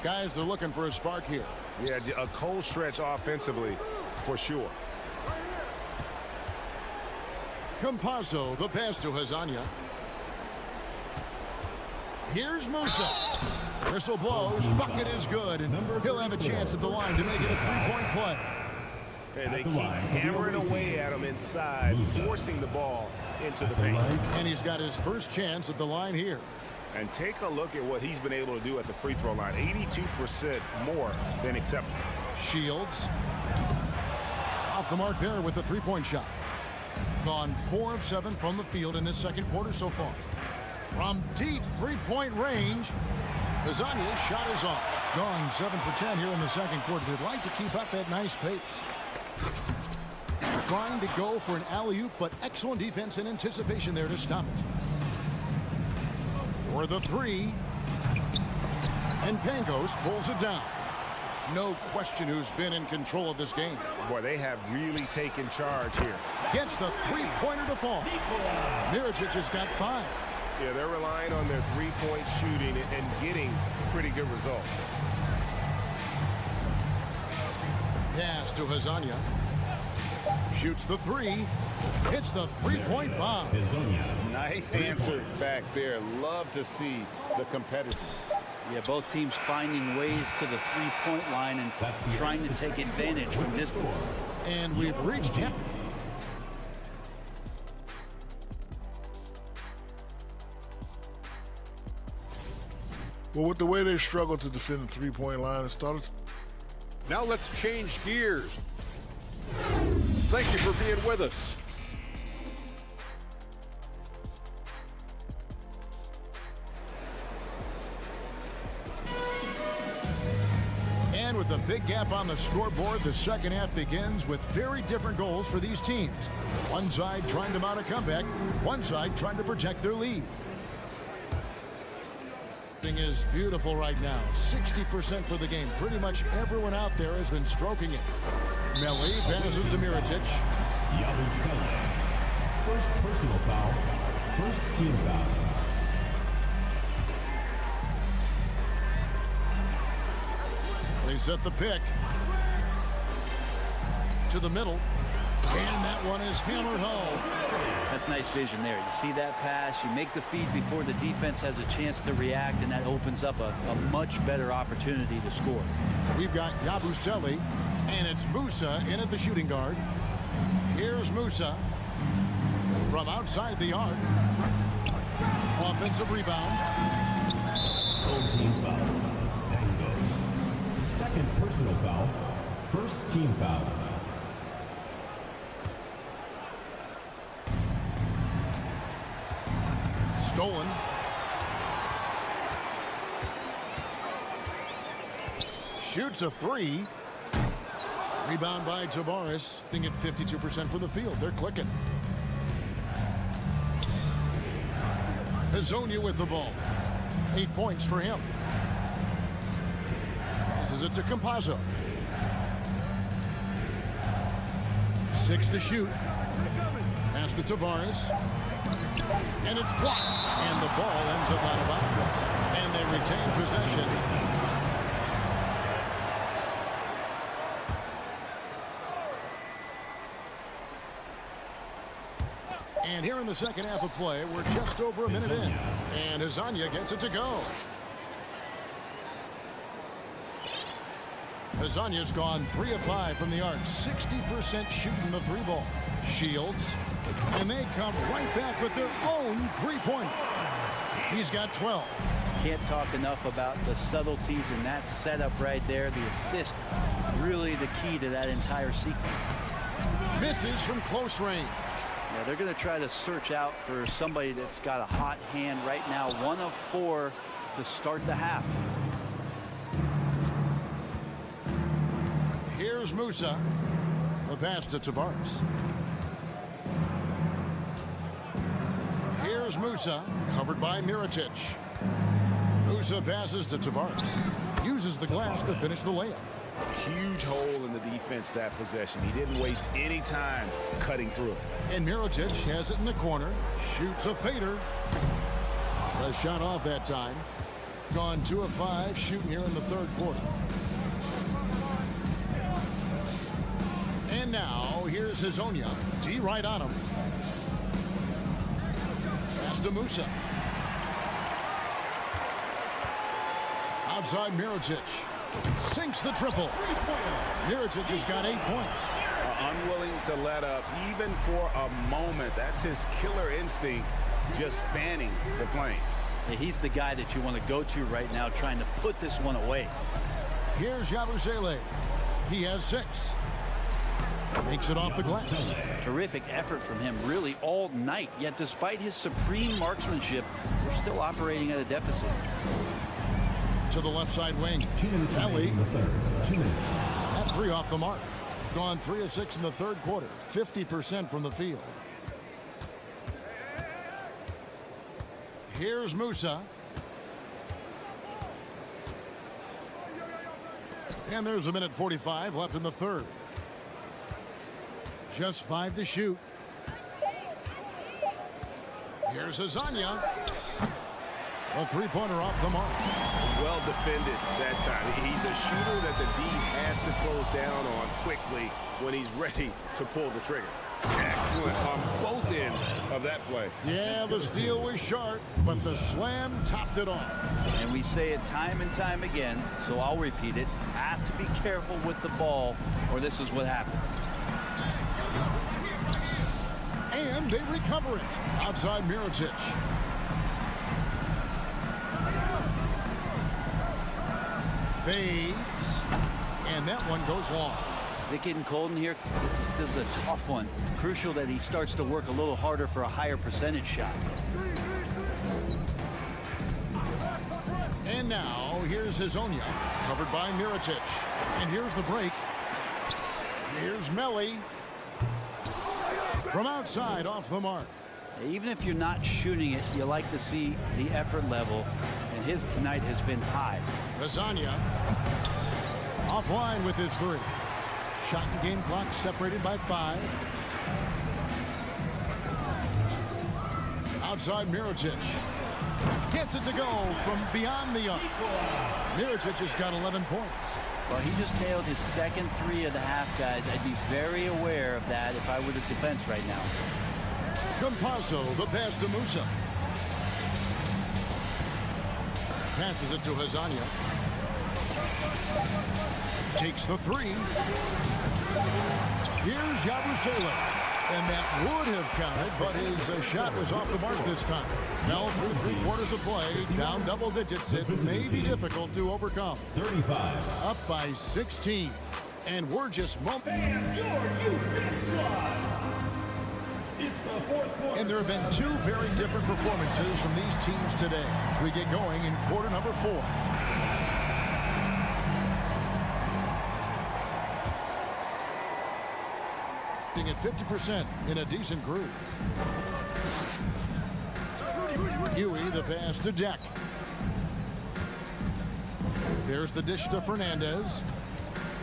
Guys, they're looking for a spark here.
Yeah, a cold stretch offensively for sure.
Campazzo, the pass to Hazania. Here's Musa. Whistle blows. Bucket is good, and he'll have a chance at the line to make it a three-point play.
And they keep hammering away at him inside, forcing the ball into the paint.
And he's got his first chance at the line here.
And take a look at what he's been able to do at the free throw line. 82% more than acceptable.
Shields. Off the mark there with the three-point shot. Gone 4 of 7 from the field in this second quarter so far. From deep three-point range, Hazania's shot is off. Gone 7 for 10 here in the second quarter. They'd like to keep up that nice pace. Trying to go for an alley-oop, but excellent defense and anticipation there to stop it. For the 3. And Pangos pulls it down. No question who's been in control of this game.
Boy, they have really taken charge here.
Gets the three-pointer to fall. Mirotic has got 5.
Yeah, they're relying on their three-point shooting and getting pretty good results.
Pass to Hazania. Shoots the 3. Hits the three-point bomb.
Nice answer back there. Love to see the competitiveness.
Yeah, both teams finding ways to the three-point line and trying to take advantage from distance.
And we've reached him.
Well, with the way they struggled to defend the three-point line, it started.
Now let's change gears. Thank you for being with us.
And with a big gap on the scoreboard, the second half begins with very different goals for these teams. One side trying to mount a comeback, one side trying to protect their lead. Is beautiful right now. 60% for the game. Pretty much everyone out there has been stroking it. Melli passes to Mirotic.
First personal foul. First team foul.
They set the pick to the middle, and that one is hammered home.
That's nice vision there. You see that pass, you make the feed before the defense has a chance to react, and that opens up a much better opportunity to score.
We've got Yabusele, and it's Musa in at the shooting guard. Here's Musa from outside the arc. Offensive rebound.
Home team foul. Second personal foul. First team foul.
Stolen. Shoots a 3. Rebound by Tavares. Being at 52% for the field. They're clicking. Hazonia with the ball. 8 points for him. Passes it to Campazzo. 6 to shoot. Pass to Tavares. And it's blocked. And the ball ends up out of bounds. And they They retain possession. And here in the second half of play, we're just over a minute in. And Hezonja gets it to go. Hezonja's gone 3 of 5 from the arc. 60% shooting the 3-ball. Shields. And they come right back with their own 3-point. He's got 12.
Can't talk enough about the subtleties in that setup right there. The assist, really the key to that entire sequence.
Misses from close range.
Yeah, they're going to try to search out for somebody that's got a hot hand right now. 1 of 4 to start the half.
Here's Musa. The pass to Tavares. Here's Musa, covered by Mirotic. Musa passes to Tavares. Uses the glass to finish the layup.
Huge hole in the defense that possession. He didn't waste any time cutting through it.
And Mirotic has it in the corner. Shoots a fader. A shot off that time. Gone 2 of 5 shooting here in the third quarter. And now here's Hezonja. D right on him. Pass to Musa. Outside Mirotic. Sinks the triple. Mirotic has got 8 points.
Unwilling to let up even for a moment. That's his killer instinct, just fanning the flame.
Yeah, he's the guy that you want to go to right now, trying to put this one away.
Here's Yabusele. He has 6. Makes it off the glass.
Terrific effort from him really all night. Yet despite his supreme marksmanship, they're still operating at a deficit.
To the left side wing. Kelly. That 3 off the mark. Gone 3 of 6 in the third quarter. 50% from the field. Here's Musa. And there's a minute 45 left in the third. Just 5 to shoot. Here's Hezonja. A 3-pointer off the mark.
Well defended that time. He's a shooter that the D has to close down on quickly when he's ready to pull the trigger. Excellent on both ends of that play.
Yeah, the steal was sharp, but the slam topped it off.
And we say it time and time again, so I'll repeat it. Have to be careful with the ball, or this is what happens.
And they recover it. Outside Mirotic. Fades. And that one goes long.
Is it getting cold in here? This is a tough one. Crucial that he starts to work a little harder for a higher percentage shot.
And now here's Hezonja, covered by Mirotic. And here's the break. Here's Melly. From outside, off the mark.
Even if you're not shooting it, you like to see the effort level, and his tonight has been high.
Hezonja offline with his 3. Shot and game clock separated by 5. Outside Mirotic. Gets it to go from beyond the arc. Mirotic has got 11 points.
Well, he just nailed his second 3 of the half, guys. I'd be very aware of that if I were the defense right now.
Campazzo, the pass to Musa. Passes it to Hezonja. Takes the 3. Here's Yabusele. And that would have counted, but his shot was off the mark this time. Now through 3 quarters of play, down double digits, it may be difficult to overcome.
35.
Up by 16. And we're just And there have been 2 very different performances from these teams today as we get going in quarter number 4. At 50% in a decent groove. Huey, the pass to Deck. There's the dish to Fernandez.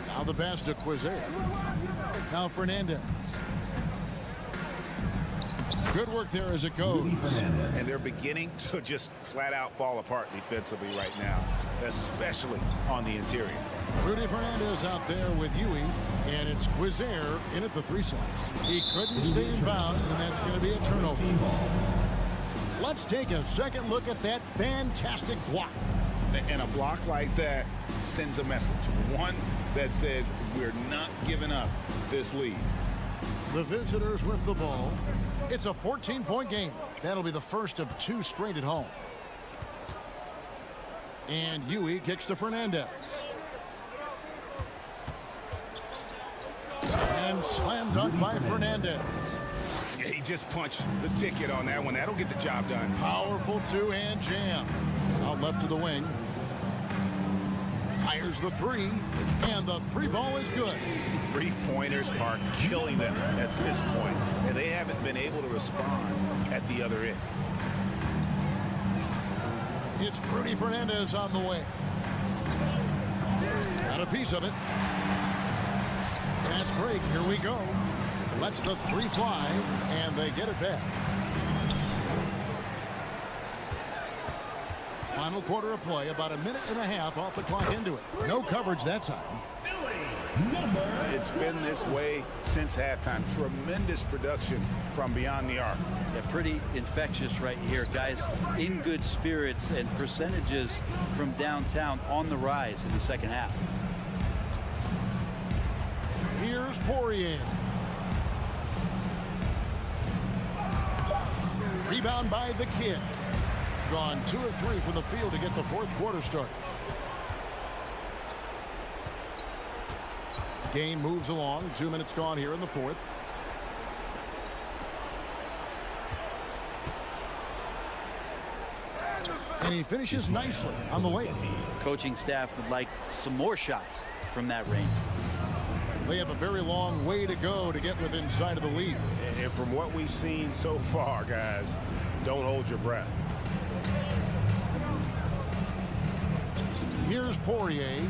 Now the pass to Quiser. Now Fernandez. Good work there as it goes.
And they're beginning to just flat out fall apart defensively right now, especially on the interior.
Rudy Fernandez out there with Yui, and it's Quizair in at the 3 slot. He couldn't stay in bounds, and that's going to be a turnover. Let's take a second look at that fantastic block.
And a block like that sends a message. One that says we're not giving up this lead.
The visitors with the ball. It's a 14-point game. That'll be the first of 2 straight at home. And Yui kicks to Fernandez. And slam dunk by Fernandez.
Yeah, he just punched the ticket on that one. That'll get the job done.
Powerful 2-hand jam. Out left to the wing. Fires the 3, and the 3 ball is good.
3-pointers are killing them at this point, and they haven't been able to respond at the other end.
It's Rudy Fernandez on the way. Got a piece of it. Fast break, here we go. Lets the 3 fly, and they get it back. Final quarter of play, about a minute and a half off the clock into it. No coverage that time.
It's been this way since halftime. Tremendous production from beyond the arc.
Yeah, pretty infectious right here. Guys in good spirits, and percentages from downtown on the rise in the second half.
Here's Poirier. Rebound by the kid. Gone 2 or 3 from the field to get the 4th quarter started. Game moves along. 2 minutes gone here in the 4th. And he finishes nicely on the layup.
Coaching staff would like some more shots from that range.
They have a very long way to go to get within sight of the lead.
And from what we've seen so far, guys, don't hold your breath.
Here's Poirier.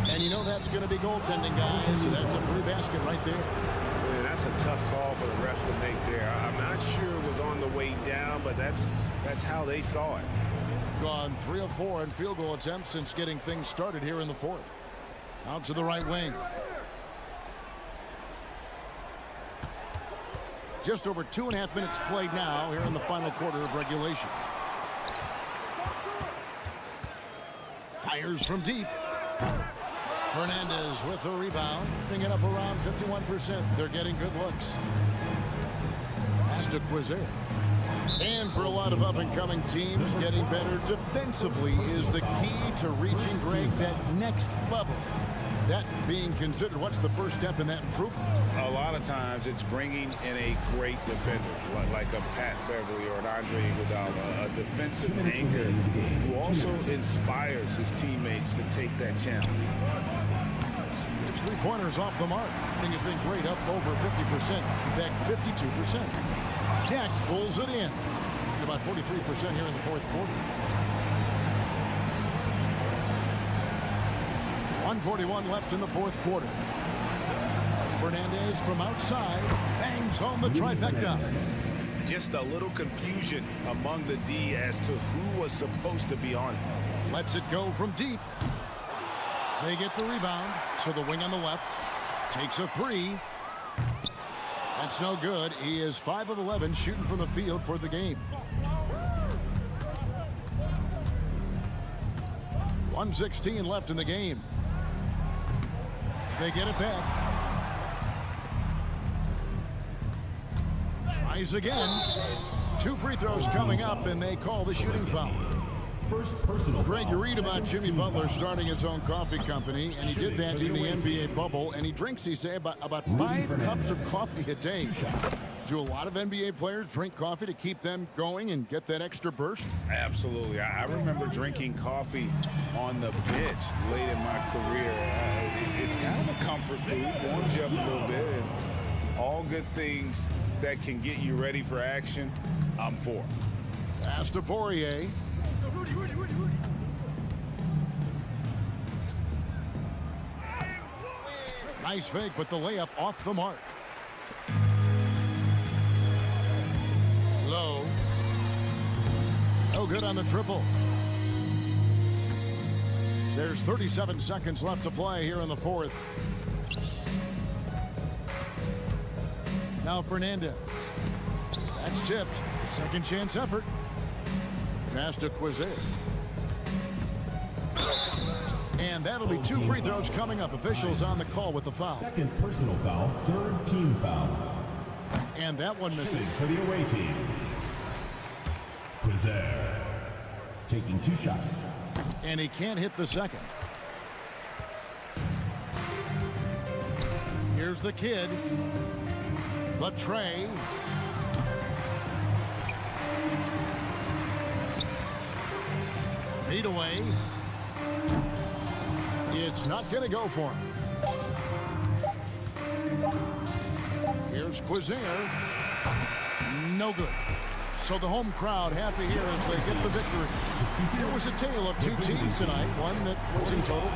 And you know that's going to be goaltending, guys. So that's a free basket right there.
Man, that's a tough call for the ref to make there. I'm not sure it was on the way down, but that's how they saw it.
Gone 3 of 4 in field goal attempts since getting things started here in the 4th. Out to the right wing. Just over 2.5 minutes played now here in the final quarter of regulation. Fires from deep. Fernandez with the rebound, bring it up around 51%. They're getting good looks. Pass to Quizair. And for a lot of up-and-coming teams, getting better defensively is the key to reaching, Greg, that next level. That being considered, what's the first step in that improvement?
A lot of times it's bringing in a great defender, like a Pat Beverly or an Andre Iguodala, a defensive anchor who also inspires his teammates to take that challenge.
It's 3-pointers off the mark. I think it's been great, up over 50%. In fact, 52%. Jack pulls it in. About 43% here in the 4th quarter. 1:41 left in the 4th quarter. Fernandez from outside bangs home the trifecta.
Just a little confusion among the D as to who was supposed to be on it.
Lets it go from deep. They get the rebound to the wing on the left. Takes a 3. That's no good. He is 5 of 11 shooting from the field for the game. 1:16 left in the game. They get it back. Tries again. 2 free throws coming up, and they call the shooting foul.
First personal.
Greg, you read about Jimmy Butler starting his own coffee company, and he did that in the NBA bubble, and he drinks, he say, about 5 cups of coffee a day. Do a lot of NBA players drink coffee to keep them going and get that extra burst?
Absolutely. I remember drinking coffee on the bench late in my career. It's kind of a comfort food, warms you up a little bit, and all good things that can get you ready for action, I'm for.
Pass to Poirier. Nice fake, but the layup off the mark. Low. No good on the triple. There's 37 seconds left to play here in the fourth. Now Fernandez. That's tipped. Second chance effort. Pass to Quizer. And that'll be 2 free throws coming up. Officials on the call with the foul.
Second personal foul, third team foul.
And that one misses.
For the away team. Quizer taking 2 shots.
And he can't hit the second. Here's the kid. The tray. Feet away. It's not going to go for him. Here's Quizer. No good. So the home crowd happy here as they get the victory. It was a tale of 2 teams tonight, one that was in total.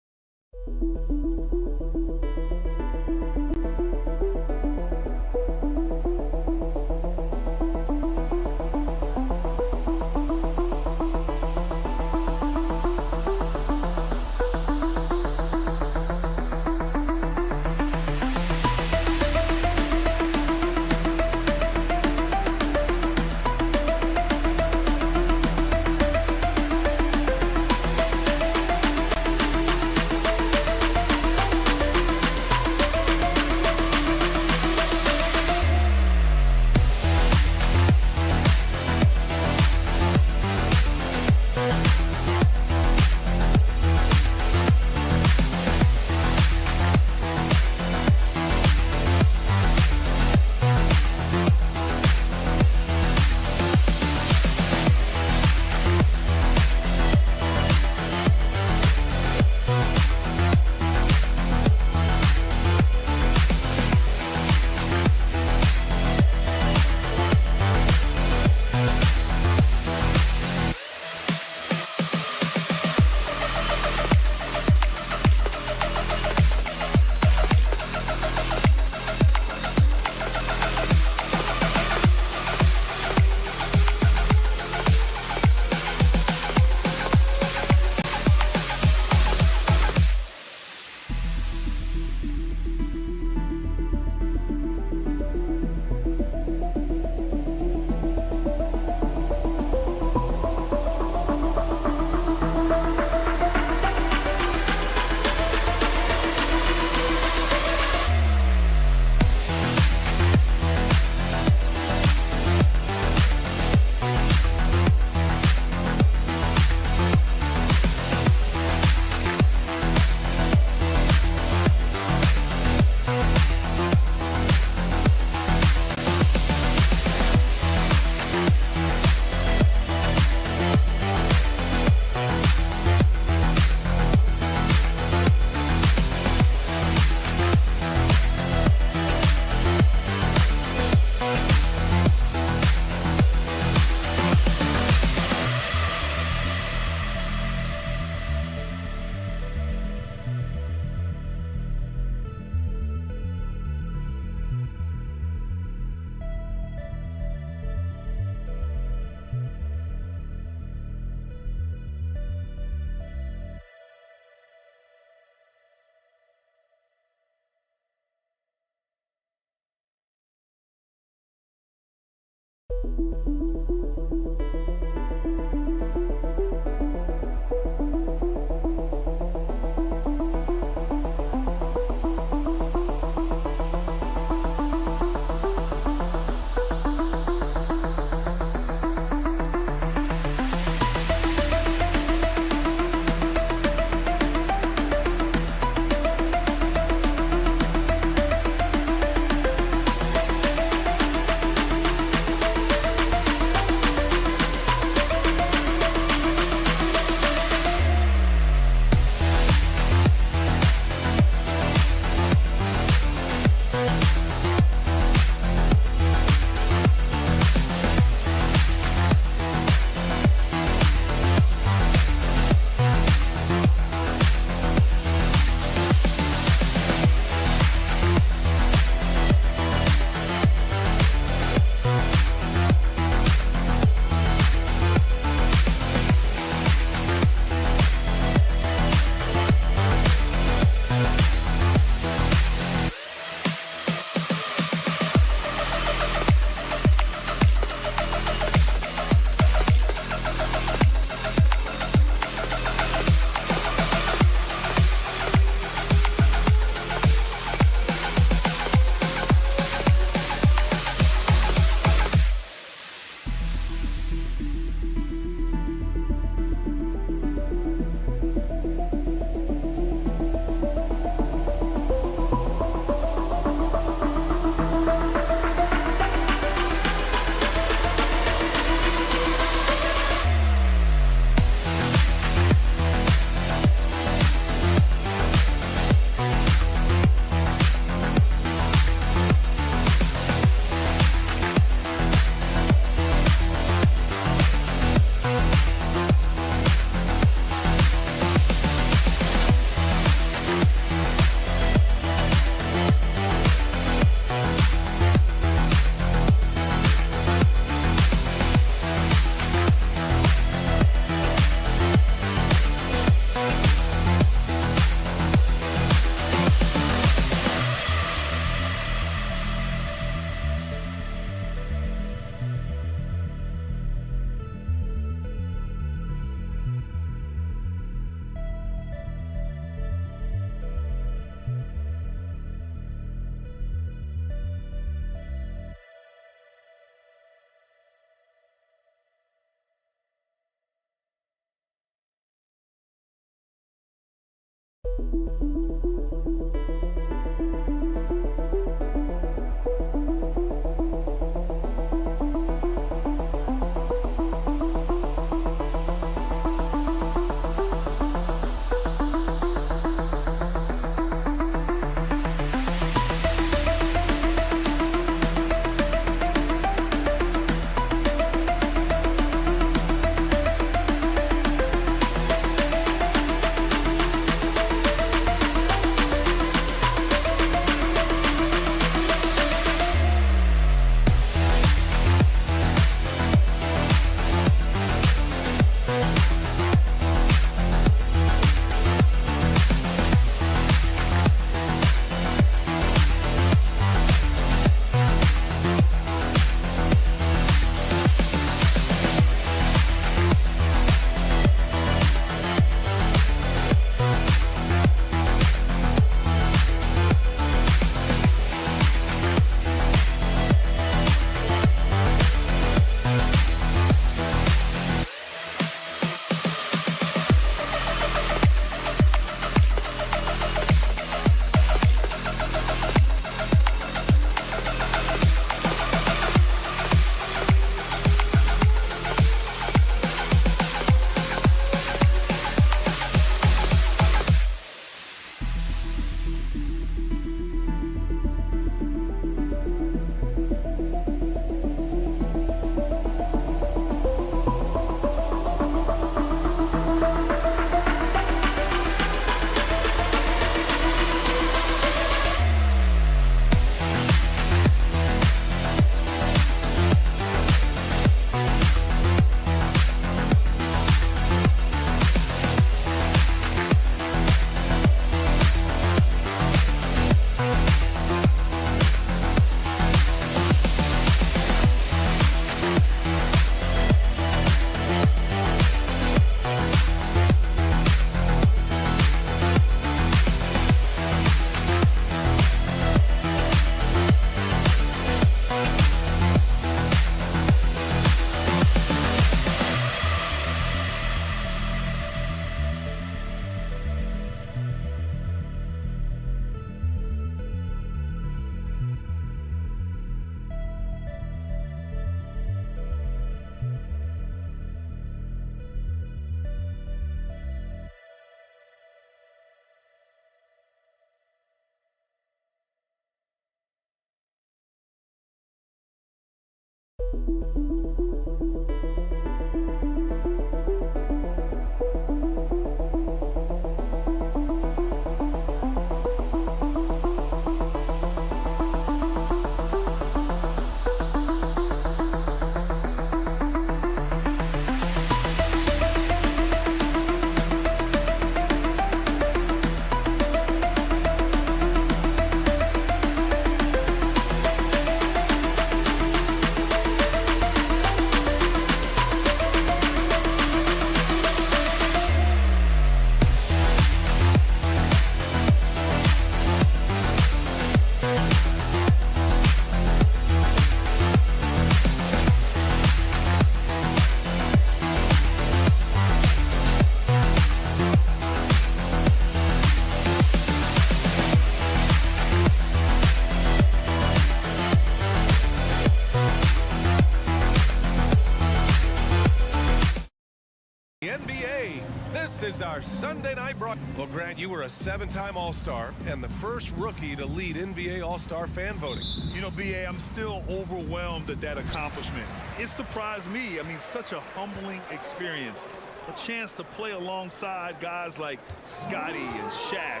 This is our Sunday night broadcast. Well, Grant, you were a 7-time All-Star and the first rookie to lead NBA All-Star fan voting.
You know, B.A., I'm still overwhelmed at that accomplishment. It surprised me. I mean, such a humbling experience. A chance to play alongside guys like Scotty and Shaq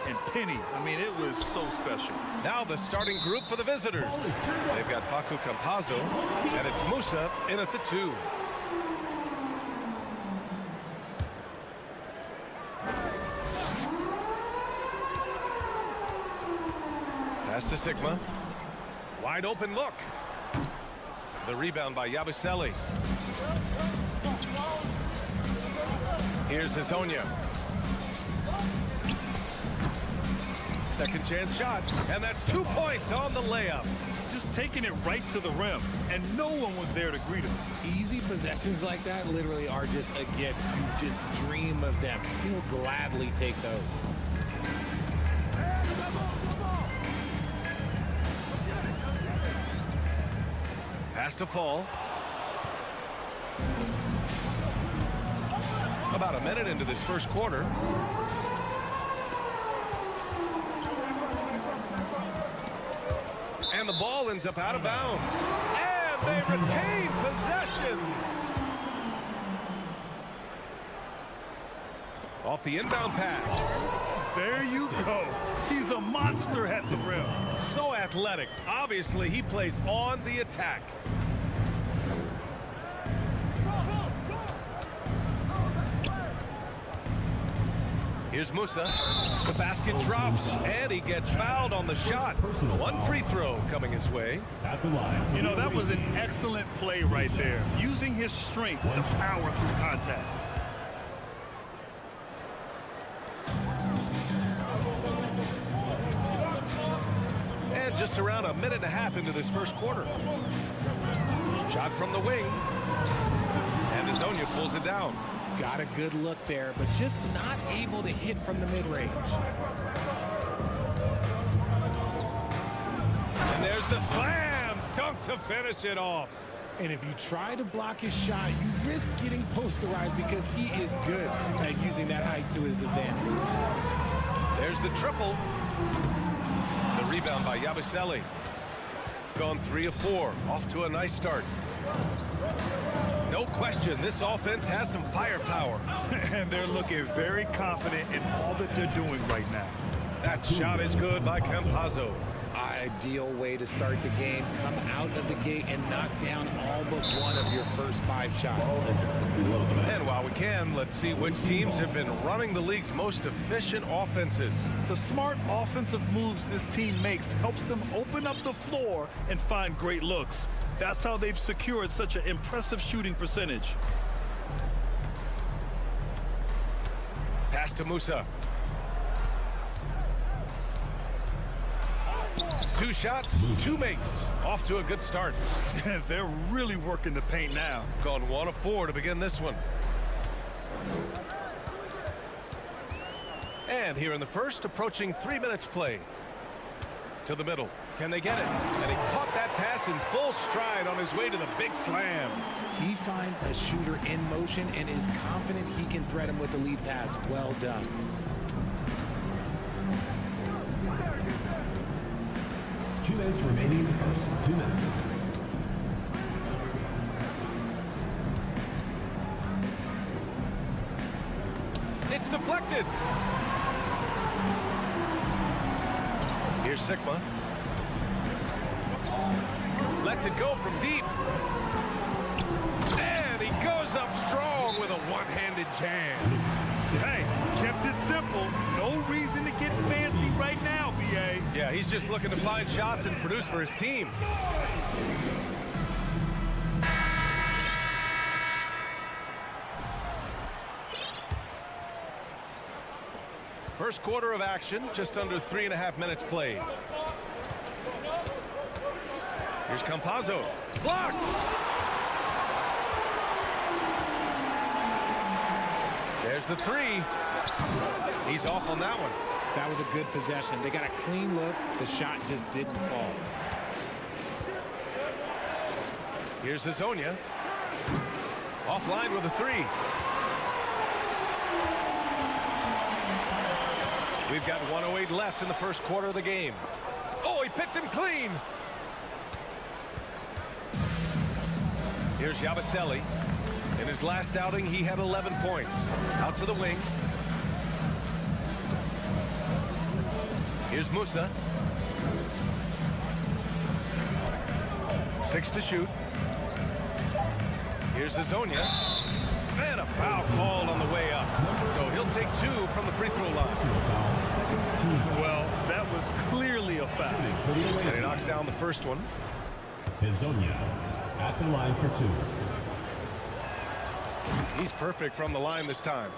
and Penny. I mean, it was so special.
Now the starting group for the visitors. They've got Facu Campazzo, and it's Musa in at the 2. Pass to Sigma. Wide open look. The rebound by Yabusele. Here's Hazonia. Second chance shot, and that's 2 points on the layup.
Just taking it right to the rim, and no one was there to greet him.
Easy possessions like that literally are just a gift. You just dream of them. He'll gladly take those.
Pass to Fall. About a minute into this first quarter. And the ball ends up out of bounds. And they retain possession. Off the inbound pass.
There you go. He's a monster at the rim.
So athletic. Obviously, he plays on the attack. Here's Musa. The basket drops, and he gets fouled on the shot. One free throw coming his way.
You know, that was an excellent play right there. Using his strength to power through contact.
And just around a minute and a half into this first quarter. Shot from the wing. And Hazonia pulls it down.
Got a good look there, but just not able to hit from the mid-range.
And there's the slam dunk to finish it off.
And if you try to block his shot, you risk getting posterized because he is good at using that height to his advantage.
There's the triple. The rebound by Yabusele. Gone 3 of 4. Off to a nice start. No question, this offense has some firepower.
And they're looking very confident in all that they're doing right now.
That shot is good by Campazzo.
Ideal way to start the game. Come out of the gate and knock down all but one of your first 5 shots.
And while we can, let's see which teams have been running the league's most efficient offenses.
The smart offensive moves this team makes helps them open up the floor and find great looks. That's how they've secured such an impressive shooting percentage.
Pass to Musa. 2 shots, 2 makes. Off to a good start.
They're really working the paint now.
Gone 1 of 4 to begin this one. And here in the first, approaching 3 minutes play. To the middle. Can they get it? And he caught that pass in full stride on his way to the big slam.
He finds a shooter in motion and is confident he can thread him with the lead pass. Well done.
Two minutes remaining in the first. 2 minutes.
deflected. Here's Sigma. Lets it go from deep. And he goes up strong with a one-handed jam.
Hey, kept it simple. No reason to get fancy right now, B.A.
Yeah, he's just looking to find shots and produce for his team. First quarter of action, just under 3.5 minutes played. Here's Campazzo. Blocked! There's the three. He's off on that one.
That was a good possession. They got a clean look. The shot just didn't fall.
Here's Hazonia. Offline with a three. We've got 1:08 left in the first quarter of the game. Oh, he picked him clean. Here's Yabusele. In his last outing, he had 11 points. Out to the wing. Here's Musa. 6 to shoot. Here's Hazonia. And a foul called on the way up. So he'll take 2 from the free throw line.
Well, that was clearly a foul.
And he knocks down the first one.
Hazonia at the line for 2.
He's perfect from the line this time.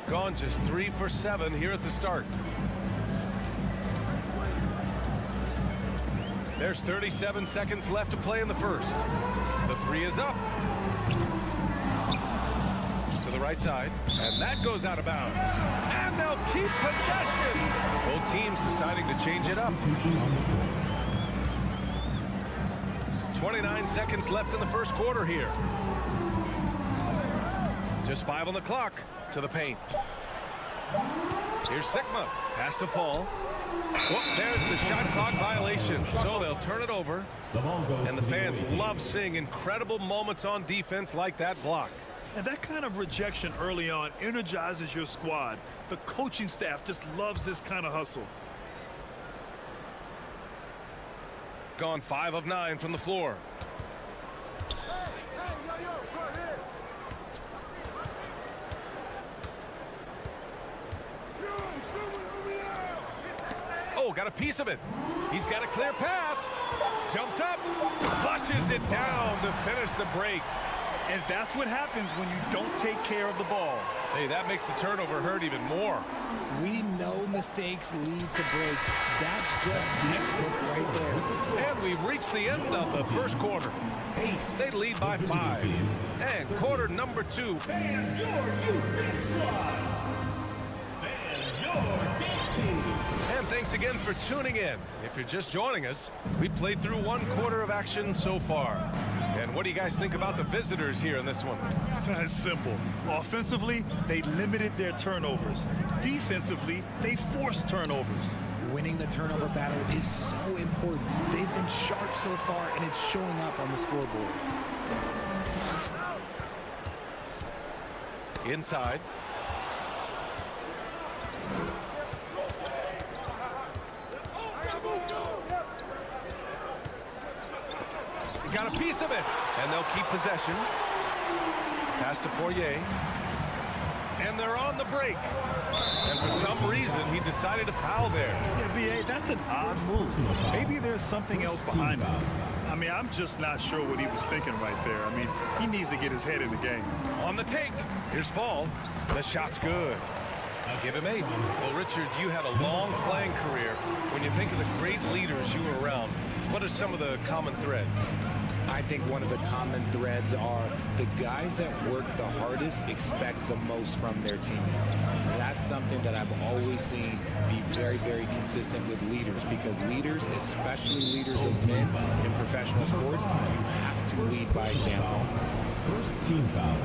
Gone just 3 for 7 here at the start. There's 37 seconds left to play in the first. The three is up. To the right side. And that goes out of bounds. And they'll keep possession. Both teams deciding to change it up. 29 seconds left in the first quarter here. Just 5 on the clock. To the paint. Here's Sigma. Pass to fall. Well, there's the shot clock violation. So they'll turn it over. And the fans love seeing incredible moments on defense like that block.
And that kind of rejection early on energizes your squad. The coaching staff just loves this kind of hustle.
Gone 5 of 9 from the floor. Oh, got a piece of it. He's got a clear path. Jumps up. Flushes it down to finish the break.
And that's what happens when you don't take care of the ball.
Hey, that makes the turnover hurt even more.
We know mistakes lead to breaks. That's just textbook right there.
And we've reached the end of the first quarter. They lead by 5. And quarter number 2. And thanks again for tuning in. If you're just joining us, we played through 1 quarter of action so far. And what do you guys think about the visitors here in this one?
That's simple. Offensively, they limited their turnovers. Defensively, they forced turnovers.
Winning the turnover battle is so important. They've been sharp so far, and it's showing up on the scoreboard.
Inside. Got a piece of it, and they'll keep possession. Pass to Poirier. And they're on the break. And for some reason, he decided to foul there.
Yeah, B.A., that's an odd move. Maybe there's something else behind it. I mean, I'm just not sure what he was thinking right there. I mean, he needs to get his head in the game.
On the take. Here's Fall. The shot's good. Give him 8. Well, Richard, you had a long playing career. When you think of the great leaders you were around, what are some of the common threads?
I think one of the common threads are the guys that work the hardest expect the most from their teammates. That's something that I've always seen be very, very consistent with leaders, because leaders, especially leaders of men in professional sports, you have to lead by example.
First team foul.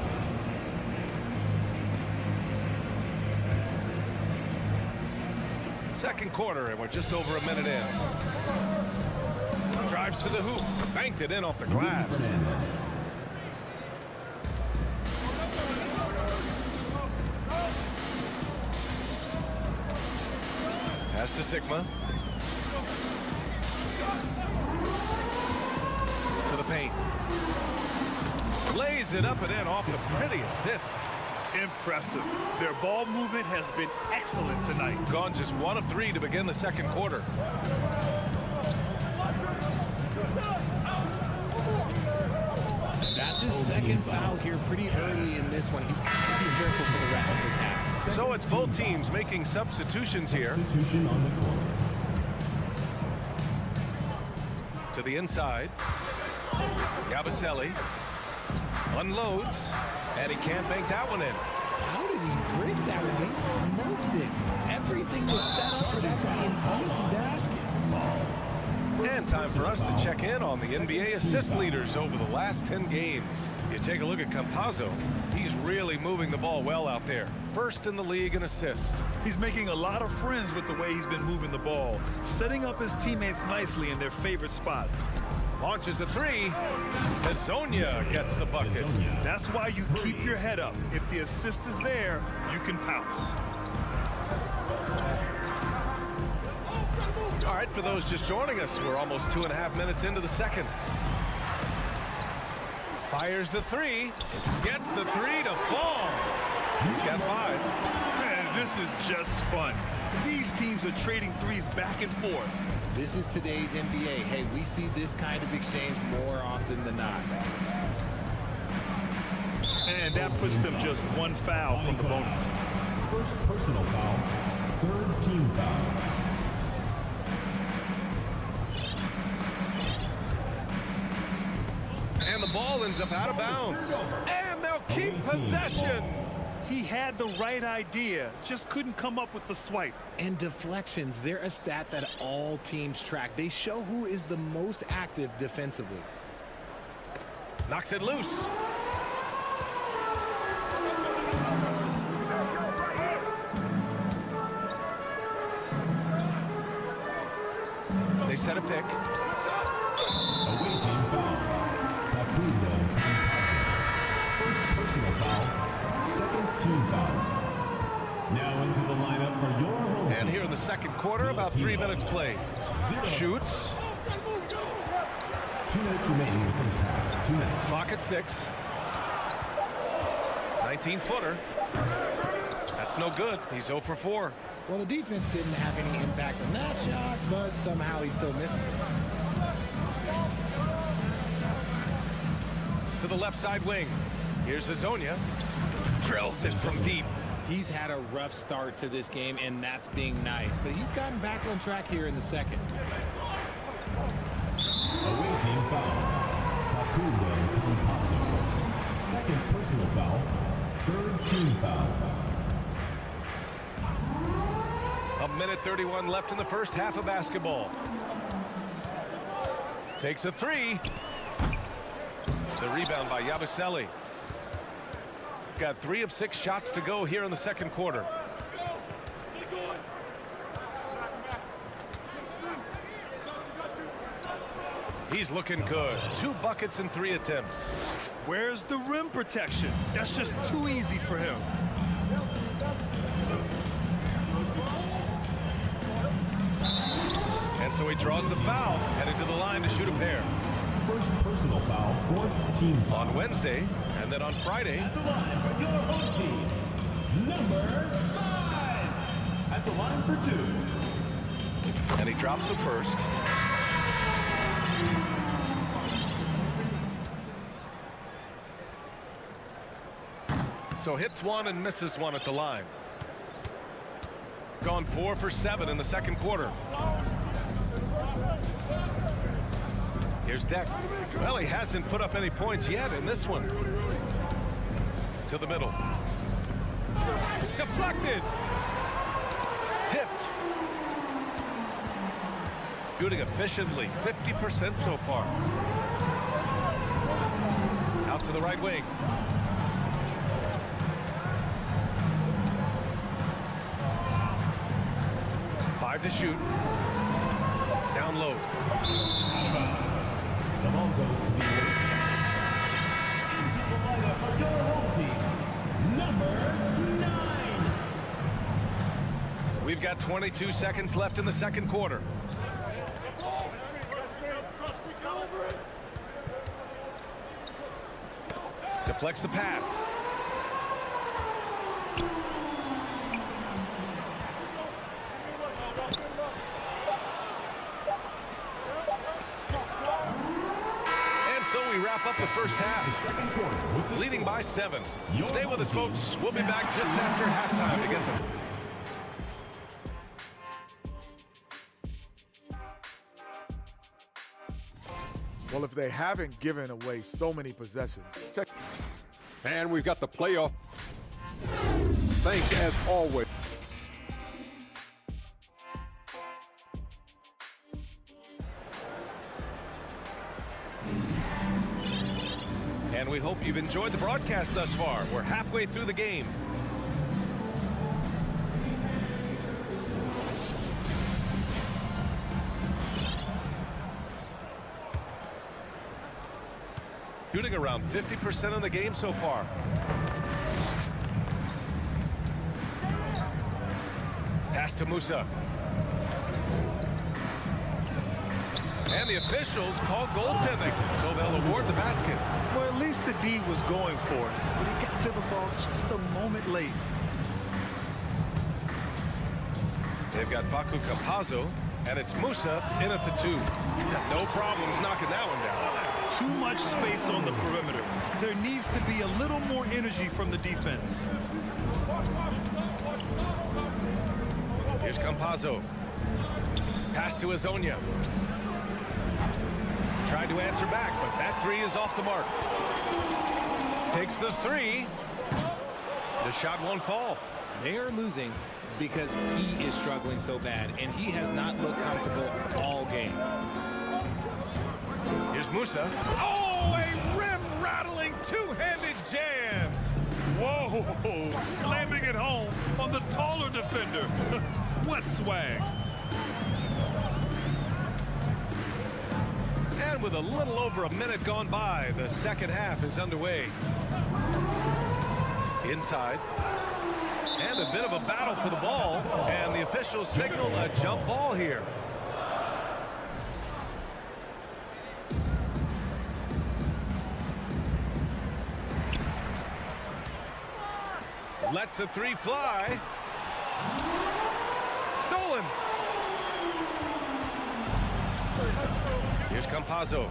Second quarter, and we're just over a minute in. Drives to the hoop, banked it in off the glass. Pass to Sigma. To the paint. Lays it up and in off the pretty assist.
Impressive. Their ball movement has been excellent tonight.
Gone just 1 of 3 to begin the second quarter.
That's his second foul here pretty early in this one. He's got to be careful for the rest of this half.
So it's both teams making substitutions here.
Substitution on the court.
To the inside. Yabusele unloads, and he can't bank that one in.
How did he break that one? He smoked it. Everything was set up for that to be an easy basket.
And time for us to check in on the NBA assist leaders over the last 10 games. You take a look at Campazzo. He's really moving the ball well out there. First in the league in assists.
He's making a lot of friends with the way he's been moving the ball, setting up his teammates nicely in their favorite spots.
Launches a 3. Hezonja gets the bucket.
That's why you keep your head up. If the assist is there, you can pounce.
All right, for those just joining us, we're almost 2.5 minutes into the second. Fires the 3. Gets the 3 to fall. He's got 5.
Man, this is just fun. These teams are trading threes back and forth.
This is today's NBA. Hey, we see this kind of exchange more often than not.
And that puts them just 1 foul from the bonus.
First personal foul, third team foul.
And the ball ends up out of bounds. And they'll keep possession.
He had the right idea, just couldn't come up with the swipe.
And deflections, they're a stat that all teams track. They show who is the most active defensively.
Knocks it loose. They set a pick.
Away team foul. First personal foul, second team foul. Now into the lineup for your home team.
And here in the second quarter, about 3 minutes played. Shoots.
2 minutes remaining in the first half. 2 minutes.
Clock at 6. 19-footer. That's no good. He's 0 for 4.
Well, the defense didn't have any impact on that shot, but somehow he's still missing it.
To the left side wing. Here's Hezonja. Drills it from deep.
He's had a rough start to this game, and that's being nice. But he's gotten back on track here in the second.
Away team foul. Second personal foul. Third team foul.
1:31 left in the first half of basketball. Takes a 3. The rebound by Yabusele. Got 3 of 6 shots to go here in the second quarter. He's looking good. 2 buckets and 3 attempts.
Where's the rim protection? That's just too easy for him.
And so he draws the foul, headed to the line to shoot a pair.
First personal foul, fourth team foul.
On Wednesday, and then on Friday.
At the line for your home team, number 5. At the line for 2.
And he drops the first. So hits 1 and misses 1 at the line. Gone 4 for 7 in the second quarter. Here's Deck. Well, he hasn't put up any points yet in this one. To the middle. Deflected. Tipped. Shooting efficiently, 50% so far. Out to the right wing. To shoot. Down low.
The ball goes to the away team. Into the lineup for your home team, number 9.
We We've got 22 seconds left in the second quarter. Deflects the pass. And so we wrap up the first half, leading by 7. Stay with us, folks. We'll be back just after halftime to get them.
Well, if they haven't given away so many possessions.
And we've got the playoff. Thanks as always.
And we hope you've enjoyed the broadcast thus far. We're halfway through the game. Shooting around 50% of the game so far. Pass to Musa. And the officials call goaltending, so they'll award the basket.
Well, at least the D was going for it, but he got to the ball just a moment late.
They've got Facu Campazzo, and it's Musa in at the 2. No problems knocking that one down.
Too much space on the perimeter. There needs to be a little more energy from the defense.
Here's Campazzo. Pass to Azonia. Tried to answer back, but that 3 is off the mark. Takes the 3. The shot won't fall.
They are losing because he is struggling so bad, and he has not looked comfortable all game.
Here's Musa. Oh, a rim-rattling two-handed jam.
Whoa, slamming it home on the taller defender. What swag.
And with a little over a minute gone by, the second half is underway. Inside. And a bit of a battle for the ball. And the officials signal a jump ball here. Lets the 3 fly. Stolen. Here's Campazzo.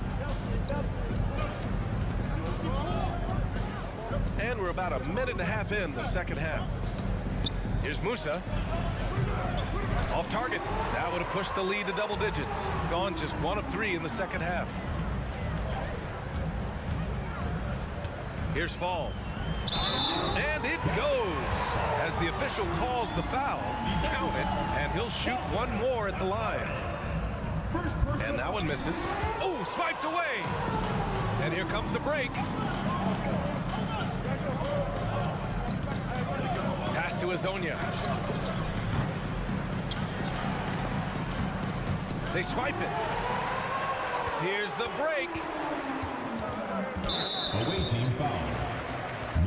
And we're about a minute and a half in the second half. Here's Musa. Off target. That would have pushed the lead to double digits. Gone just 1 of 3 in the second half. Here's Fall. And it goes as the official calls the foul. Count it, and he'll shoot 1 more at the line. And that one misses. Oh, swiped away. And here comes the break. Pass to Azonia. They swipe it. Here's the break.
Away team foul.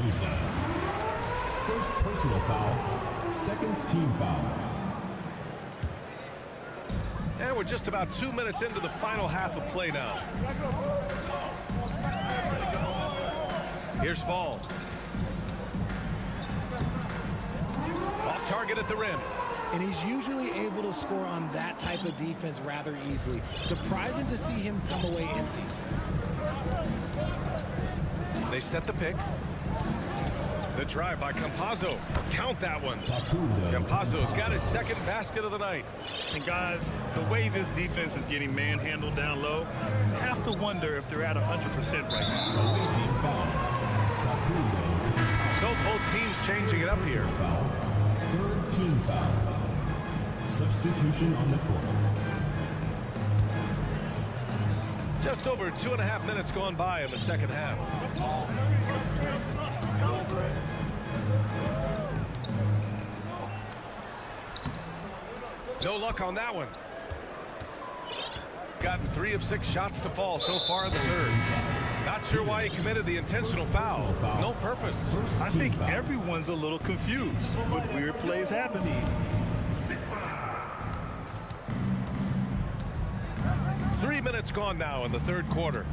Musa. First personal foul. Second team foul.
And we're just about 2 minutes into the final half of play now. Here's Fall. Off target at the rim.
And he's usually able to score on that type of defense rather easily. Surprising to see him come away empty.
They set the pick. The drive by Campazzo. Count that one. Campazzo's got his second basket of the night.
And guys, the way this defense is getting manhandled down low, you have to wonder if they're at 100% right now.
So both teams changing it up here.
Third team foul. Substitution on the court.
Just over 2.5 minutes gone by in the second half. No luck on that one. Gotten 3 of 6 shots to fall so far in the third. Not sure why he committed the intentional foul. No purpose.
I think everyone's a little confused, but weird plays happen.
3 minutes gone now in the third quarter.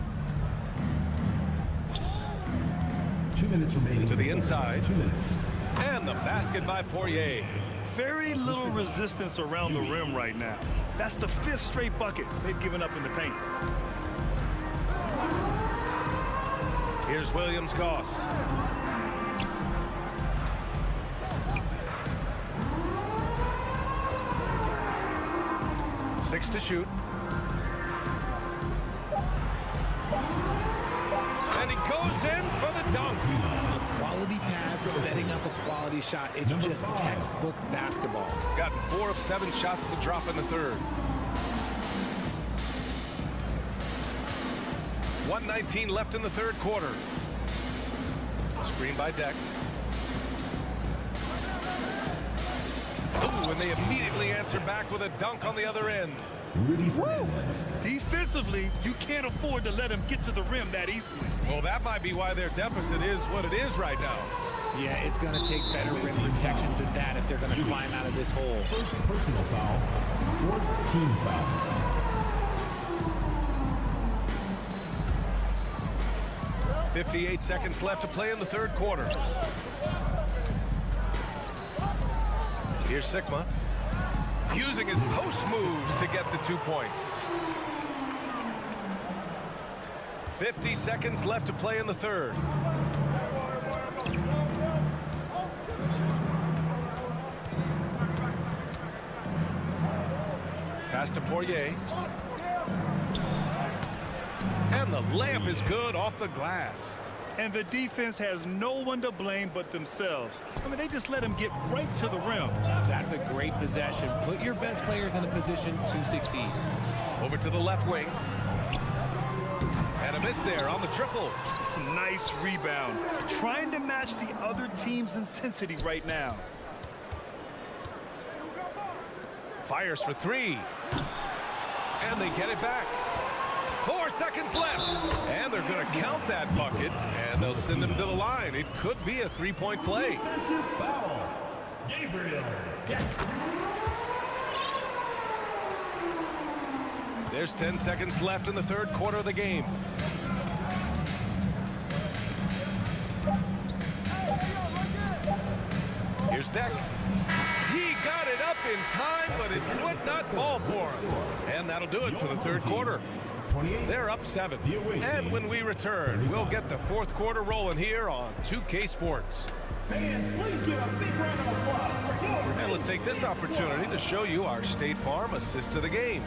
2 minutes remaining.
To the inside.
2 minutes.
And the basket by Poirier.
Very little resistance around the rim right now. That's the 5th straight bucket they've given up in the paint.
Here's Williams-Goss. Six to shoot. And he goes in for the dunk.
A quality pass, setting up a quality shot. It's just textbook basketball.
Gotten 4 of 7 shots to drop in the third. 1:19 left in the third quarter. Screen by Deck. Ooh, and they immediately answer back with a dunk on the other end.
Defensively, you can't afford to let him get to the rim that easily.
Well, that might be why their deficit is what it is right now.
Yeah, it's going to take better rim protection than that if they're going to climb out of this hole.
First personal foul, 4th team foul.
58 seconds left to play in the third quarter. Here's Sigma, using his post moves to get the 2 points. 50 seconds left to play in the third. Pass to Poirier. And the layup is good off the glass.
And the defense has no one to blame but themselves. I mean, they just let him get right to the rim.
That's a great possession. Put your best players in a position to succeed.
Over to the left wing. And a miss there on the triple.
Nice rebound. Trying to match the other team's intensity right now.
Fires for 3. And they get it back. 4 seconds left. And they're going to count that bucket. And they'll send him to the line. It could be a 3-point play.
Foul. Gabriel.
There's 10 seconds left in the third quarter of the game. Here's Deck. He got it up in time, but it would not fall for him. And that'll do it for the third quarter. They're up 7. And when we return, we'll get the fourth quarter rolling here on 2K Sports.
Fans, please give a big round of applause for your...
And let's take this opportunity to show you our State Farm assist to the game.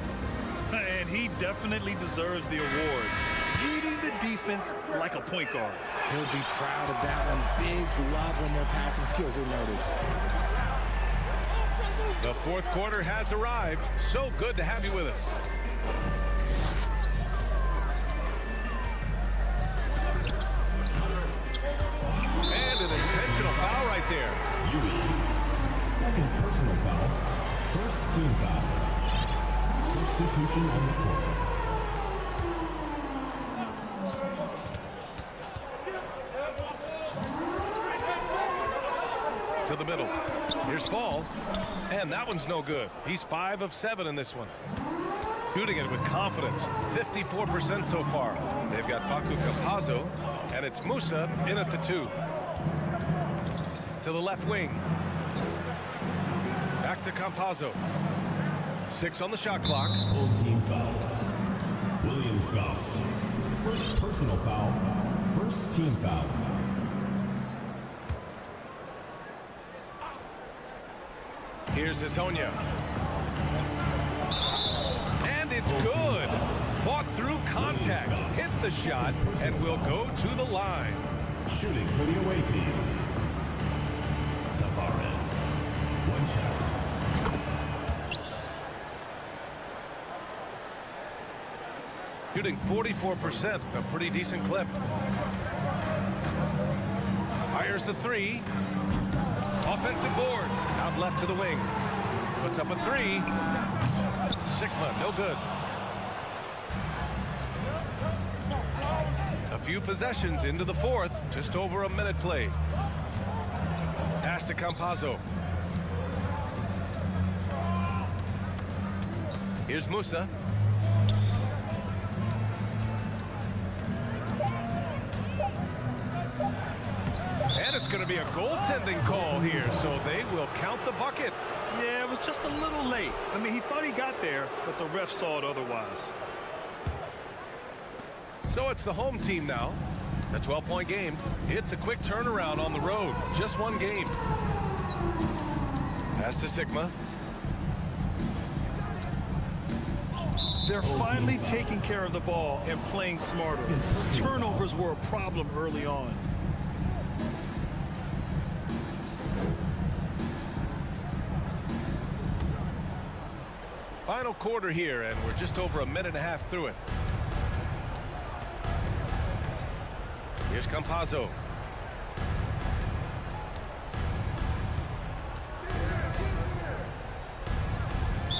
And he definitely deserves the award. Leading the defense like a point guard.
He'll be proud of that one. Bigs love when their passing skills are noticed.
The fourth quarter has arrived. So good to have you with us. And an intentional foul right there.
Second personal foul. First team foul. Substitution on the court.
To the middle. Here's Fall. And that one's no good. He's 5 of 7 in this one. Shooting it with confidence. 54% so far. They've got Facu Campazzo. And it's Musa in at the 2. To the left wing. Back to Campazzo. 6 on the shot clock.
Full team foul. Williams-Goss. First personal foul. First team foul.
Here's Hazonia. And it's good. Fought through contact. Hit the shot and will go to the line.
Shooting for the away team. Tavares. One shot.
Shooting 44%, a pretty decent clip. Fires the 3. Offensive board. Out left to the wing. Puts up a 3. Sigma, no good. A few possessions into the fourth. Just over a minute played. Pass to Campazzo. Here's Musa. And it's going to be a goaltending call here, so they will count the bucket.
Yeah, it was just a little late. I mean, he thought he got there, but the ref saw it otherwise.
So it's the home team now. A 12-point game. It's a quick turnaround on the road. Just one game. Pass to Sigma.
They're finally taking care of the ball and playing smarter. Turnovers were a problem early on.
Final quarter here, and we're just over a minute and a half through it. Here's Campazzo.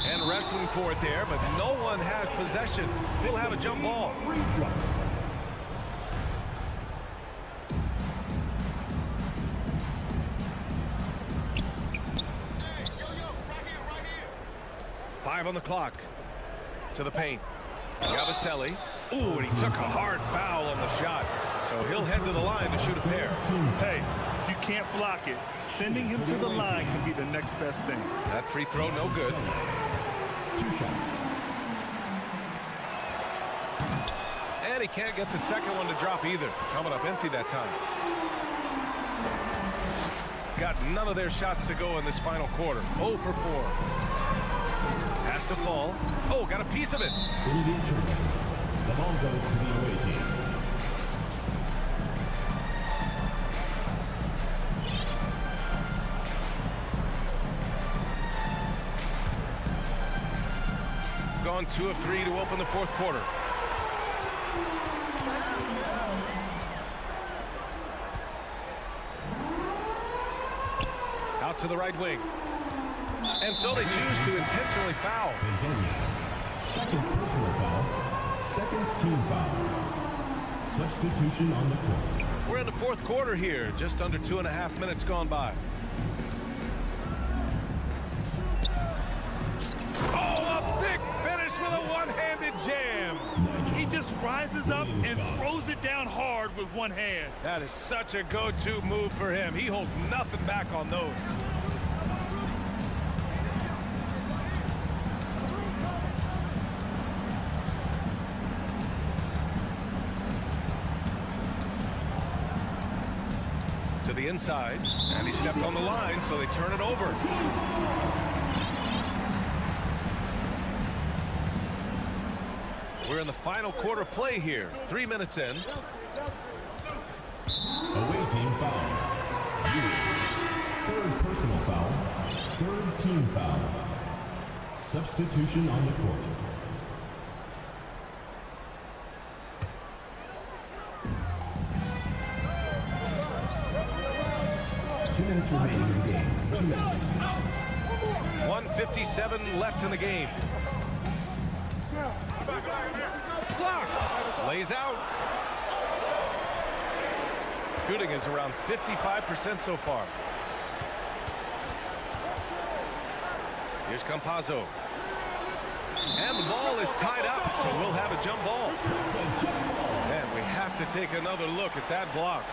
And wrestling for it there, but no one has possession. He'll have a jump ball. Five on the clock. To the paint. Yabusele. Ooh, and he took a hard foul on the shot. So he'll head to the line to shoot a pair.
Hey, if you can't block it, sending him to the line can be the next best thing.
That free throw, no good.
2 shots.
And he can't get the second one to drop either. Coming up empty that time. Got none of their shots to go in this final quarter. 0 for 4. Has to fall. Oh, got a piece of it.
The ball goes to the away team.
Gone 2 of 3 to open the fourth quarter. Out to the right wing. And so they choose to intentionally foul.
Second personal foul. Second team foul. Substitution on the court.
We're in the fourth quarter here. Just under 2.5 minutes gone by. Oh, a big finish with a one-handed jam.
He just rises up and throws it down hard with one hand.
That is such a go-to move for him. He holds nothing back on those. To the inside, and he stepped on the line, so they turn it over. We're in the final quarter play here. 3 minutes in.
Away team foul. Third personal foul. Third team foul. Substitution on the court. Remaining in the game. 2 minutes.
1:57 left in the game. Blocked. Lays out. Shooting is around 55% so far. Here's Campazzo. And the ball is tied up, so we'll have a jump ball. And we have to take another look at that block.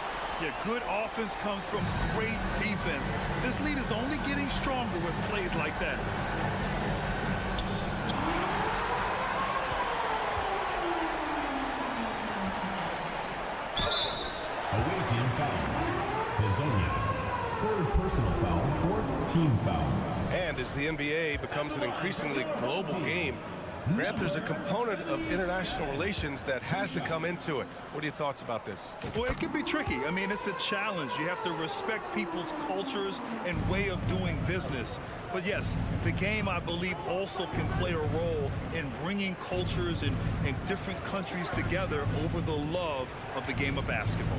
Yeah, good offense comes from great defense. This lead is only getting stronger with plays like that.
Away team foul. Hazonia. Third personal foul. Fourth team foul.
And as the NBA becomes an increasingly global game, Grant, there's a component of international relations that has to come into it. What are your thoughts about this?
Well, it can be tricky. I mean, it's a challenge. You have to respect people's cultures and way of doing business. But yes, the game, I believe, also can play a role in bringing cultures and different countries together over the love of the game of basketball.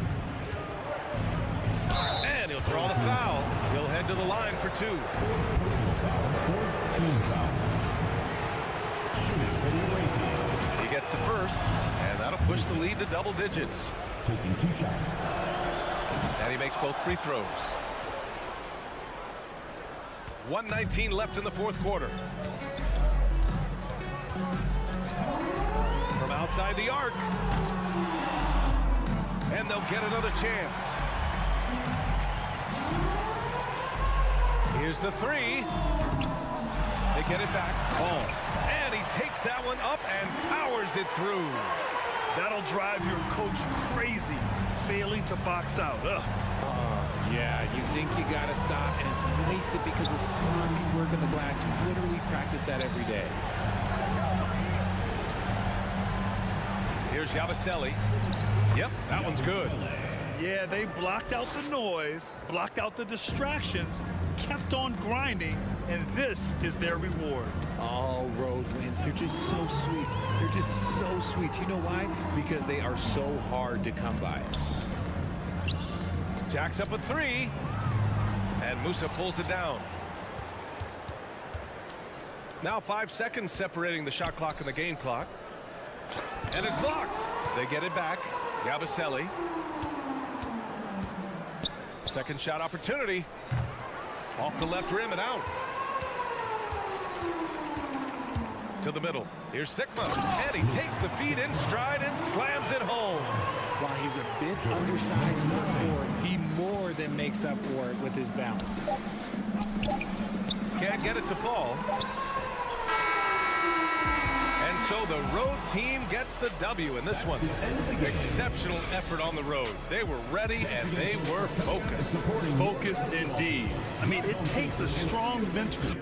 And he'll draw the foul. He'll head to the line for 2.
Personal foul. Fourth team foul. Shooting for the away team.
He gets the first, and that'll push the lead to double digits.
Taking 2 shots.
And he makes both free throws. 1:19 left in the fourth quarter. From outside the arc. And they'll get another chance. Here's the three. They get it back. Oh, and he takes that one up and powers it through.
That'll drive your coach crazy, failing to box out.
Yeah, you think you got to stop, and it's wasted because of sloppy work on the glass. You literally practice that every day.
Here's Yabusele. Yep, that one's good.
Yeah, they blocked out the noise, blocked out the distractions, kept on grinding, and this is their reward.
All road wins. They're just so sweet. They're just so sweet. You know why? Because they are so hard to come by.
Jack's up a three. And Musa pulls it down. Now 5 seconds separating the shot clock and the game clock. And it's blocked. They get it back. Yabusele. Second shot opportunity. Off the left rim and out. To the middle. Here's Sigma. And he takes the feed in stride and slams it home.
While he's a bit undersized for four, he more than makes up for it with his balance.
Can't get it to fall. And so the road team gets the W in this one. Exceptional effort on the road. They were ready and they were focused.
Focused indeed. I mean, it takes a strong mental.